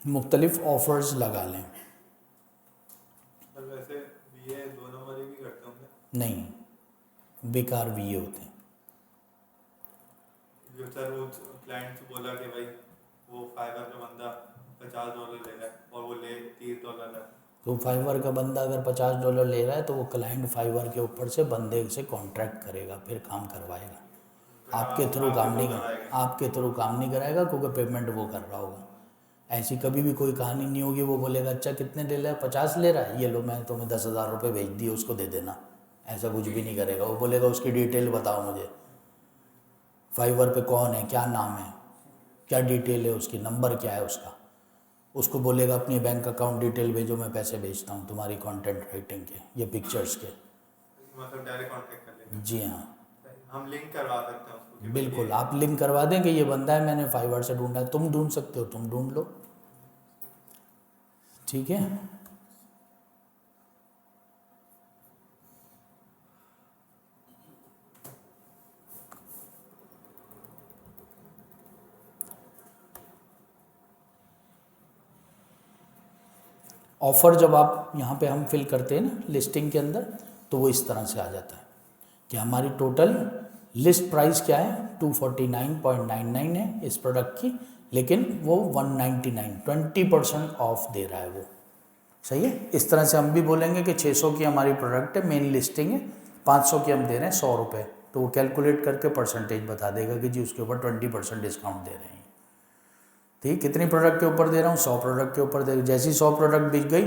A: मुख्तलिफ ऑफ़र्स लगा लें।
B: सर वैसे ये 2 नंबर ही भी करते होंगे?
A: नहीं, बेकार भी ये होते हैं।
B: जो सर वो क्लाइंट से बोला कि भाई वो फाइवर का बंदा $50 ले रहा है और वो ले $30 है,
A: तो फाइवर का बंदा अगर $50 ले रहा है तो वो क्लाइंट फाइवर के ऊपर से बंदे से कॉन्ट्रैक्ट करेगा, फिर काम करवाएगा। आपके थ्रू काम नहीं आपके थ्रू काम नहीं कराएगा, क्योंकि पेमेंट वो कर रहा होगा। ऐसी कभी भी कोई कहानी नहीं होगी वो बोलेगा अच्छा कितने ले रहा है, 50 ले रहा है, ये लो मैं तुम्हें 10,000 रुपये भेज दिए उसको दे देना, ऐसा कुछ भी नहीं करेगा। वो बोलेगा उसकी डिटेल बताओ मुझे, फाइवर पे कौन है, क्या नाम है, क्या डिटेल है उसकी, नंबर क्या है उसका। उसको बोलेगा अपनी बैंक अकाउंट डिटेल भेजो, मैं पैसे भेजता हूँ तुम्हारी कंटेंट राइटिंग के, ये पिक्चर्स के।
B: मतलब डायरेक्ट कांटेक्ट कर लेंगे।
A: जी हाँ
B: हम लिंक करवा सकते हैं उसको कि
A: बिल्कुल,
B: ये-
A: आप लिंक करवा दें कि ये बंदा है, मैंने फाइवर से ढूंढा है, तुम ढूंढ सकते हो, तुम ढूंढ लो, ठीक है। ऑफ़र जब आप यहाँ पे हम फिल करते हैं ना लिस्टिंग के अंदर, तो वो इस तरह से आ जाता है कि हमारी टोटल लिस्ट प्राइस क्या है, 249.99 है इस प्रोडक्ट की, लेकिन वो 199 20% ऑफ दे रहा है वो। सही है, इस तरह से हम भी बोलेंगे कि 600 की हमारी प्रोडक्ट है, मेन लिस्टिंग है, 500 की हम दे रहे हैं 100 रुपये, तो वो कैलकुलेट करके परसेंटेज बता देगा कि जी उसके ऊपर 20% डिस्काउंट दे रहे हैं। ठीक, कितनी प्रोडक्ट के ऊपर दे रहा हूँ, 100 प्रोडक्ट के ऊपर दे, जैसी 100 प्रोडक्ट बिक गई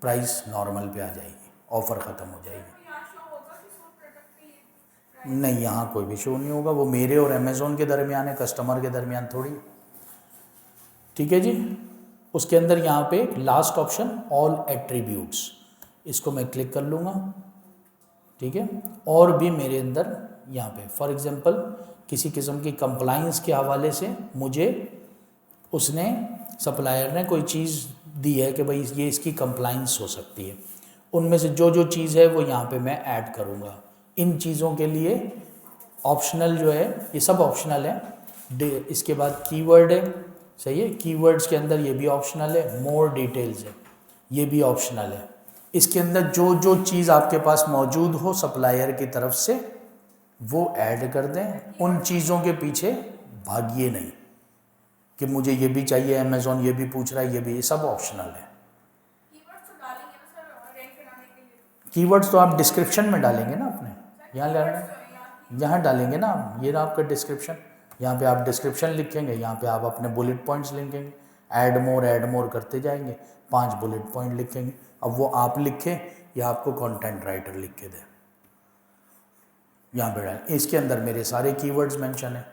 A: प्राइस नॉर्मल पे आ जाएगी, ऑफ़र ख़त्म हो जाएगी।
E: तो यहाँ शो होगा कि 100 प्रोडक्ट पे ये
A: नहीं, यहाँ कोई भी शो नहीं होगा, वो मेरे और अमेज़ोन के दरमियान है, कस्टमर के दरमियान थोड़ी। ठीक है जी, उसके अंदर यहाँ पे लास्ट ऑप्शन ऑल एट्रीब्यूट्स, इसको मैं क्लिक कर लूँगा, ठीक है। और भी मेरे अंदर यहाँ पे फॉर एग्जांपल किसी किस्म की कंप्लाइंस के हवाले से मुझे उसने, सप्लायर ने कोई चीज़ दी है कि भाई ये इसकी कंप्लाइंस हो सकती है, उनमें से जो जो चीज़ है वो यहाँ पे मैं ऐड करूँगा। इन चीज़ों के लिए ऑप्शनल जो है, ये सब ऑप्शनल है। इसके बाद कीवर्ड है, सही है, कीवर्ड्स के अंदर ये भी ऑप्शनल है। मोर डिटेल्स है, ये भी ऑप्शनल है। इसके अंदर जो जो चीज़ आपके पास मौजूद हो सप्लायर की तरफ से वो ऐड कर दें, उन चीज़ों के पीछे भागिए नहीं कि मुझे ये भी चाहिए, अमेज़ॉन ये भी पूछ रहा है, ये भी, ये सब ऑप्शनल है।
E: कीवर्ड्स तो डालेंगे ना सर रैंक बनाने के लिए।
A: कीवर्ड्स तो आप डिस्क्रिप्शन में डालेंगे ना अपने, यहाँ
E: Keywords
A: डालना,
E: तो यहाँ
A: यहाँ डालेंगे ना, ये रहा आपका डिस्क्रिप्शन, यहाँ पे आप डिस्क्रिप्शन लिखेंगे, यहाँ पे आप अपने बुलेट पॉइंट्स लिखेंगे, ऐड मोर करते जाएंगे, 5 बुलेट पॉइंट लिखेंगे। अब वो आप लिखें या आपको कंटेंट राइटर लिख के दे, यहाँ पे डाल, इसके अंदर मेरे सारे कीवर्ड्स मेंशन है,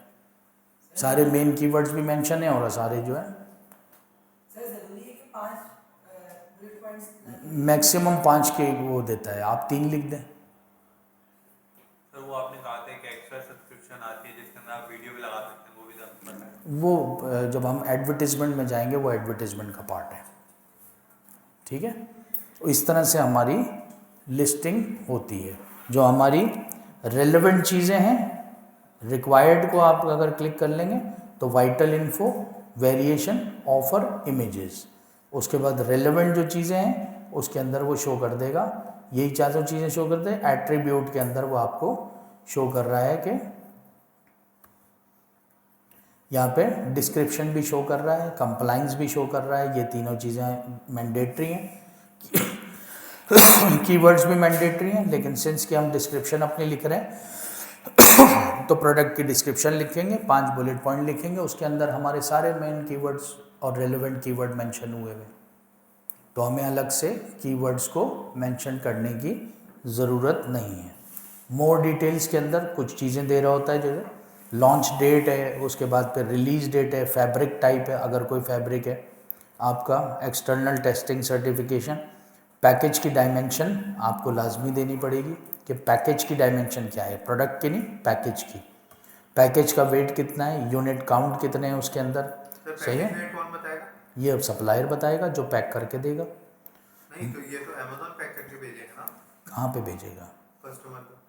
A: सारे मेन कीवर्ड्स भी मेंशन है और सारे जो है
C: सर जरूरी है कि 5 बुलेट पॉइंट्स
A: मैक्सिमम 5 के वो देता है, आप 3 लिख दें।
B: सर वो आपने कहा था कि एक्स्ट्रा सब्सक्रिप्शन आती है जिसके अंदर आप वीडियो भी लगा सकते हैं, वो भी पता है?
A: वो जब हम एडवर्टीजमेंट में जाएंगे वो एडवर्टीजमेंट का पार्ट है, ठीक है, तो इस तरह से हमारी लिस्टिंग होती है। जो हमारी रेलेवेंट चीज़ें हैं, रिक्वायर्ड को आप अगर क्लिक कर लेंगे तो vital info, variation, offer, images, उसके बाद रेलेवेंट जो चीज़ें हैं उसके अंदर वो शो कर देगा, यही चारों चीज़ें शो कर दे। एट्रीब्यूट के अंदर वो आपको शो कर रहा है कि यहाँ पे डिस्क्रिप्शन भी शो कर रहा है, कंप्लाइंस भी शो कर रहा है, ये तीनों चीज़ें मैंडेटरी हैं। कीवर्ड्स भी मैंडेटरी हैं, लेकिन सिंस कि हम डिस्क्रिप्शन अपनी लिख रहे हैं तो प्रोडक्ट की डिस्क्रिप्शन लिखेंगे, 5 बुलेट पॉइंट लिखेंगे, उसके अंदर हमारे सारे मेन कीवर्ड्स और रेलेवेंट कीवर्ड मेंशन हुए हुए, तो हमें अलग से कीवर्ड्स को मेंशन करने की ज़रूरत नहीं है। मोर डिटेल्स के अंदर कुछ चीज़ें दे रहा होता है, जैसे लॉन्च डेट है, उसके बाद फिर रिलीज डेट है, फैब्रिक टाइप है अगर कोई फैब्रिक है, आपका एक्सटर्नल टेस्टिंग सर्टिफिकेशन, पैकेज की डायमेंशन आपको लाजमी देनी पड़ेगी कि पैकेज की डायमेंशन क्या है, प्रोडक्ट की नहीं, पैकेज की। पैकेज का वेट कितना है, यूनिट काउंट कितने हैं उसके अंदर, सही है।
B: कौन बताएगा?
A: ये अब सप्लायर बताएगा जो पैक करके देगा।
B: नहीं तो ये तो अमेज़न पैक करके भेजेगा ना,
A: कहाँ पे भेजेगा?
B: कस्टमर को।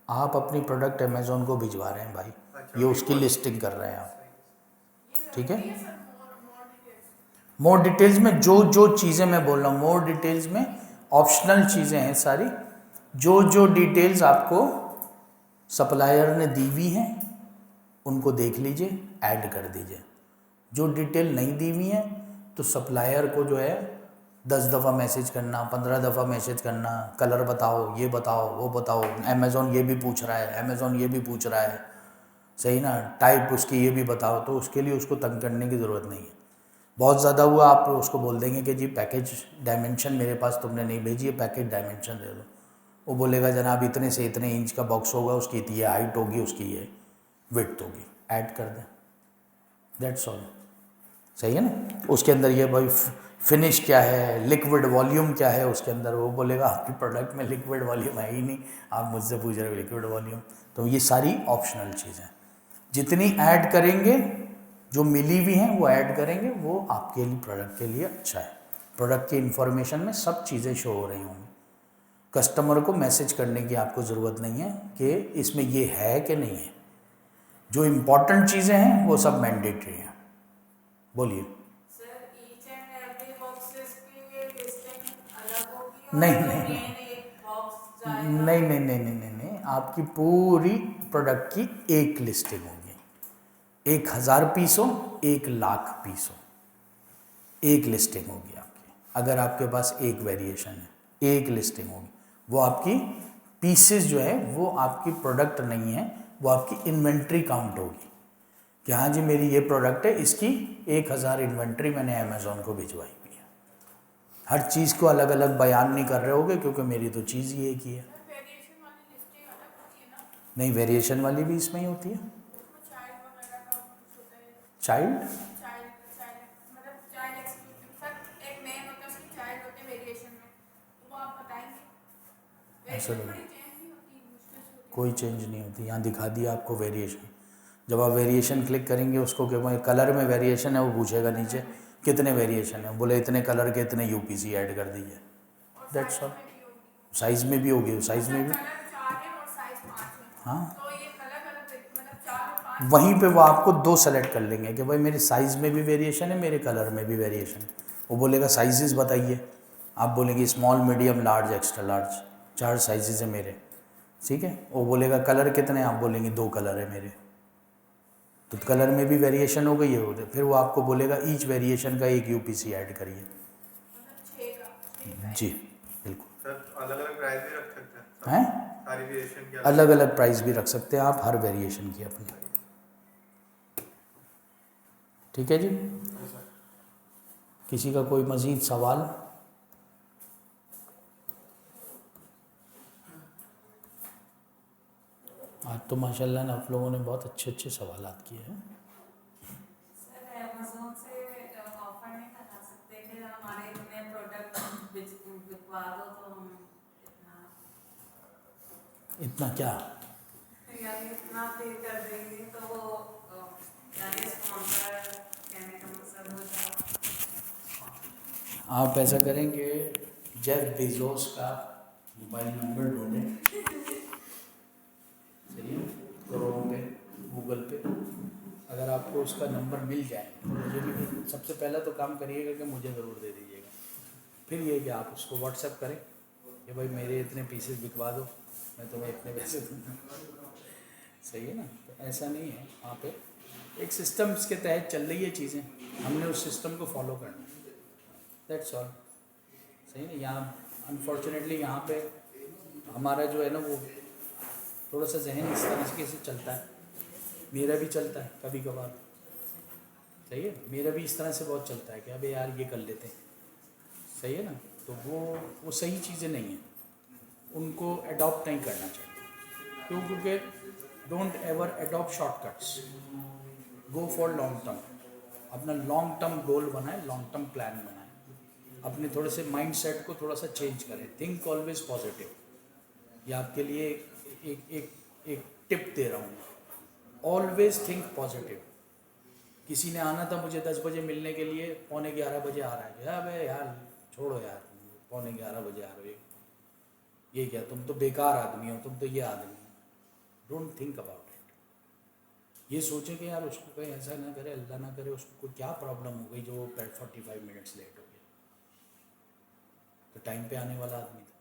A: आप अपनी प्रोडक्ट अमेज़ोन को भिजवा रहे हैं भाई,
B: अच्छा,
A: ये उसकी लिस्टिंग कर रहे हैं आप, ठीक है।
E: ये sir more details.
A: More details में जो जो चीज़ें मैं बोल रहा हूँ, मोर डिटेल्स में ऑप्शनल चीज़ें हैं सारी, जो जो डिटेल्स आपको सप्लायर ने दी हुई हैं उनको देख लीजिए, ऐड कर दीजिए। जो डिटेल नहीं दी हुई हैं तो सप्लायर को जो है 10 दफ़ा मैसेज करना, 15 दफ़ा मैसेज करना, कलर बताओ, ये बताओ, वो बताओ, अमेज़ोन ये भी पूछ रहा है, अमेज़ोन ये भी पूछ रहा है, सही ना, टाइप उसकी ये भी बताओ, तो उसके लिए उसको तंग करने की ज़रूरत नहीं है। बहुत ज़्यादा हुआ आप उसको बोल देंगे कि जी पैकेज डायमेंशन मेरे पास तुमने नहीं भेजी है, पैकेज डायमेंशन दे दो, वो बोलेगा जनाब इतने से इतने इंच का बॉक्स होगा, उसकी ये हाइट होगी, उसकी ये विड्थ होगी, ऐड कर दें, दैट्स ऑल, सही है ना। उसके अंदर ये भाई फिनिश क्या है, लिक्विड वॉल्यूम क्या है उसके अंदर, वो बोलेगा आपकी प्रोडक्ट में लिक्विड वॉल्यूम है ही नहीं, आप मुझसे पूछ रहे हो लिक्विड वॉल्यूम। तो ये सारी ऑप्शनल चीज़ें जितनी ऐड करेंगे, जो मिली हुई हैं वो ऐड करेंगे, वो आपके लिए प्रोडक्ट के लिए अच्छा है। प्रोडक्ट की इन्फॉर्मेशन में सब चीज़ें शो हो रही होंगी, कस्टमर को मैसेज करने की आपको ज़रूरत नहीं है कि इसमें ये है कि नहीं है। जो इम्पॉर्टेंट चीज़ें हैं वो सब मैंडेटरी हैं। बोलिए।
D: Sir each and every boxes की लिस्टिंग अलग होगी?
A: नहीं,
D: और
A: नहीं,
D: मेन एक बॉक्स जाएगा?
A: नहीं नहीं नहीं नहीं नहीं नहीं, आपकी पूरी प्रोडक्ट की एक लिस्टिंग होगी, 1000 पीस हो, 1,00,000 पीस हो, एक लिस्टिंग होगी आपकी। अगर आपके पास एक वेरिएशन है, एक लिस्टिंग होगी, वो आपकी पीसेस जो है वो आपकी प्रोडक्ट नहीं है, वो आपकी इन्वेंट्री काउंट होगी कि हाँ जी मेरी ये प्रोडक्ट है, इसकी 1000 इन्वेंट्री मैंने अमेज़ोन को भिजवाई हुई है। हर चीज़ को अलग अलग बयान नहीं कर रहे होगे क्योंकि मेरी तो चीज़ ही एक ही है।
E: वेरिएशन वाली लिस्टिंग अलग होती है ना,
A: नहीं, वेरिएशन वाली भी इसमें ही होती है।
E: उसमें चाइल्ड वगैरह का कुछ होता है।
A: चाइल्ड
E: चाइल्ड चाइल्ड मतलब चाइल्ड एक्सक्लूसिव सर एक मेन होता है, उसकी चाइल्ड होते हैं वेरिएशन में, तो वो आप बताएंगे।
A: ऐसा
E: वेरिएशन
A: नहीं।
E: बड़ी चेंज नहीं होती, मुश्किल से होती है।
A: कोई चेंज नहीं होती, यहाँ दिखा दिया आपको वेरिएशन। जब आप वेरिएशन क्लिक करेंगे उसको कि भाई कलर में वेरिएशन है, वो पूछेगा नीचे कितने वेरिएशन है, बोले इतने कलर के इतने यूपीसी ऐड कर दीजिए, दैट्स ऑल। साइज़ में भी होगी, साइज़ में भी,
E: कलर 4 है और साइज 5 है,
A: हाँ
E: तो ये अलग अलग मतलब 4 और 5।
A: वहीं पे वो आपको 2 सेलेक्ट कर लेंगे कि भाई मेरे साइज़ में भी वेरिएशन है, मेरे कलर में भी वेरिएशन है। वो बोलेगा साइजेस बताइए, आप बोलेंगे small, medium, large, extra large, 4 sizes है मेरे, ठीक है। वो बोलेगा कलर कितने, आप बोलेंगे 2 कलर है मेरे, तो कलर में भी वेरिएशन हो गई है। फिर वो आपको बोलेगा ईच वेरिएशन का एक यूपीसी ऐड करिए।
E: मतलब 6 का
A: जी बिल्कुल।
B: सर अलग अलग प्राइस भी रख सकते हैं सब,
A: हैं,
B: सारी वेरिएशन की
A: अलग अलग प्राइस भी रख सकते हैं आप हर वेरिएशन की अपनी, ठीक है जी। किसी का कोई मज़ीद सवाल? आज तो माशाल्लाह ने आप लोगों ने बहुत अच्छे अच्छे सवालात किए हैं।
D: सर अमेज़न से ऑफर नहीं लगा सकते कि हमारे इतने प्रोडक्ट बिकवा दो तो हम
A: इतना क्या?
D: यानी इतना पे कर देंगे तो वो यानी स्पॉन्सर कहने का मतलब हो जाएगा।
A: आप ऐसा करेंगे, जेफ बेजोस का मोबाइल नंबर ढूंढें, सही है, क्रोम पे, गूगल पे, अगर आपको उसका नंबर मिल जाए तो मुझे भी सबसे पहला तो काम करिएगा कि मुझे ज़रूर दे दीजिएगा। फिर ये कि आप उसको व्हाट्सएप करें कि भाई मेरे इतने पीसेस बिकवा दो, मैं तुम्हें इतने पैसे दूँगा। सही है ना? तो ऐसा नहीं है, वहाँ पे एक सिस्टम्स के तहत चल रही है चीज़ें, हमने उस सिस्टम को फॉलो करना है, दैट्स ऑल। सही है। यहाँ अनफॉर्चुनेटली यहाँ पे हमारा जो है ना वो थोड़ा सा जहन इस तरीके से चलता है, मेरा भी चलता है कभी कभार, सही है, मेरा भी इस तरह से बहुत चलता है कि अबे यार ये कर लेते हैं, सही है ना? तो वो सही चीज़ें नहीं हैं, उनको अडॉप्ट नहीं करना चाहिए। क्यों? क्योंकि don't ever adopt shortcuts, go for long term. अपना लॉन्ग टर्म गोल बनाए, लॉन्ग टर्म प्लान बनाए, अपने थोड़े से माइंड सेट को थोड़ा सा चेंज करें, थिंक ऑलवेज पॉजिटिव। ये आपके लिए एक एक एक टिप दे रहा हूँ, ऑलवेज थिंक पॉजिटिव। किसी ने आना था मुझे 10 बजे मिलने के लिए, 11:45 बजे आ रहा है, अबे यार छोड़ो यार, 11:45 बजे आ रहे हो, ये क्या, तुम तो बेकार आदमी हो, तुम तो ये आदमी हो। Don't think about it. ये सोचें कि यार उसको कहीं ऐसा ना करे, अल्लाह ना करे उसको कोई क्या प्रॉब्लम हो गई जो वो 45 मिनट्स लेट हो गया, तो टाइम पे आने वाला आदमी था।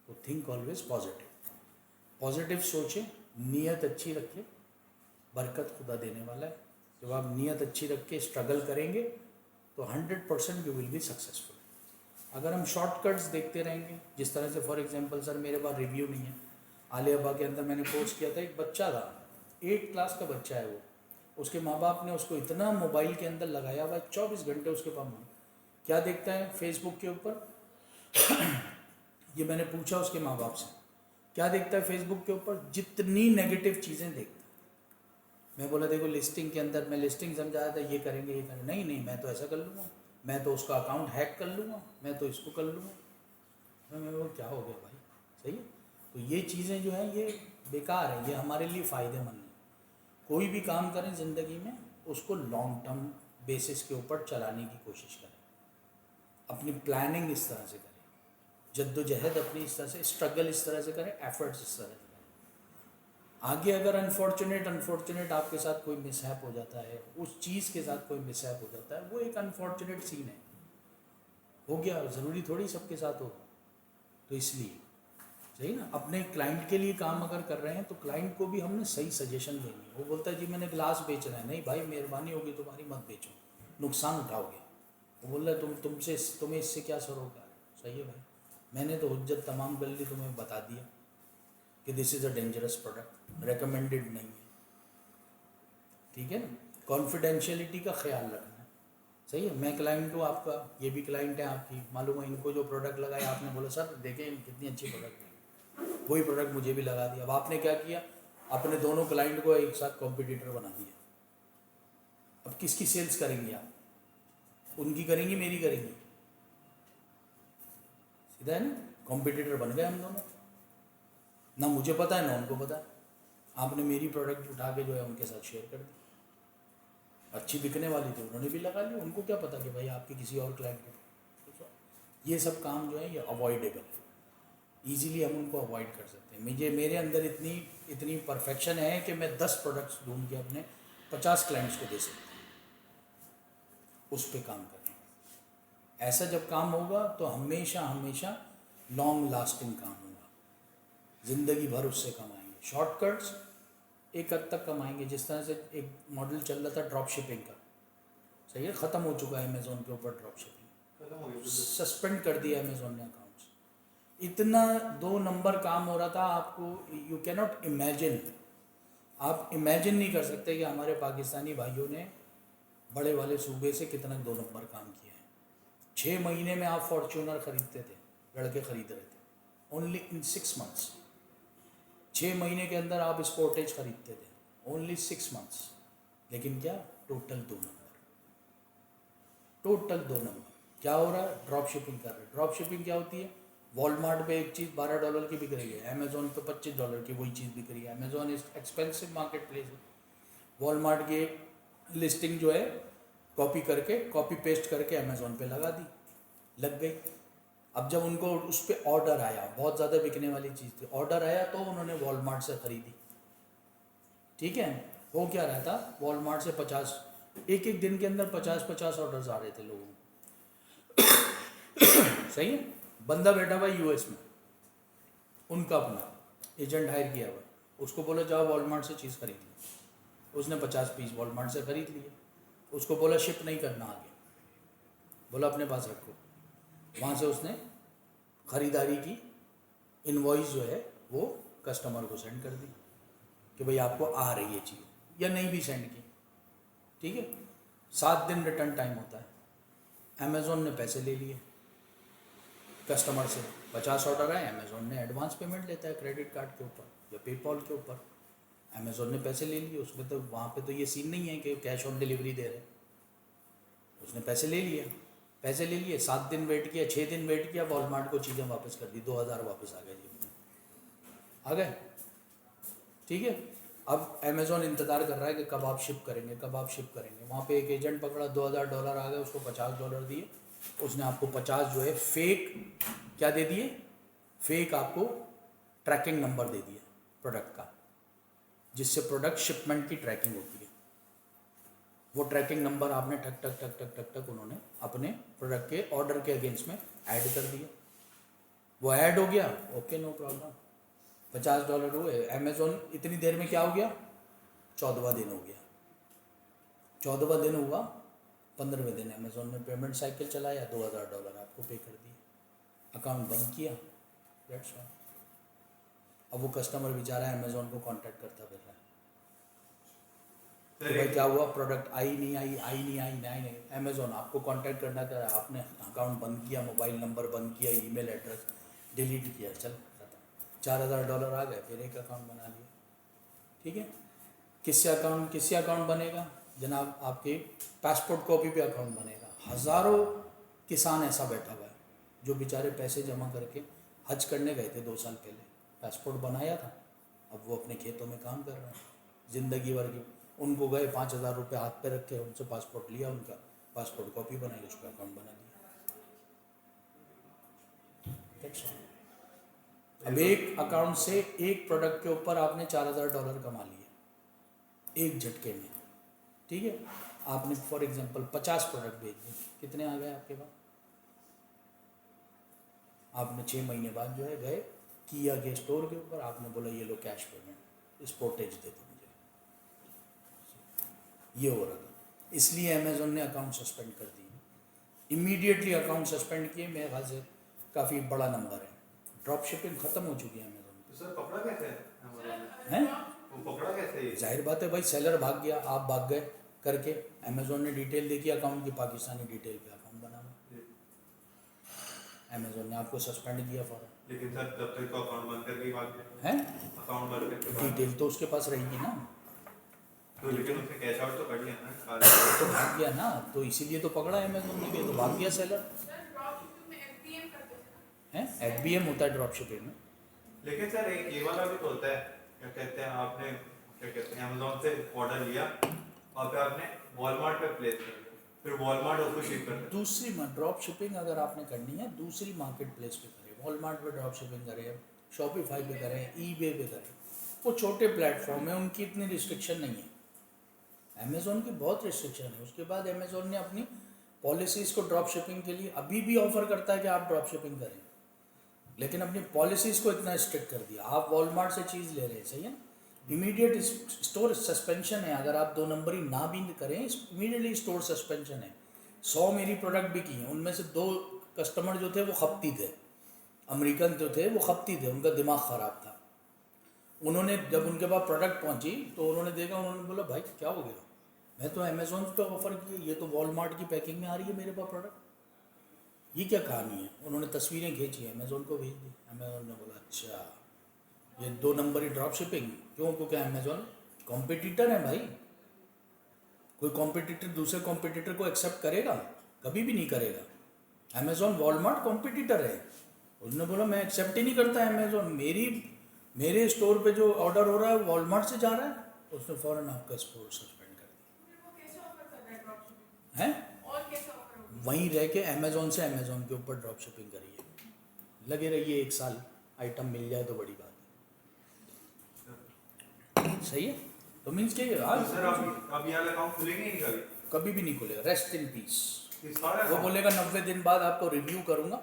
A: तो थिंक ऑलवेज पॉजिटिव, पॉजिटिव सोचें, नीयत अच्छी रखें, बरकत खुदा देने वाला है। जब आप नीयत अच्छी रख के स्ट्रगल करेंगे तो 100% यू विल बी सक्सेसफुल। अगर हम शॉर्टकट्स देखते रहेंगे, जिस तरह से फॉर एग्जांपल सर मेरे पास रिव्यू नहीं है, आलियाबाग के अंदर मैंने पोस्ट किया था, एक बच्चा था, 8 क्लास का बच्चा है वो, उसके माँ बाप ने उसको इतना मोबाइल के अंदर लगाया हुआ, 24 घंटे उसके पास क्या देखता है फेसबुक के ऊपर ये मैंने पूछा उसके माँ बाप से, क्या देखता है फेसबुक के ऊपर? जितनी नेगेटिव चीज़ें देखता है। मैं बोला देखो लिस्टिंग के अंदर, मैं लिस्टिंग समझाया था, ये करेंगे ये करेंगे, नहीं नहीं मैं तो ऐसा कर लूँगा, मैं तो उसका अकाउंट हैक कर लूँगा, मैं तो इसको कर लूँगा। मैं वो क्या हो गया भाई, सही है? तो ये चीज़ें जो हैं ये बेकार है, ये हमारे लिए फ़ायदेमंद नहीं। कोई भी काम करें ज़िंदगी में उसको लॉन्ग टर्म बेसिस के ऊपर चलाने की कोशिश करें, अपनी प्लानिंग इस तरह से करें, जद्दोजहद अपनी इस तरह से, स्ट्रगल इस तरह से करें, एफर्ट्स इस तरह से करें। आगे अगर अनफॉर्चुनेट आपके साथ कोई मिसहैप हो जाता है, उस चीज़ के साथ कोई मिसहैप हो जाता है, वो एक अनफॉर्चुनेट सीन है, हो गया, ज़रूरी थोड़ी सबके साथ हो। तो इसलिए सही ना, अपने क्लाइंट के लिए काम अगर कर रहे हैं तो क्लाइंट को भी हमने सही सजेशन देनी है। वो बोलता है जी मैंने ग्लास बेचना है, नहीं भाई मेहरबानी होगी तुम्हारी मत बेचो, नुकसान उठाओगे। वो बोल रहा है तुम्हें इससे क्या सरोकार। सही है भाई, मैंने तो हुज्जत तमाम कर ली, तुम्हें बता दिया कि this is a dangerous product, recommended नहीं है, ठीक है ना? कॉन्फिडेंशियलिटी का ख्याल रखना है, सही है। मैं क्लाइंट हूँ आपका, ये भी क्लाइंट है आपकी, मालूम है इनको जो प्रोडक्ट लगाया, आपने बोला सर देखें कितनी अच्छी प्रोडक्ट है, वही प्रोडक्ट मुझे भी लगा दिया। अब आपने क्या किया, अपने दोनों क्लाइंट को एक साथ कॉम्पिटिटर बना दिया। अब किसकी सेल्स करेंगे आप? उनकी करेंगी, मेरी करेंगी? सीधा है ना, कॉम्पिटिटर बन गए हम दोनों, ना मुझे पता है ना उनको पता है। आपने मेरी प्रोडक्ट उठा के जो है उनके साथ शेयर कर दी, अच्छी बिकने वाली थी, उन्होंने भी लगा ली, उनको क्या पता कि भाई आपके किसी और क्लाइंट को। ये सब काम जो है ये अवॉइडेबल है, ईजीली हम उनको अवॉइड कर सकते हैं। मेरे अंदर इतनी परफेक्शन है कि मैं 10 प्रोडक्ट्स ढूंढ के अपने 50 क्लाइंट्स को दे सकता हूँ, उस पर काम करें। ऐसा जब काम होगा तो हमेशा लॉन्ग लास्टिंग काम होगा, ज़िंदगी भर उससे कमाएंगे। शॉर्टकट्स एक हद तक कमाएंगे, जिस तरह से एक मॉडल चल रहा था ड्रॉप शिपिंग का, सही है, ख़त्म हो चुका है अमेज़ोन के ऊपर ड्रॉप शिपिंग, सस्पेंड कर दिया अमेज़ोन ने अकाउंट्स। इतना 2 नंबर काम हो रहा था, आपको यू कैन नॉट इमेजिन, आप इमेजिन नहीं कर सकते कि हमारे पाकिस्तानी भाइयों ने बड़े वाले सूबे से कितना 2 नंबर काम किया है। 6 महीने में आप फॉर्च्यूनर ख़रीदते थे, लड़के ख़रीद रहे थे, ओनली इन 6 मंथ्स। 6 महीने के अंदर आप स्पोर्टेज ख़रीदते थे, ओनली 6 मंथ्स। लेकिन क्या, टोटल 2 नंबर। क्या हो रहा है, ड्रॉप शिपिंग कर रहे हैं। ड्रॉप शिपिंग क्या होती है, वॉलमार्ट पे एक चीज़ $12 की बिक रही है, अमेज़ोन पे $25 की वही चीज़ बिक रही है। Amazon is expensive market place है। वॉलमार्ट की लिस्टिंग जो है कॉपी पेस्ट करके अमेज़ोन पे लगा दी, लग गई। अब जब उनको उस पर ऑर्डर आया, बहुत ज़्यादा बिकने वाली चीज़ थी, ऑर्डर आया तो उन्होंने वॉलमार्ट से ख़रीदी। ठीक है, वो क्या रहा था, वॉलमार्ट से 50 एक दिन के अंदर 50 ऑर्डर्स आ रहे थे लोगों को। सही है, बंदा बैठा हुआ यूएस में, उनका अपना एजेंट हायर किया हुआ, उसको बोला जाओ वॉलमार्ट से चीज़ खरीद लो। उसने 50 पीस वॉलमार्ट से खरीद लिए। उसको बोला शिप नहीं करना आगे, बोला अपने पास रखो। वहाँ से उसने ख़रीदारी की, इनवॉइस जो है वो कस्टमर को सेंड कर दी कि भाई आपको आ रही है चीज़, या नहीं भी सेंड की। ठीक है, 7 दिन रिटर्न टाइम होता है। अमेज़ॉन ने पैसे ले लिए कस्टमर से, 50 ऑर्डर आए, अमेज़ॉन ने एडवांस पेमेंट लेता है क्रेडिट कार्ड के ऊपर या पेपॉल के ऊपर। अमेज़ॉन ने पैसे ले लिए, उसमें तो वहाँ पे तो ये सीन नहीं है कि कैश ऑन डिलीवरी दे रहे। उसने पैसे ले लिए, 7 दिन वेट किया, 6 दिन वेट किया, वॉलमार्ट को चीज़ें वापस कर दी, 2000 वापस आ गए जी आ गए। ठीक है, अब अमेज़ॉन इंतज़ार कर रहा है कि कब आप शिप करेंगे, कब आप शिप करेंगे। वहाँ पे एक एजेंट पकड़ा, $2000 आ गए, उसको $50 दिए। उसने आपको 50 जो है फेक क्या दे दिए, फेक आपको ट्रैकिंग नंबर दे दिए प्रोडक्ट का, जिससे प्रोडक्ट शिपमेंट की ट्रैकिंग होती है। वो ट्रैकिंग नंबर आपने ठक ठक ठक ठक ठक ठक उन्होंने अपने प्रोडक्ट के ऑर्डर के अगेंस्ट में ऐड कर दिया। वो ऐड हो गया, ओके नो प्रॉब्लम, $50 हुए। अमेज़ॉन इतनी देर में क्या हो गया, 14वां दिन हो गया। 14वां दिन हुआ, 15वें दिन अमेज़ॉन ने पेमेंट साइकिल चलाया, $2000 आपको पे कर दिए, अकाउंट बंद किया, दैट्स ऑल। अब वो कस्टमर बेचारा अमेज़ॉन को कांटेक्ट करता फिर रहा है कि भाई क्या हुआ, प्रोडक्ट आई नहीं। अमेज़ॉन आपको कांटेक्ट करना कर, आपने अकाउंट बंद किया, मोबाइल नंबर बंद किया, ईमेल एड्रेस डिलीट किया, चल $4000 आ गए, फिर एक अकाउंट बना लिया। ठीक है, किससे अकाउंट बनेगा जनाब, आपके पासपोर्ट कॉपी पे अकाउंट बनेगा। हज़ारों किसान ऐसा बैठा हुआ है जो बेचारे पैसे जमा करके हज करने गए थे 2 साल पहले, पासपोर्ट बनाया था, अब वो अपने खेतों में काम कर रहे हैं ज़िंदगी भर की। उनको गए 5000 रुपये हाथ पे रखे, उनसे पासपोर्ट लिया, उनका पासपोर्ट कॉपी बनाई, उस पर अकाउंट बना दिया। अब एक अकाउंट से एक प्रोडक्ट के ऊपर आपने $4000 कमा लिए एक झटके में। ठीक है, आपने फॉर एग्जांपल 50 प्रोडक्ट बेच दिए, कितने आ गए आपके पास? आपने 6 महीने बाद जो है गए किया के स्टोर के ऊपर, आपने बोला ये लो कैश पेमेंट, स्पोर्टेज दे दो मुझे। ये हो रहा था, इसलिए अमेज़ॉन ने अकाउंट सस्पेंड कर दी। इमीडिएटली अकाउंट सस्पेंड किए, मेरे ख्याल से काफ़ी बड़ा नंबर है। ड्रॉप शिपिंग ख़त्म हो चुकी है अमेज़ॉन
B: तो सर पकड़ा कैसे
A: हैं?
B: वो पकड़ा कैसे ये?
A: जाहिर बात है भाई, सेलर भाग गया, आप भाग गए करके, अमेज़ॉन ने डिटेल देखी अकाउंट की, पाकिस्तानी डिटेल पे अकाउंट बना हुआ, अमेज़ॉन ने आपको सस्पेंड किया फॉर।
B: लेकिन सर जब तक तो अकाउंट बंद करके ही भाग गए
A: हैं,
B: अकाउंट बंद करके भाग गए।
A: डिटेल तो उसके पास रहेगी ना,
B: तो लेकिन उसने कैश आउट तो कर लिया ना
A: तो भाग गया ना, तो इसीलिए तो पकड़ा अमेज़ॉन ने भी, तो भाग गया सेलर।
E: सर ड्रॉप शिपिंग में FBM करते थे ना।
A: हैं, FBM होता है ड्रॉप शिपिंग में।
B: लेकिन सर एक ये वाला भी तो होता है, क्या कहते हैं, आपने क्या कहते हैं अमेज़ॉन से ऑर्डर लिया और फिर आपने वॉलमार्ट पे प्लेस कर दिया, फिर वॉलमार्ट उसको शिप कर देता
A: दूसरी ड्रॉप शिपिंग अगर आपने करनी है दूसरी मार्केट प्लेस पे करें, वॉलमार्ट पे ड्रॉप शिपिंग करें, शॉपिफाई पे करें, ईबे पे करें, वो छोटे प्लेटफॉर्म है, उनकी इतनी रिस्ट्रिक्शन नहीं है। अमेज़ॉन की बहुत रिस्ट्रिक्शन है। उसके बाद अमेज़ॉन ने अपनी पॉलिसीज़ को ड्रॉप शिपिंग के लिए अभी भी ऑफर करता है कि आप ड्रॉप शिपिंग करें, लेकिन अपनी पॉलिसीज़ को इतना स्ट्रिक्ट कर दिया। आप वॉलमार्ट से चीज़ ले रहे हैं, सही है, इमीडिएट स्टोर सस्पेंशन है। अगर आप 2 नंबरी ना भी करें, इमीडिएटली स्टोर सस्पेंशन है। 100 मेरी प्रोडक्ट बिकी हैं, उनमें से 2 कस्टमर जो थे वो खपती थे, अमेरिकन जो थे वो खपती थे, उनका दिमाग ख़राब था। उन्होंने जब उनके पास प्रोडक्ट पहुंची तो उन्होंने देखा, उन्होंने बोला भाई क्या हो गया, मैं तो अमेज़ॉन पे ऑफ़र की, ये तो वॉलमार्ट की पैकिंग में आ रही है मेरे पास प्रोडक्ट, ये क्या कहानी है। उन्होंने तस्वीरें खींची, अमेज़ॉन को भेज दी। अमेज़ॉन ने बोला अच्छा ये 2 नंबरी ड्रॉप शिपिंग क्यों, क्योंकि अमेज़ॉन कॉम्पिटिटर है भाई, कोई कॉम्पिटिटर दूसरे कॉम्पिटिटर को एक्सेप्ट करेगा, कभी भी नहीं करेगा। अमेज़ॉन वॉलमार्ट कॉम्पिटिटर है। उसने बोला मैं एक्सेप्ट ही नहीं करता अमेज़ॉन, मेरे स्टोर पे जो ऑर्डर हो रहा है वॉलमार्ट से जा रहा है, उसने फ़ौरन आपका स्टोर सस्पेंड कर दिया।
E: फिर वो कैसे ऑफर कर रहा है ड्रॉप शिपिंग?
A: हैं,
E: और कैसे ऑफर होगा?
A: वहीं रह के अमेज़ोन से अमेज़ोन के ऊपर ड्रॉप शिपिंग करिए, लगे रहिए 1 साल, आइटम मिल जाए तो बड़ी बात है। सही है। तो मीन्स के
B: तो सर आप ये वाला अकाउंट खुलेंगे ही नहीं कभी?
A: कभी भी नहीं खुलेगा। Rest in peace.
B: ये सारा
A: वो
B: account?
A: बोलेगा 90 दिन बाद आपको रिव्यू करूँगा,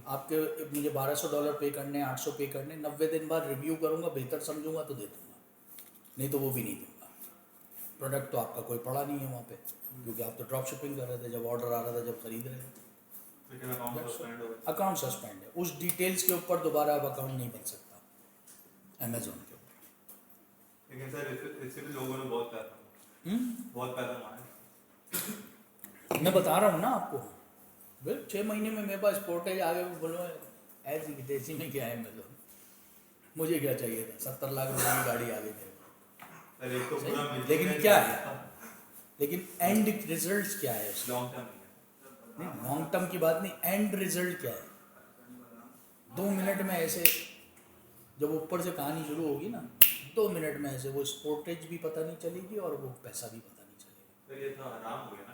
A: आपके मुझे $1200 पे करने, 800 पे करने, 90 दिन बाद रिव्यू करूँगा, बेहतर समझूंगा तो दे दूँगा, नहीं तो वो भी नहीं दूँगा। प्रोडक्ट तो आपका कोई पड़ा नहीं है वहाँ पे, क्योंकि आप तो ड्रॉप शिपिंग कर रहे थे, जब ऑर्डर आ रहा था, जब खरीद रहे थे।
B: लेकिन अकाउंट सस्पेंड हो गया।
A: अकाउंट सस्पेंड है, उस डिटेल्स के ऊपर दोबारा अब अकाउंट नहीं बन सकता अमेज़ोन के ऊपर।
B: लेकिन सर इससे भी लोगों ने बहुत पैसा बहुत पैसा मारा।
A: मैं बता रहा हूँ ना आपको, 6 महीने में मेरे पास पोर्टेज आ गए, बोलो ऐसी की तैसी में क्या है अमेज़ोन, मुझे क्या चाहिए था, 70 लाख रुपए की गाड़ी आ गई मेरे को।
B: सर एक तो पूरा
A: सही?
B: मिल
A: लेकिन क्या है, लेकिन एंड रिजल्ट क्या है उसका?
B: लॉन्ग टर्म
A: नहीं, लॉन्ग टर्म की बात नहीं, एंड रिजल्ट क्या है? 2 मिनट में ऐसे जब ऊपर से कहानी शुरू होगी ना, 2 मिनट में ऐसे वो स्पोर्टेज भी पता नहीं चलेगी और वो पैसा भी पता नहीं चलेगा,
B: सर ये तो आराम हो गया ना।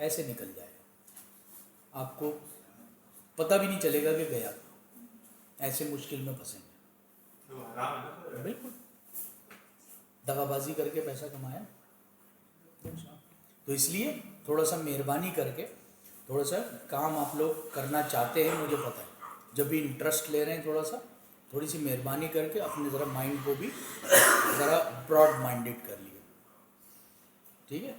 A: ऐसे निकल जाएगा, आपको पता भी नहीं चलेगा कि गया, ऐसे मुश्किल में फंसेंगे।
B: तो आराम है ना सर।
A: बिल्कुल, दगाबाजी करके पैसा कमाया। तो इसलिए थोड़ा सा मेहरबानी करके, थोड़ा सा काम आप लोग करना चाहते हैं, मुझे पता है, जब भी इंटरेस्ट ले रहे हैं थोड़ी सी मेहरबानी करके अपने ज़रा माइंड को भी ज़रा ब्रॉड माइंडेड कर लिए, ठीक है।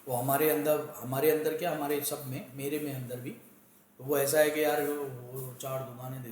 A: वो हमारे अंदर क्या, हमारे सब में, मेरे में अंदर भी, तो वो ऐसा है कि यार वो 4 दुकानें